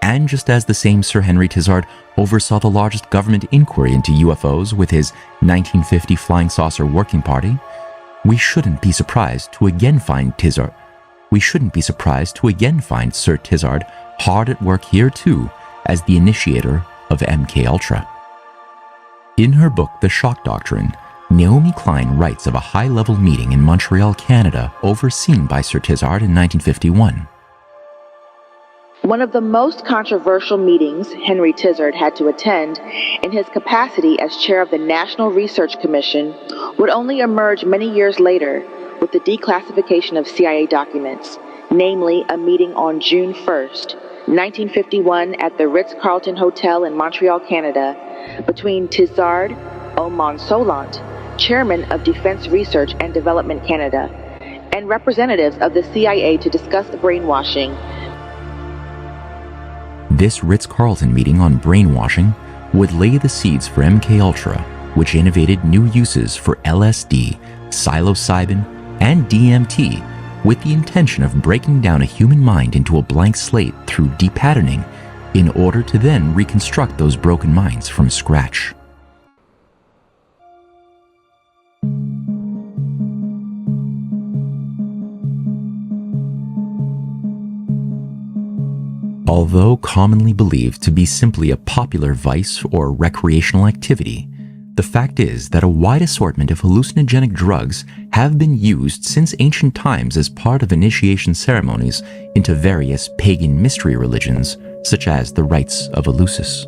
and just as the same Sir Henry Tizard oversaw the largest government inquiry into UFOs with his 1950 Flying Saucer Working Party, we shouldn't be surprised to again find Sir Tizard hard at work here too as the initiator of MK Ultra. In her book The Shock Doctrine, Naomi Klein writes of a high-level meeting in Montreal, Canada, overseen by Sir Tizard in 1951. One of the most controversial meetings Henry Tizard had to attend in his capacity as chair of the National Research Commission would only emerge many years later with the declassification of CIA documents, namely a meeting on June 1st, 1951 at the Ritz-Carlton Hotel in Montreal, Canada, between Tizard Omonsolant, chairman of Defense Research and Development Canada, and representatives of the CIA to discuss brainwashing. This Ritz-Carlton meeting on brainwashing would lay the seeds for MK Ultra, which innovated new uses for LSD, psilocybin, and DMT with the intention of breaking down a human mind into a blank slate through depatterning in order to then reconstruct those broken minds from scratch. Although commonly believed to be simply a popular vice or recreational activity, the fact is that a wide assortment of hallucinogenic drugs have been used since ancient times as part of initiation ceremonies into various pagan mystery religions, such as the rites of Eleusis.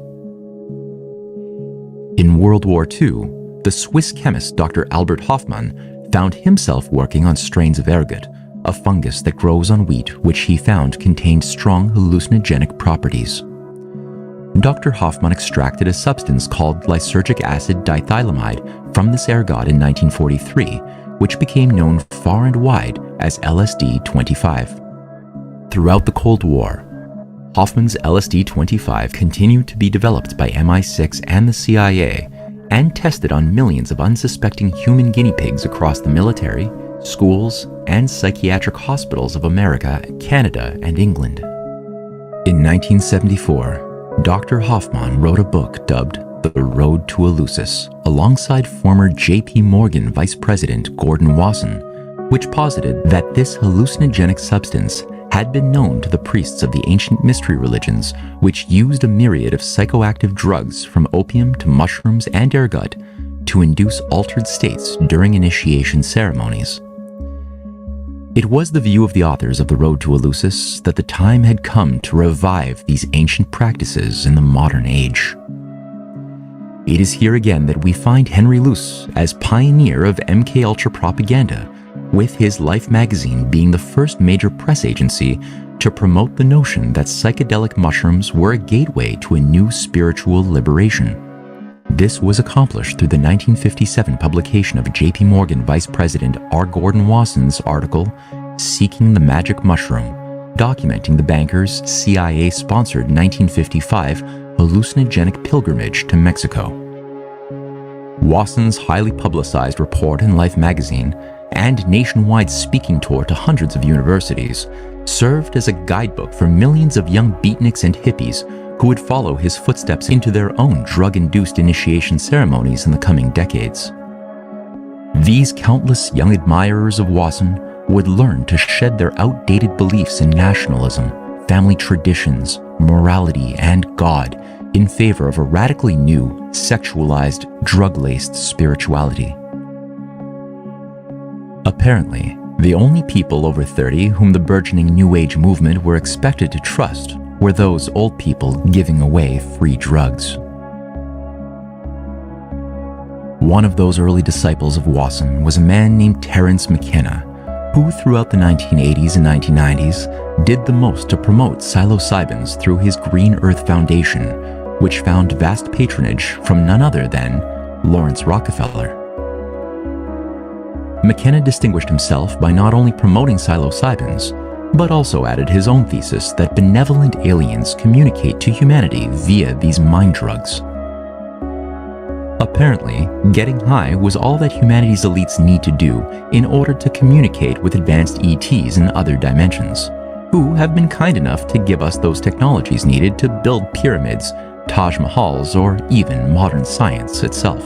In World War II, the Swiss chemist Dr. Albert Hofmann found himself working on strains of ergot, a fungus that grows on wheat which he found contained strong hallucinogenic properties. Dr. Hofmann extracted a substance called lysergic acid dithylamide from this ergot in 1943, which became known far and wide as LSD-25. Throughout the Cold War, Hofmann's LSD-25 continued to be developed by MI6 and the CIA and tested on millions of unsuspecting human guinea pigs across the military, schools, and psychiatric hospitals of America, Canada, and England. In 1974, Dr. Hofmann wrote a book dubbed The Road to Eleusis, alongside former J.P. Morgan Vice President Gordon Wasson, which posited that this hallucinogenic substance had been known to the priests of the ancient mystery religions, which used a myriad of psychoactive drugs from opium to mushrooms and ergot to induce altered states during initiation ceremonies. It was the view of the authors of The Road to Eleusis that the time had come to revive these ancient practices in the modern age. It is here again that we find Henry Luce as pioneer of MK Ultra propaganda, with his Life magazine being the first major press agency to promote the notion that psychedelic mushrooms were a gateway to a new spiritual liberation. This was accomplished through the 1957 publication of J.P. Morgan Vice President R. Gordon Wasson's article, Seeking the Magic Mushroom, documenting the banker's CIA-sponsored 1955 hallucinogenic pilgrimage to Mexico. Wasson's highly publicized report in Life magazine and nationwide speaking tour to hundreds of universities served as a guidebook for millions of young beatniks and hippies who would follow his footsteps into their own drug-induced initiation ceremonies in the coming decades. These countless young admirers of Wasson would learn to shed their outdated beliefs in nationalism, family traditions, morality, and God in favor of a radically new, sexualized, drug-laced spirituality. Apparently, the only people over 30 whom the burgeoning New Age movement were expected to trust were those old people giving away free drugs. One of those early disciples of Wasson was a man named Terence McKenna, who throughout the 1980s and 1990s did the most to promote psilocybins through his Green Earth Foundation, which found vast patronage from none other than Lawrence Rockefeller. McKenna distinguished himself by not only promoting psilocybins, but also added his own thesis that benevolent aliens communicate to humanity via these mind drugs. Apparently, getting high was all that humanity's elites need to do in order to communicate with advanced ETs in other dimensions, who have been kind enough to give us those technologies needed to build pyramids, Taj Mahals, or even modern science itself.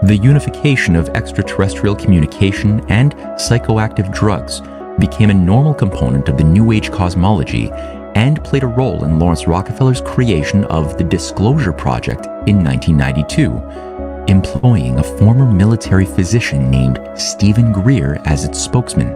The unification of extraterrestrial communication and psychoactive drugs became a normal component of the New Age cosmology and played a role in Lawrence Rockefeller's creation of the Disclosure Project in 1992, employing a former military physician named Stephen Greer as its spokesman.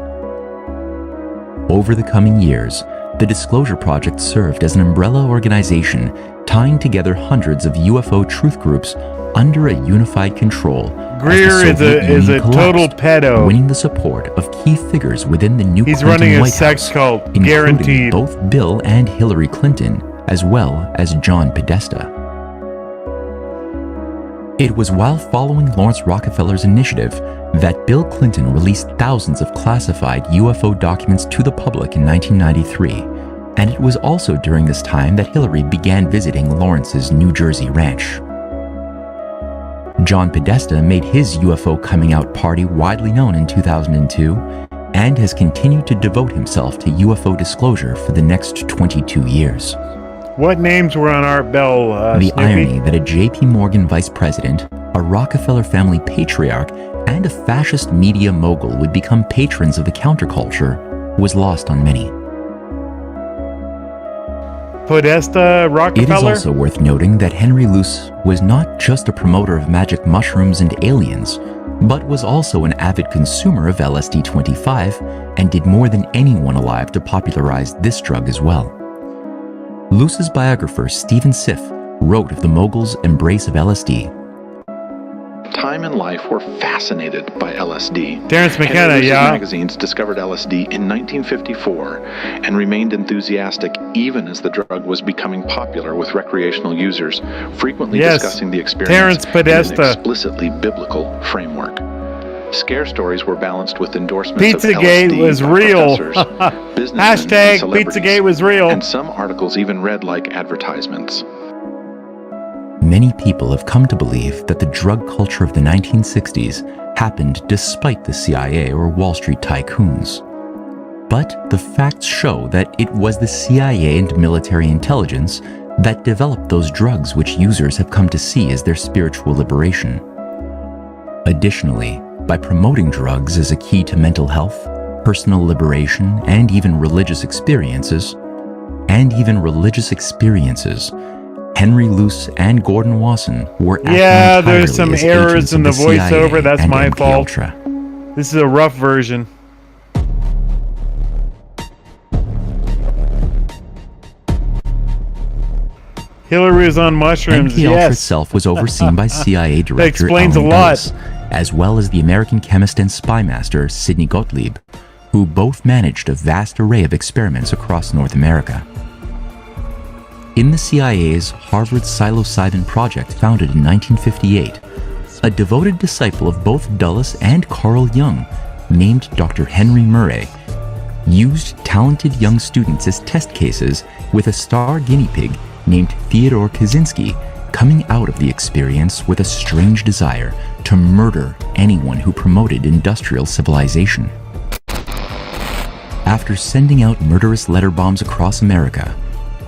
Over the coming years, the Disclosure Project served as an umbrella organization tying together hundreds of UFO truth groups under a unified control. Greer is a total pedo. Winning the support of key figures within the new He's Clinton running a White sex House, cult, including guaranteed. both Bill and Hillary Clinton, as well as John Podesta. It was while following Lawrence Rockefeller's initiative that Bill Clinton released thousands of classified UFO documents to the public in 1993, and it was also during this time that Hillary began visiting Lawrence's New Jersey ranch. John Podesta made his UFO coming out party widely known in 2002 and has continued to devote himself to UFO disclosure for the next 22 years. What names were on Art Bell, The Snoopy? irony that a J.P. Morgan vice president, a Rockefeller family patriarch, and a fascist media mogul would become patrons of the counterculture was lost on many. Podesta, Rockefeller? It is also worth noting that Henry Luce was not just a promoter of magic mushrooms and aliens, but was also an avid consumer of LSD-25 and did more than anyone alive to popularize this drug as well. Luce's biographer, Stephen Siff, wrote of the mogul's embrace of LSD. Time and Life were fascinated by LSD. Terence McKenna, Henry Luce's yeah. magazines discovered LSD in 1954 and remained enthusiastic even as the drug was becoming popular with recreational users, frequently Yes, discussing the Terence experience in Podesta. an explicitly biblical framework. Scare stories were balanced with endorsements Pizzagate of LSD was by real. professors, businessmen, Hashtag and celebrities, Pizzagate was real. and some articles even read like advertisements. Many people have come to believe that the drug culture of the 1960s happened despite the CIA or Wall Street tycoons. But the facts show that it was the CIA and military intelligence that developed those drugs which users have come to see as their spiritual liberation. Additionally, by promoting drugs as a key to mental health, personal liberation, and even religious experiences, Henry Luce and Gordon Wasson were acting Yeah, there's entirely some as errors agents in of the CIA voiceover. That's and my MK fault. Ultra. This is a rough version. Hillary was on mushrooms, MK Ultra yes. itself was overseen by CIA Director explains Allen a lot. Dulles, as well as the American chemist and spy master Sidney Gottlieb, who both managed a vast array of experiments across North America. In the CIA's Harvard Psilocybin Project, founded in 1958, a devoted disciple of both Dulles and Carl Jung, named Dr. Henry Murray, used talented young students as test cases with a star guinea pig named Theodore Kaczynski coming out of the experience with a strange desire to murder anyone who promoted industrial civilization. After sending out murderous letter bombs across America,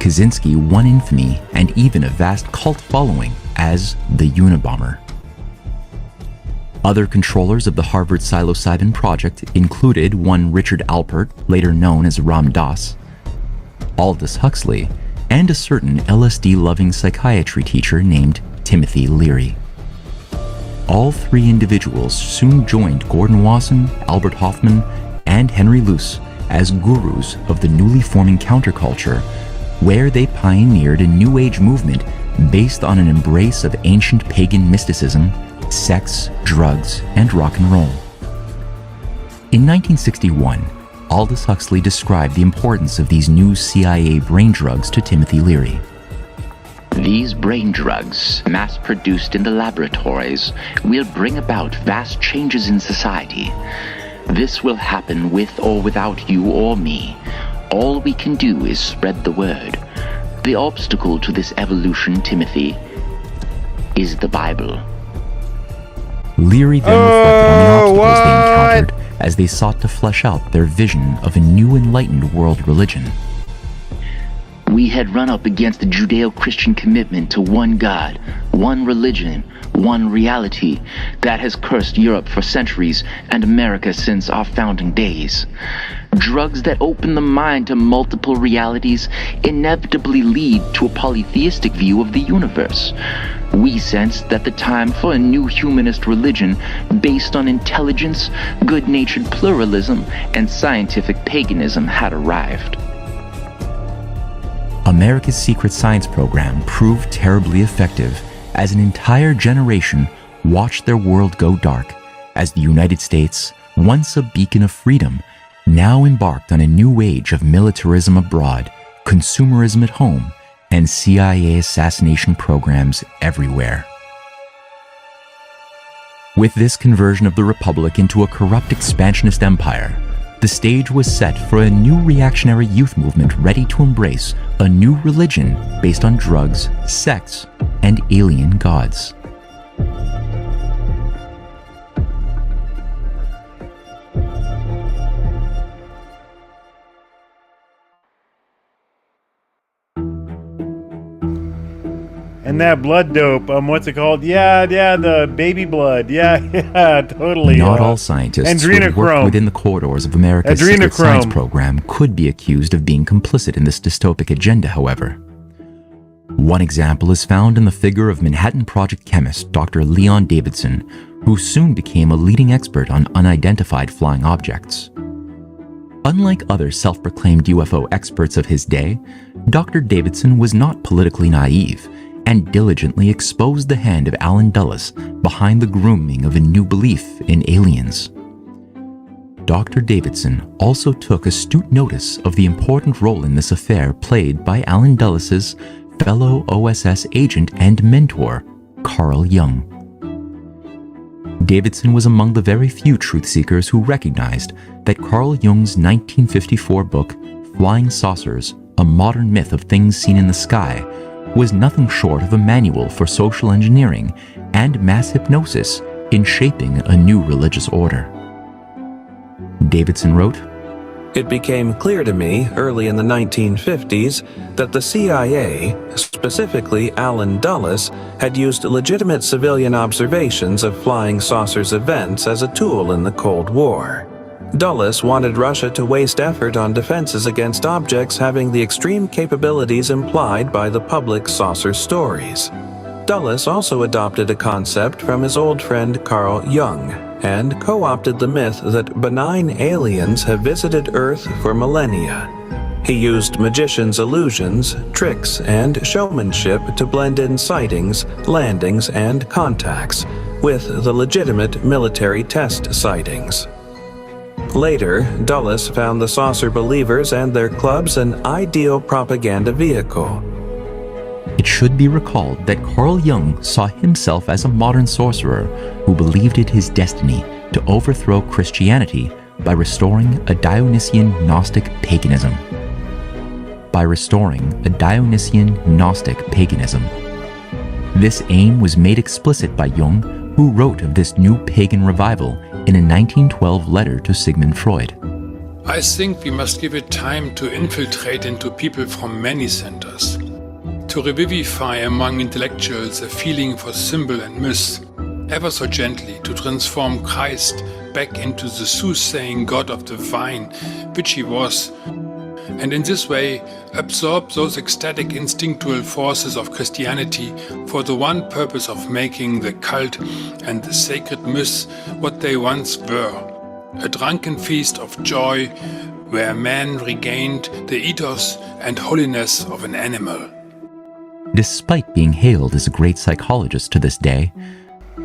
Kaczynski won infamy and even a vast cult following as the Unabomber. Other controllers of the Harvard Psilocybin Project included one Richard Alpert, later known as Ram Dass, Aldous Huxley, and a certain LSD-loving psychiatry teacher named Timothy Leary. All three individuals soon joined Gordon Wasson, Albert Hofmann, and Henry Luce as gurus of the newly forming counterculture, where they pioneered a New Age movement based on an embrace of ancient pagan mysticism, sex, drugs, and rock and roll. In 1961, Aldous Huxley described the importance of these new CIA brain drugs to Timothy Leary. These brain drugs, mass-produced in the laboratories, will bring about vast changes in society. This will happen with or without you or me. All we can do is spread the word. The obstacle to this evolution, Timothy, is the Bible. Leary then reflected on the obstacles they encountered as they sought to flesh out their vision of a new enlightened world religion. We had run up against the Judeo-Christian commitment to one God, one religion, one reality that has cursed Europe for centuries and America since our founding days. Drugs that open the mind to multiple realities inevitably lead to a polytheistic view of the universe. We sensed that the time for a new humanist religion based on intelligence, good-natured pluralism, and scientific paganism had arrived. America's secret science program proved terribly effective as an entire generation watched their world go dark as the United States, once a beacon of freedom, now embarked on a new age of militarism abroad, consumerism at home, and CIA assassination programs everywhere. With this conversion of the Republic into a corrupt expansionist empire, the stage was set for a new reactionary youth movement ready to embrace a new religion based on drugs, sex, and alien gods. And that blood dope, what's it called? Yeah, the baby blood. Yeah, totally. Not all scientists who work within the corridors of America's secret science program could be accused of being complicit in this dystopic agenda, however. One example is found in the figure of Manhattan Project chemist Dr. Leon Davidson, who soon became a leading expert on unidentified flying objects. Unlike other self-proclaimed UFO experts of his day, Dr. Davidson was not politically naive and diligently exposed the hand of Alan Dulles behind the grooming of a new belief in aliens. Dr. Davidson also took astute notice of the important role in this affair played by Alan Dulles' fellow OSS agent and mentor, Carl Jung. Davidson was among the very few truth seekers who recognized that Carl Jung's 1954 book, Flying Saucers, A Modern Myth of Things Seen in the Sky, was nothing short of a manual for social engineering and mass hypnosis in shaping a new religious order. Davidson wrote, "It became clear to me early in the 1950s that the CIA, specifically Alan Dulles, had used legitimate civilian observations of flying saucers events as a tool in the Cold War. Dulles wanted Russia to waste effort on defenses against objects having the extreme capabilities implied by the public saucer stories. Dulles also adopted a concept from his old friend Carl Jung and co-opted the myth that benign aliens have visited Earth for millennia. He used magicians' illusions, tricks, and showmanship to blend in sightings, landings, and contacts with the legitimate military test sightings. Later, Dulles found the saucer believers and their clubs an ideal propaganda vehicle. It should be recalled that Carl Jung saw himself as a modern sorcerer who believed it his destiny to overthrow Christianity by restoring a Dionysian Gnostic paganism. This aim was made explicit by Jung, who wrote of this new pagan revival in a 1912 letter to Sigmund Freud. "I think we must give it time to infiltrate into people from many centers, to revivify among intellectuals a feeling for symbol and myth, ever so gently to transform Christ back into the soothsaying God of the vine, which he was, and in this way absorb those ecstatic instinctual forces of Christianity for the one purpose of making the cult and the sacred myths what they once were, a drunken feast of joy where man regained the ethos and holiness of an animal. Despite being hailed as a great psychologist to this day,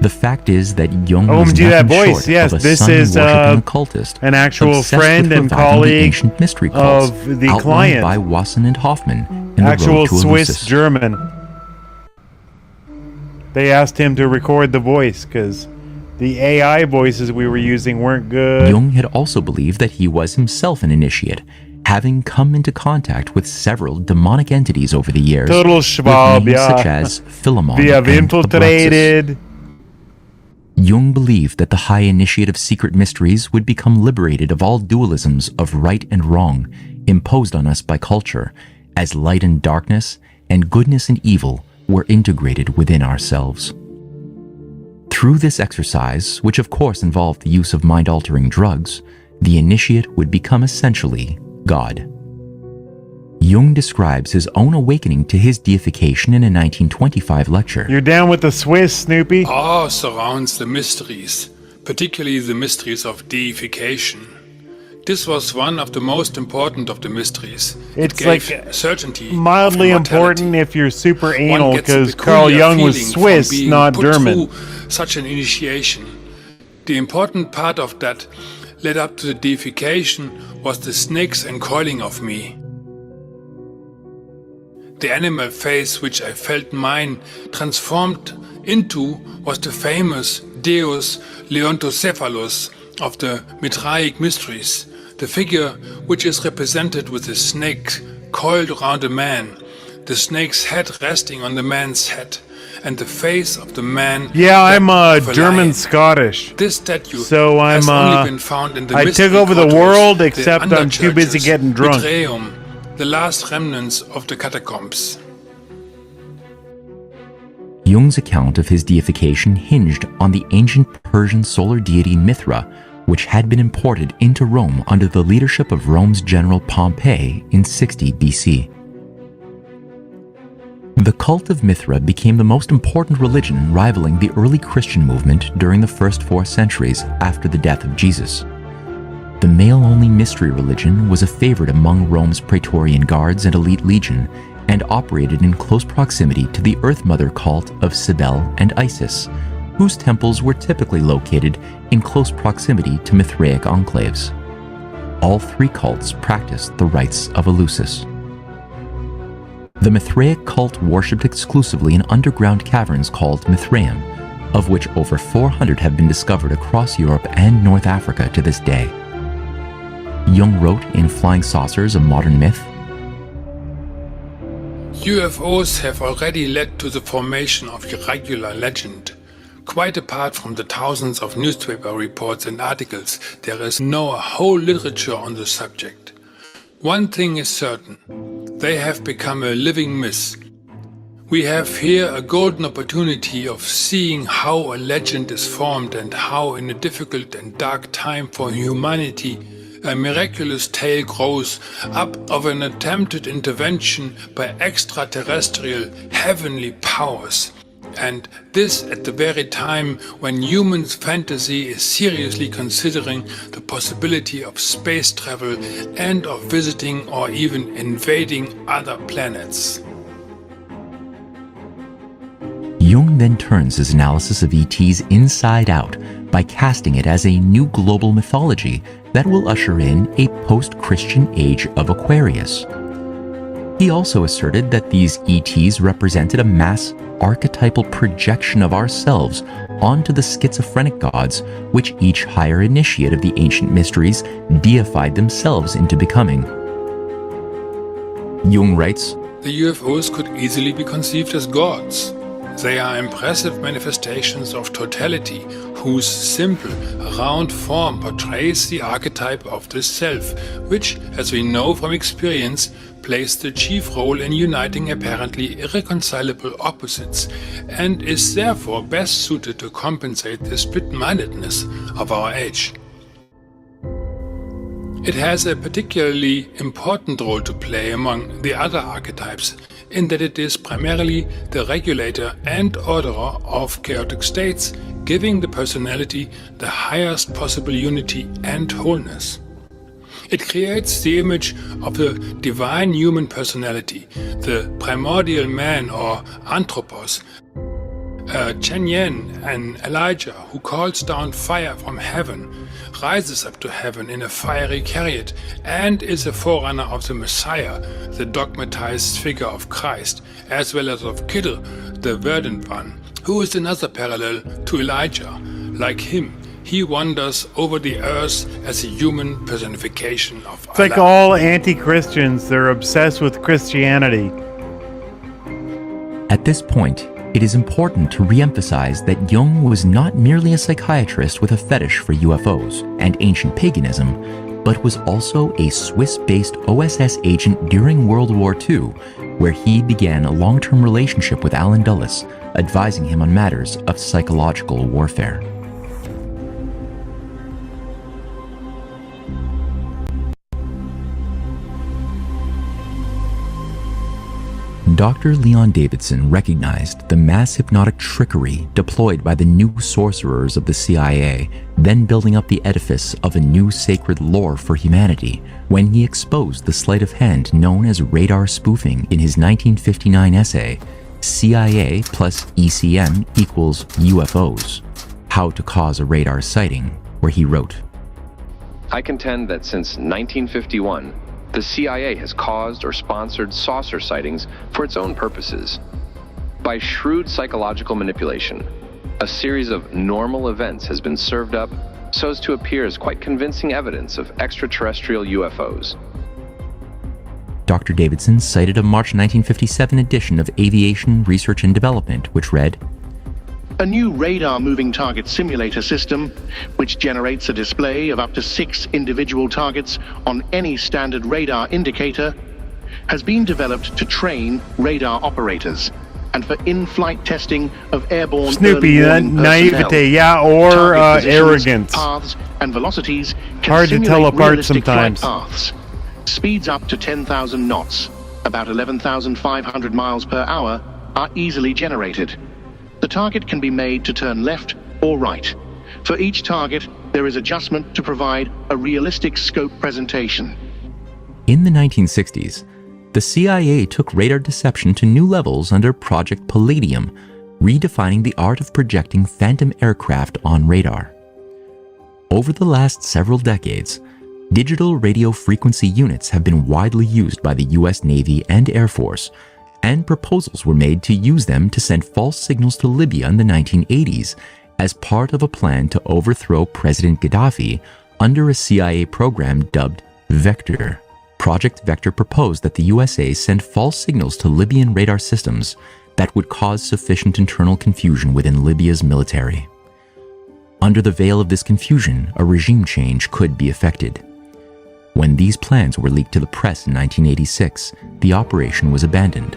the fact is that Jung was nothing that voice. short Yes, of a this sun-worshipping is occultist, an actual obsessed friend with and providing colleague the ancient mystery cults of the outlined client. by Wasson and Hoffman in Actual The Road to Swiss Eleusis. German. They asked him to record the voice because the AI voices we were using weren't good. Jung had also believed that he was himself an initiate, having come into contact with several demonic entities over the years. Total Schwab, with names yeah. such as Philemon We have and infiltrated. Abraxas. Jung believed that the high initiate of secret mysteries would become liberated of all dualisms of right and wrong imposed on us by culture, as light and darkness and goodness and evil were integrated within ourselves. Through this exercise, which of course involved the use of mind-altering drugs, the initiate would become essentially God. Jung describes his own awakening to his deification in a 1925 lecture. You're down with the Swiss, Snoopy? Awe surrounds the mysteries, particularly the mysteries of deification. This was one of the most important of the mysteries. It's it gave certainty, mildly important if you're super anal, because Carl Jung was Swiss, not German. Such an initiation. The important part of that led up to the deification was the snake's encoiling of me. The animal face which I felt mine transformed into was the famous Deus Leontocephalus of the Mitraic mysteries, the figure which is represented with a snake coiled around a man, the snake's head resting on the man's head, and the face of the man. Yeah, I'm German-Scottish. This statue so has only been found in the I took over the world, except I'm too busy getting drunk. Mitraeum, the last remnants of the catacombs. Jung's account of his deification hinged on the ancient Persian solar deity Mithra, which had been imported into Rome under the leadership of Rome's general Pompey in 60 BC. The cult of Mithra became the most important religion, rivaling the early Christian movement during the first 4 centuries after the death of Jesus. The male-only mystery religion was a favorite among Rome's Praetorian Guards and elite legion, and operated in close proximity to the Earth Mother cult of Cybele and Isis, whose temples were typically located in close proximity to Mithraic enclaves. All 3 cults practiced the rites of Eleusis. The Mithraic cult worshipped exclusively in underground caverns called Mithraeum, of which over 400 have been discovered across Europe and North Africa to this day. Jung wrote in Flying Saucers, A Modern Myth, UFOs have already led to the formation of irregular legend. Quite apart from the thousands of newspaper reports and articles, there is no whole literature on the subject. One thing is certain, they have become a living myth. We have here a golden opportunity of seeing how a legend is formed and how in a difficult and dark time for humanity a miraculous tale grows up of an attempted intervention by extraterrestrial heavenly powers. And this at the very time when human fantasy is seriously considering the possibility of space travel and of visiting or even invading other planets. Jung then turns his analysis of ETs inside out by casting it as a new global mythology that will usher in a post-Christian age of Aquarius. He also asserted that these ETs represented a mass archetypal projection of ourselves onto the schizophrenic gods which each higher initiate of the ancient mysteries deified themselves into becoming. Jung writes, The UFOs could easily be conceived as gods. They are impressive manifestations of totality whose simple, round form portrays the archetype of the self, which, as we know from experience, plays the chief role in uniting apparently irreconcilable opposites, and is therefore best suited to compensate the split-mindedness of our age. It has a particularly important role to play among the other archetypes, in that it is primarily the regulator and orderer of chaotic states, giving the personality the highest possible unity and wholeness. It creates the image of the divine human personality, the primordial man or anthropos, Chen Yen, an Elijah who calls down fire from heaven, rises up to heaven in a fiery chariot, and is a forerunner of the Messiah, the dogmatized figure of Christ, as well as of Kidl, the verdant one, who is another parallel to Elijah. Like him, he wanders over the earth as a human personification of It's like all anti-Christians, they're obsessed with Christianity. At this point, it is important to re-emphasize that Jung was not merely a psychiatrist with a fetish for UFOs and ancient paganism, but was also a Swiss-based OSS agent during World War II, where he began a long-term relationship with Alan Dulles, advising him on matters of psychological warfare. Dr. Leon Davidson recognized the mass hypnotic trickery deployed by the new sorcerers of the CIA, then building up the edifice of a new sacred lore for humanity, when he exposed the sleight of hand known as radar spoofing in his 1959 essay, CIA plus ECM equals UFOs, How to Cause a Radar Sighting, where he wrote, I contend that since 1951, the CIA has caused or sponsored saucer sightings for its own purposes. By shrewd psychological manipulation, a series of normal events has been served up so as to appear as quite convincing evidence of extraterrestrial UFOs. Dr. Davidson cited a March 1957 edition of Aviation Research and Development, which read, a new radar moving target simulator system, which generates a display of up to 6 individual targets on any standard radar indicator, has been developed to train radar operators and for in-flight testing of airborne Snoopy, naivete, yeah, or arrogance. Paths and velocities can hard to tell apart sometimes. Paths. Speeds up to 10,000 knots, about 11,500 miles per hour, are easily generated. The target can be made to turn left or right. For each target, there is adjustment to provide a realistic scope presentation. In the 1960s, the CIA took radar deception to new levels under Project Palladium, redefining the art of projecting phantom aircraft on radar. Over the last several decades, digital radio frequency units have been widely used by the US Navy and Air Force, and proposals were made to use them to send false signals to Libya in the 1980s as part of a plan to overthrow President Gaddafi under a CIA program dubbed Vector. Project Vector proposed that the USA send false signals to Libyan radar systems that would cause sufficient internal confusion within Libya's military. Under the veil of this confusion, a regime change could be effected. When these plans were leaked to the press in 1986, the operation was abandoned.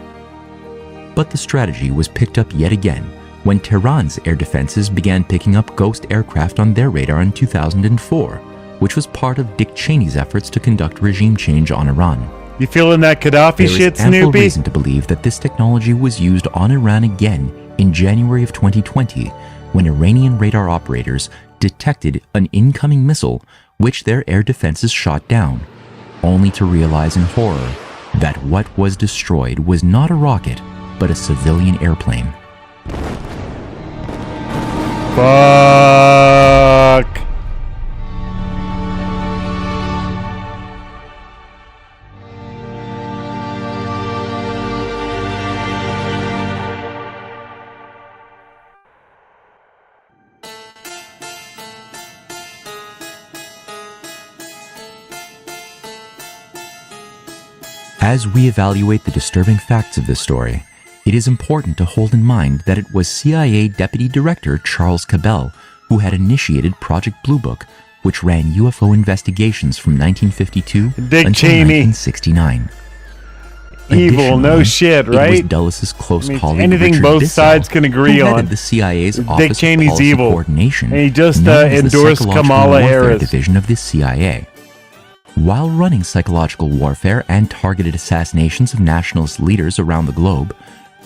But the strategy was picked up yet again when Tehran's air defenses began picking up ghost aircraft on their radar in 2004, which was part of Dick Cheney's efforts to conduct regime change on Iran. You feeling that Gaddafi shit, Snoopy? There is ample reason to believe that this technology was used on Iran again in January of 2020, when Iranian radar operators detected an incoming missile which their air defenses shot down, only to realize in horror that what was destroyed was not a rocket, but a civilian airplane. Fuck. As we evaluate the disturbing facts of this story, it is important to hold in mind that it was CIA Deputy Director Charles Cabell who had initiated Project Blue Book, which ran UFO investigations from 1952 until 1969. Evil, no shit, right? It was Dulles' close colleague anything Richard both Bissell, sides can agree who on. headed the CIA's Dick Office Cheney's of Policy evil. Coordination, And he just known as the endorsed Psychological Kamala Warfare Harris. Division of the CIA. While running psychological warfare and targeted assassinations of nationalist leaders around the globe,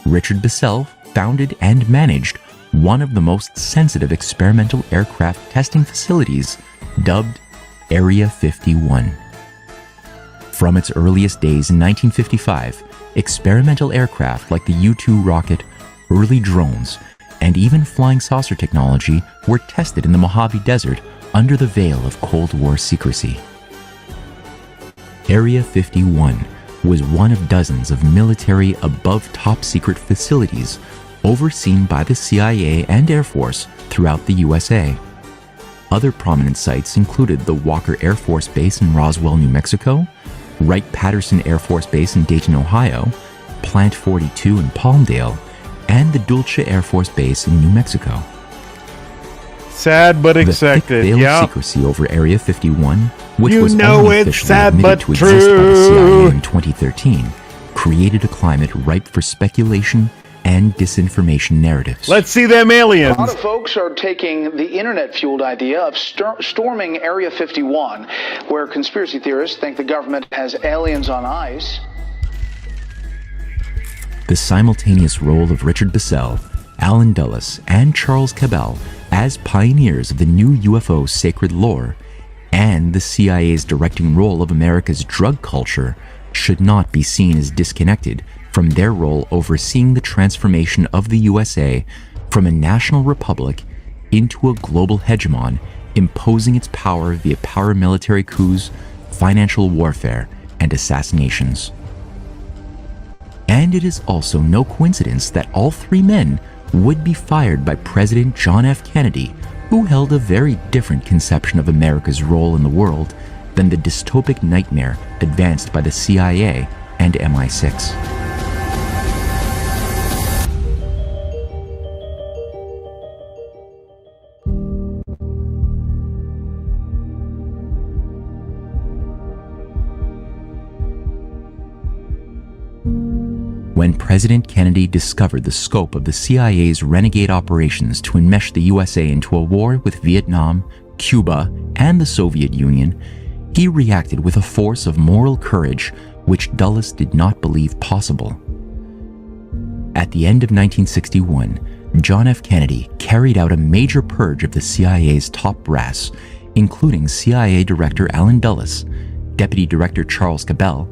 Richard Bissell founded and managed one of the most sensitive experimental aircraft testing facilities, dubbed Area 51. From its earliest days in 1955, experimental aircraft like the U-2 rocket, early drones, and even flying saucer technology were tested in the Mojave Desert under the veil of Cold War secrecy. Area 51 was one of dozens of military above top-secret facilities overseen by the CIA and Air Force throughout the USA. Other prominent sites included the Walker Air Force Base in Roswell, New Mexico, Wright-Patterson Air Force Base in Dayton, Ohio, Plant 42 in Palmdale, and the Dulce Air Force Base in New Mexico. Sad but accepted. The thick veil of secrecy over Area 51, which you was know only it's officially sad admitted but to exist by the CIA true. in 2013, created a climate ripe for speculation and disinformation narratives. Let's see them aliens. A lot of folks are taking the internet-fueled idea of storming Area 51, where conspiracy theorists think the government has aliens on ice. The simultaneous role of Richard Bissell, Alan Dulles, and Charles Cabell as pioneers of the new UFO sacred lore, and the CIA's directing role of America's drug culture should not be seen as disconnected from their role overseeing the transformation of the USA from a national republic into a global hegemon, imposing its power via paramilitary coups, financial warfare, and assassinations. And it is also no coincidence that all three men would be fired by President John F. Kennedy, who held a very different conception of America's role in the world than the dystopic nightmare advanced by the CIA and MI6. When President Kennedy discovered the scope of the CIA's renegade operations to enmesh the USA into a war with Vietnam, Cuba, and the Soviet Union, he reacted with a force of moral courage which Dulles did not believe possible. At the end of 1961, John F. Kennedy carried out a major purge of the CIA's top brass, including CIA Director Alan Dulles, Deputy Director Charles Cabell,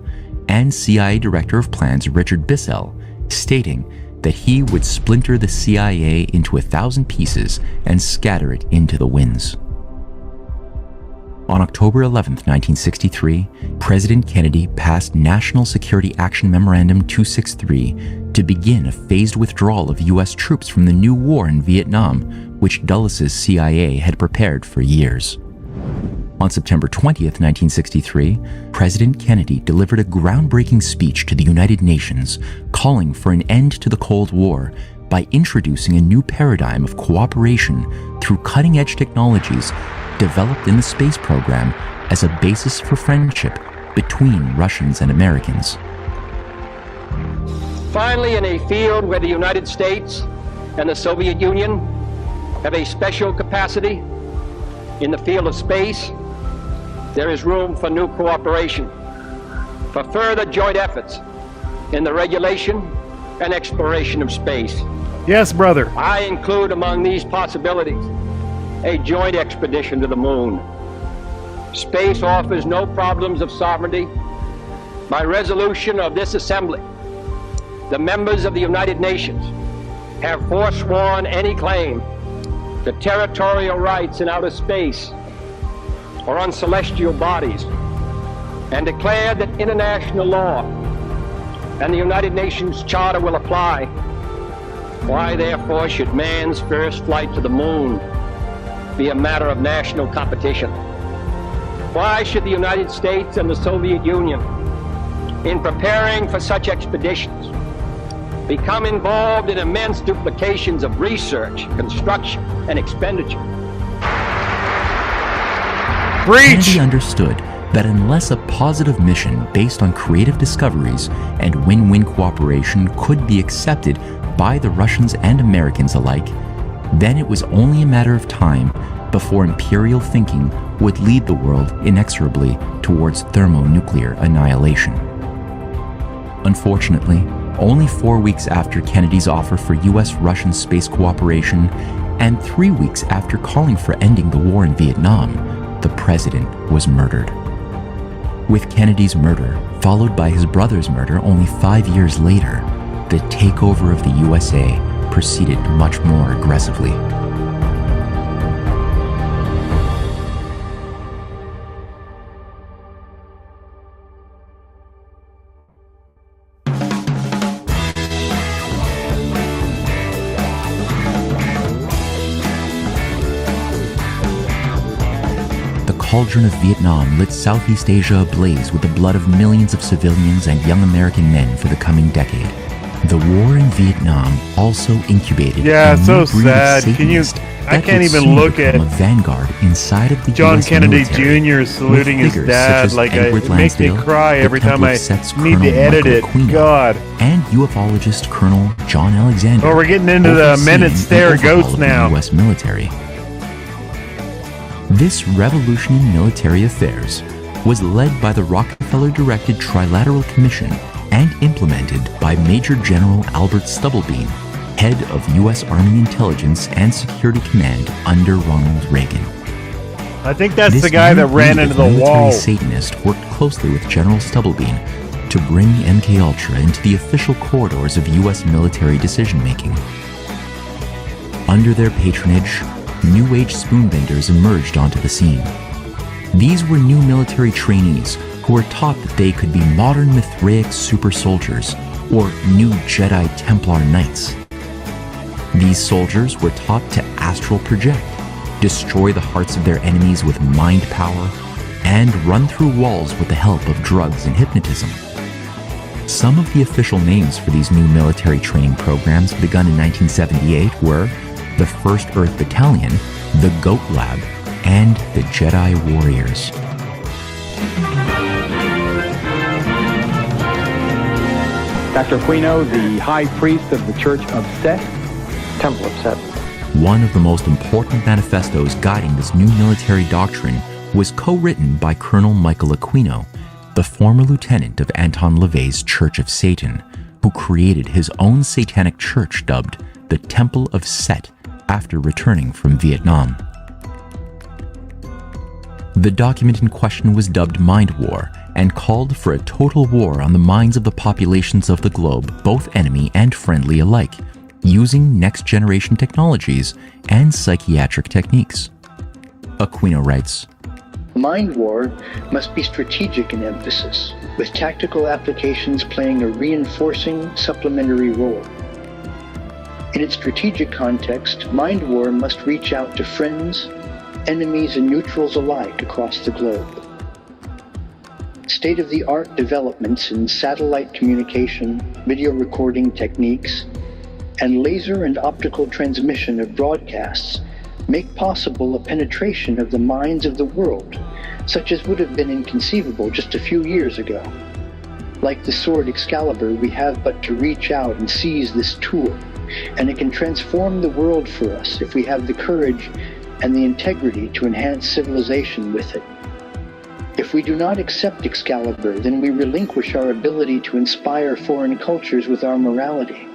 and CIA Director of Plans Richard Bissell, stating that he would splinter the CIA into 1,000 pieces and scatter it into the winds. On October 11, 1963, President Kennedy passed National Security Action Memorandum 263 to begin a phased withdrawal of U.S. troops from the new war in Vietnam, which Dulles' CIA had prepared for years. On September 20th, 1963, President Kennedy delivered a groundbreaking speech to the United Nations calling for an end to the Cold War by introducing a new paradigm of cooperation through cutting-edge technologies developed in the space program as a basis for friendship between Russians and Americans. Finally, in a field where the United States and the Soviet Union have a special capacity in the field of space, there is room for new cooperation, for further joint efforts in the regulation and exploration of space. Yes, brother. I include among these possibilities a joint expedition to the moon. Space offers no problems of sovereignty. By resolution of this assembly, the members of the United Nations have forsworn any claim to territorial rights in outer space or on celestial bodies, and declared that international law and the United Nations Charter will apply. Why, therefore, should man's first flight to the moon be a matter of national competition? Why should the United States and the Soviet Union, in preparing for such expeditions, become involved in immense duplications of research, construction, and expenditure? Kennedy understood that unless a positive mission based on creative discoveries and win-win cooperation could be accepted by the Russians and Americans alike, then it was only a matter of time before imperial thinking would lead the world inexorably towards thermonuclear annihilation. Unfortunately, only 4 weeks after Kennedy's offer for US-Russian space cooperation and 3 weeks after calling for ending the war in Vietnam, the president was murdered. With Kennedy's murder, followed by his brother's murder only 5 years later, the takeover of the USA proceeded much more aggressively. The cauldron of Vietnam lit Southeast Asia ablaze with the blood of millions of civilians and young American men for the coming decade. The war in Vietnam also incubated a new so breed sad. of Satanists I can't would even soon look become at a vanguard inside of the John US Kennedy military, Jr. saluting with his figures dad. such as Like Edward it makes me Lansdale, cry the every time I Temple of Set's need to Colonel edit Michael it. Aquino, God. and ufologist Colonel John Alexander. Oh, we're getting into the overseeing minute stare the overhaul goats of the now. US military. This revolution in military affairs was led by the Rockefeller-directed Trilateral Commission and implemented by Major General Albert Stubblebine, head of U.S. Army Intelligence and Security Command under Ronald Reagan. I think that's This the guy new that ran breed into of the military wall. Satanist worked closely with General Stubblebine to bring MKUltra into the official corridors of U.S. military decision-making. Under their patronage, New Age spoonbenders emerged onto the scene. These were new military trainees who were taught that they could be modern Mithraic super soldiers or new Jedi Templar Knights. These soldiers were taught to astral project, destroy the hearts of their enemies with mind power, and run through walls with the help of drugs and hypnotism. Some of the official names for these new military training programs begun in 1978 were the 1st Earth Battalion, the Goat Lab, and the Jedi Warriors. Dr. Aquino, the High Priest of the Church of Set, Temple of Set. One of the most important manifestos guiding this new military doctrine was co-written by Colonel Michael Aquino, the former lieutenant of Anton LaVey's Church of Satan, who created his own satanic church dubbed the Temple of Set after returning from Vietnam. The document in question was dubbed Mind War and called for a total war on the minds of the populations of the globe, both enemy and friendly alike, using next-generation technologies and psychiatric techniques. Aquino writes, Mind War must be strategic in emphasis, with tactical applications playing a reinforcing, supplementary role. In its strategic context, Mind War must reach out to friends, enemies, and neutrals alike across the globe. State-of-the-art developments in satellite communication, video recording techniques, and laser and optical transmission of broadcasts make possible a penetration of the minds of the world, such as would have been inconceivable just a few years ago. Like the sword Excalibur, we have but to reach out and seize this tool, and it can transform the world for us if we have the courage and the integrity to enhance civilization with it. If we do not accept Excalibur, then we relinquish our ability to inspire foreign cultures with our morality.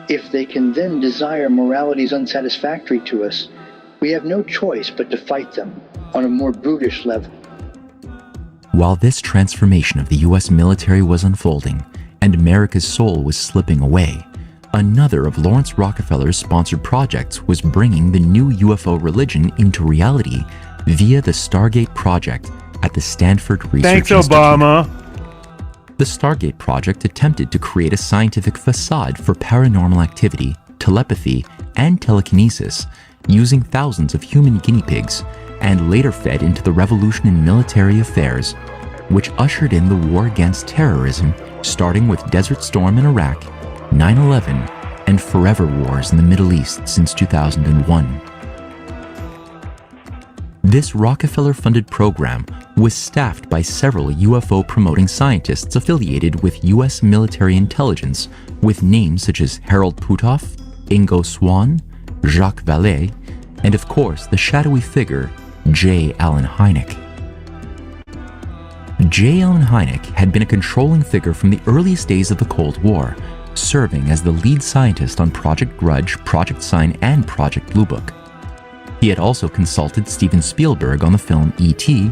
If they can then desire moralities unsatisfactory to us, we have no choice but to fight them on a more brutish level. While this transformation of the U.S. military was unfolding and America's soul was slipping away, another of Lawrence Rockefeller's sponsored projects was bringing the new UFO religion into reality via the Stargate Project at the Stanford Research Thanks, Institute. Obama. The Stargate Project attempted to create a scientific facade for paranormal activity, telepathy, and telekinesis using thousands of human guinea pigs, and later fed into the revolution in military affairs, which ushered in the war against terrorism, starting with Desert Storm in Iraq, 9/11, and forever wars in the Middle East since 2001. This Rockefeller-funded program was staffed by several UFO-promoting scientists affiliated with U.S. military intelligence with names such as Harold Puthoff, Ingo Swann, Jacques Vallée, and of course the shadowy figure J. Allen Hynek. J. Allen Hynek had been a controlling figure from the earliest days of the Cold War, serving as the lead scientist on Project Grudge, Project Sign, and Project Blue Book. He had also consulted Steven Spielberg on the film E.T.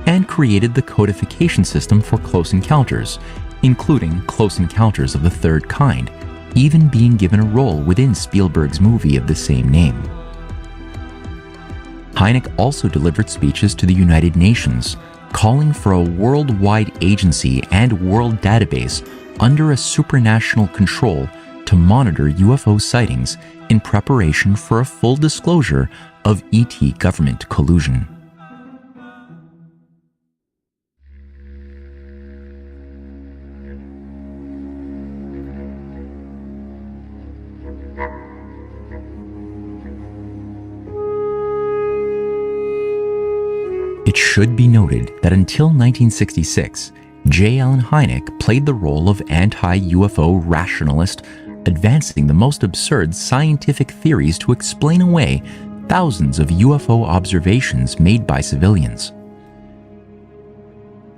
and created the codification system for Close Encounters, including Close Encounters of the Third Kind, even being given a role within Spielberg's movie of the same name. Hynek also delivered speeches to the United Nations, calling for a worldwide agency and world database under a supranational control to monitor UFO sightings in preparation for a full disclosure of ET government collusion. It should be noted that until 1966, J. Allen Hynek played the role of anti-UFO rationalist, advancing the most absurd scientific theories to explain away thousands of UFO observations made by civilians.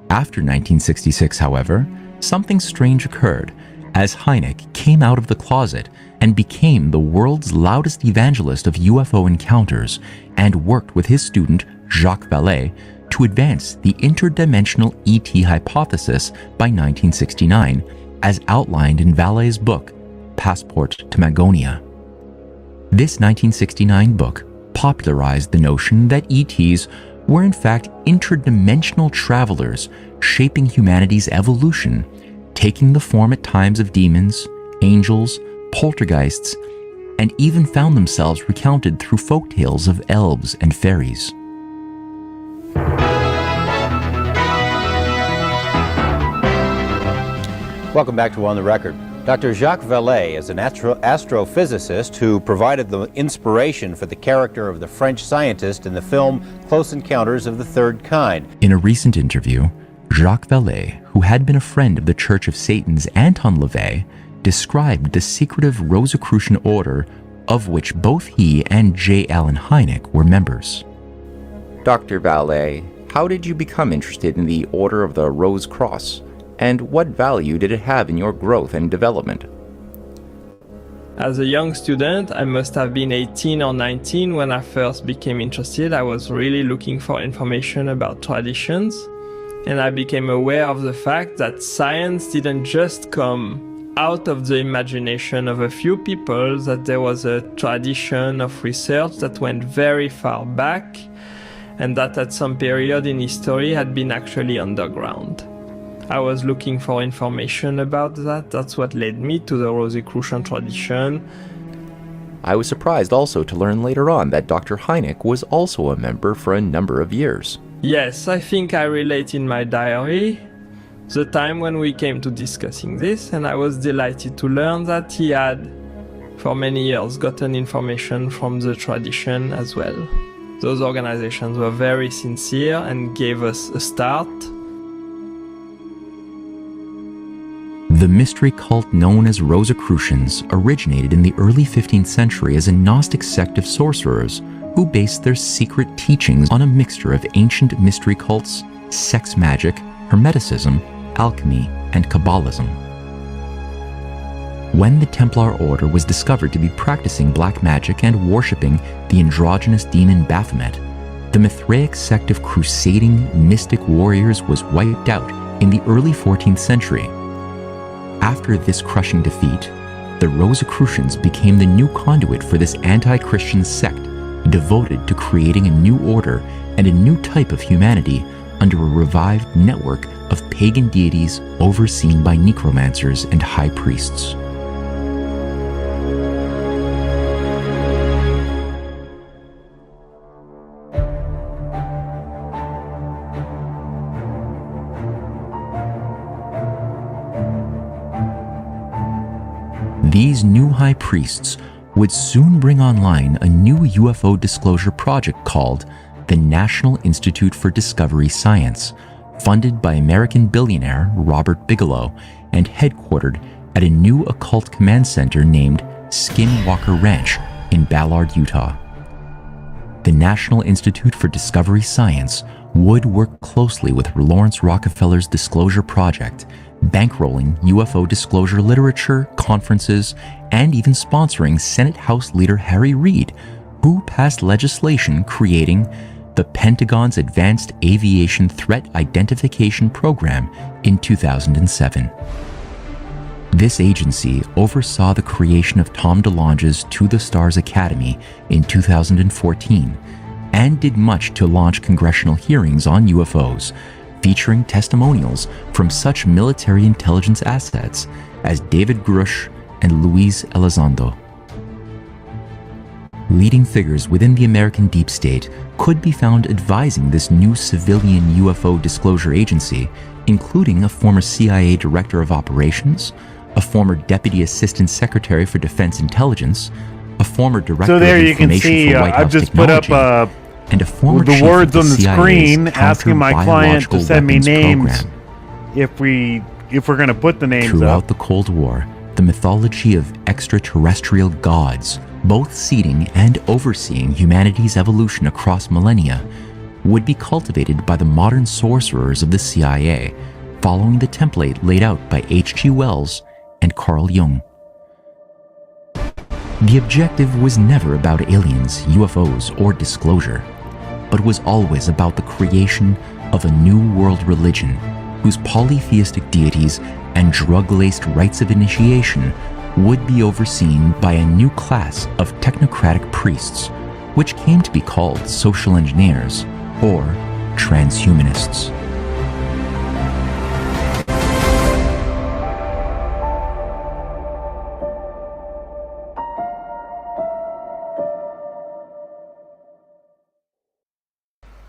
After 1966, however, something strange occurred as Hynek came out of the closet and became the world's loudest evangelist of UFO encounters and worked with his student Jacques Vallée to advance the interdimensional ET hypothesis by 1969, as outlined in Vallée's book, Passport to Magonia. This 1969 book popularized the notion that ETs were in fact interdimensional travelers shaping humanity's evolution, taking the form at times of demons, angels, poltergeists, and even found themselves recounted through folktales of elves and fairies. Welcome back to On the Record. Dr. Jacques Vallée is an astrophysicist who provided the inspiration for the character of the French scientist in the film Close Encounters of the Third Kind. In a recent interview, Jacques Vallée, who had been a friend of the Church of Satan's Anton LaVey, described the secretive Rosicrucian order of which both he and J. Allen Hynek were members. Dr. Vallée, how did you become interested in the Order of the Rose Cross? And what value did it have in your growth and development? As a young student, I must have been 18 or 19 when I first became interested. I was really looking for information about traditions, and I became aware of the fact that science didn't just come out of the imagination of a few people, that there was a tradition of research that went very far back, and that at some period in history had been actually underground. I was looking for information about that. That's what led me to the Rosicrucian tradition. I was surprised also to learn later on that Dr. Hynek was also a member for a number of years. Yes, I think I relate in my diary the time when we came to discussing this, and I was delighted to learn that he had, for many years, gotten information from the tradition as well. Those organizations were very sincere and gave us a start. The mystery cult known as Rosicrucians originated in the early 15th century as a Gnostic sect of sorcerers who based their secret teachings on a mixture of ancient mystery cults, sex magic, Hermeticism, alchemy, and Kabbalism. When the Templar Order was discovered to be practicing black magic and worshipping the androgynous demon Baphomet, the Mithraic sect of crusading mystic warriors was wiped out in the early 14th century. After this crushing defeat, the Rosicrucians became the new conduit for this anti-Christian sect devoted to creating a new order and a new type of humanity under a revived network of pagan deities overseen by necromancers and high priests. These new high priests would soon bring online a new UFO disclosure project called the National Institute for Discovery Science, funded by American billionaire Robert Bigelow and headquartered at a new occult command center named Skinwalker Ranch in Ballard, Utah. the National Institute for Discovery Science would work closely with Lawrence Rockefeller's Disclosure Project, bankrolling UFO disclosure literature, conferences, and even sponsoring Senate House Leader Harry Reid, who passed legislation creating the Pentagon's Advanced Aviation Threat Identification Program in 2007. This agency oversaw the creation of Tom DeLonge's To the Stars Academy in 2014 and did much to launch congressional hearings on UFOs, featuring testimonials from such military intelligence assets as David Grush and Luis Elizondo. Leading figures within the American deep state could be found advising this new civilian UFO disclosure agency, including a former CIA Director of Operations, a former Deputy Assistant Secretary for Defense Intelligence, a former Director of Information for White House Technology, and a former the chief words of on the CIA's screen asking my client to send me counter-biological names program. if we're going to put the names Throughout up. the Cold War, the mythology of extraterrestrial gods, both seeding and overseeing humanity's evolution across millennia, would be cultivated by the modern sorcerers of the CIA, following the template laid out by H.G. Wells and Carl Jung. The objective was never about aliens, UFOs, or disclosure, but was always about the creation of a new world religion whose polytheistic deities and drug-laced rites of initiation would be overseen by a new class of technocratic priests, which came to be called social engineers or transhumanists.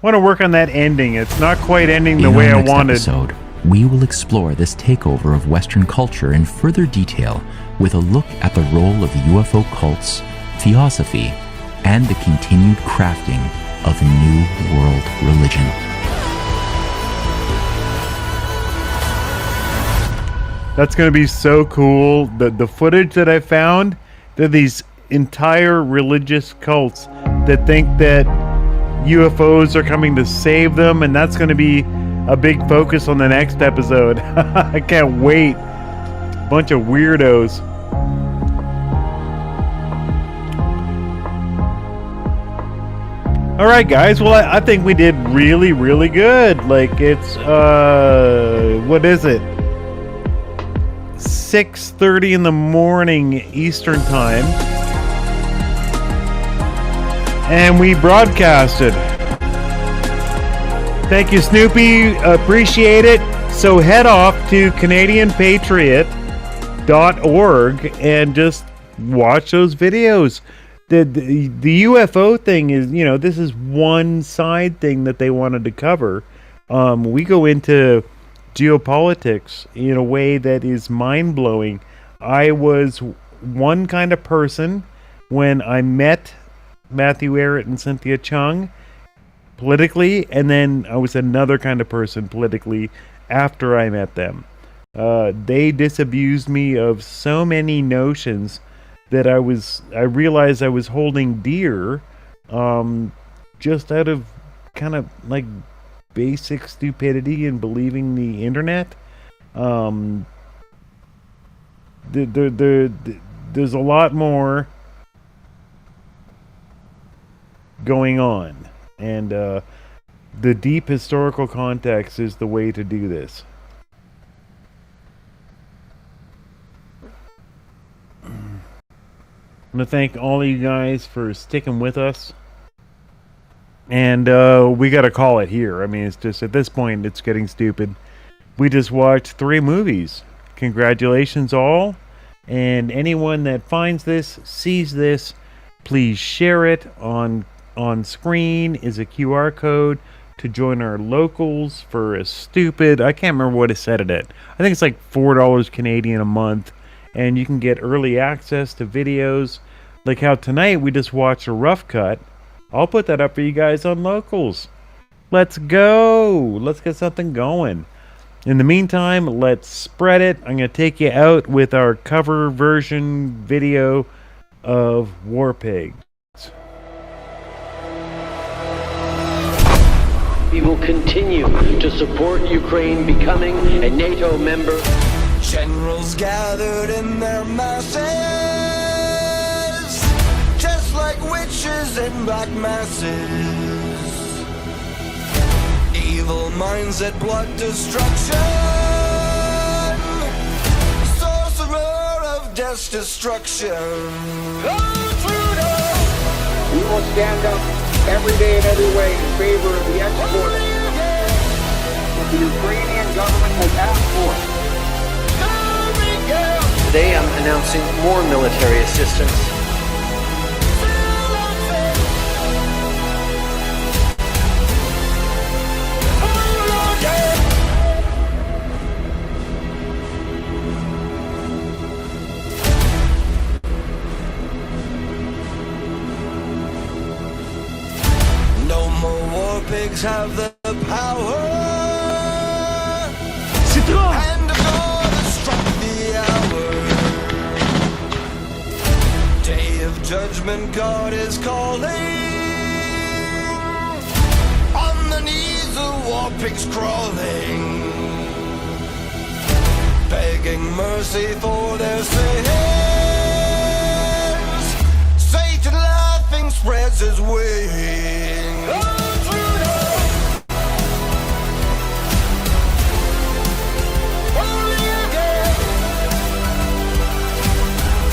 I want to work on that ending. It's not quite ending the In way our I next wanted. episode, we will explore this takeover of Western culture in further detail with a look at the role of UFO cults, theosophy, and the continued crafting of a new world religion. That's going to be so cool. The footage that I found, there are these entire religious cults that think that UFOs are coming to save them, and that's going to be a big focus on the next episode. I can't wait. Bunch of weirdos. All right, guys. Well, I think we did really, really good. Like, it's what is it? 6:30 in the morning Eastern time. And we broadcasted. Thank you, Snoopy. Appreciate it. So head off to CanadianPatriot.org and just watch those videos. The UFO thing is, this is one side thing that they wanted to cover. We go into geopolitics in a way that is mind-blowing. I was one kind of person when I met Matthew Ehret and Cynthia Chung politically, and then I was another kind of person politically after I met them. They disabused me of so many notions that I realized I was holding dear, just out of kind of like basic stupidity and believing the internet. There's a lot more going on, and the deep historical context is the way to do this. I'm going to thank all of you guys for sticking with us, and we got to call it here. I mean, it's just, at this point, it's getting stupid. We just watched 3 movies. Congratulations all, and anyone that finds this, sees this, please share it. On screen is a QR code to join our locals for a stupid, I can't remember what it said it at. I think it's like $4 Canadian a month, and you can get early access to videos. Like how tonight we just watched a rough cut. I'll put that up for you guys on locals. Let's go. Let's get something going. In the meantime, let's spread it. I'm going to take you out with our cover version video of War Pigs. we will continue to support Ukraine becoming a NATO member. Generals gathered in their masses, just like witches in black masses. Evil minds at blood destruction, sorcerer of death's destruction. We will stand up every day and every way in favor of the export that the Ukrainian government has asked for. Today I'm announcing more military assistance. No more war pigs have the power. Hand of God has struck the hour. Day of judgment, God is calling. On the knees, the war pigs crawling, begging mercy for their sins. Satan laughing spreads his wings.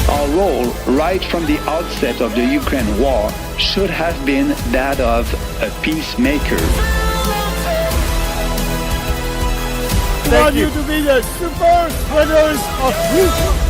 Our role right from the outset of the Ukraine war should have been that of a peacemaker. I want you to be the super spreaders of truth.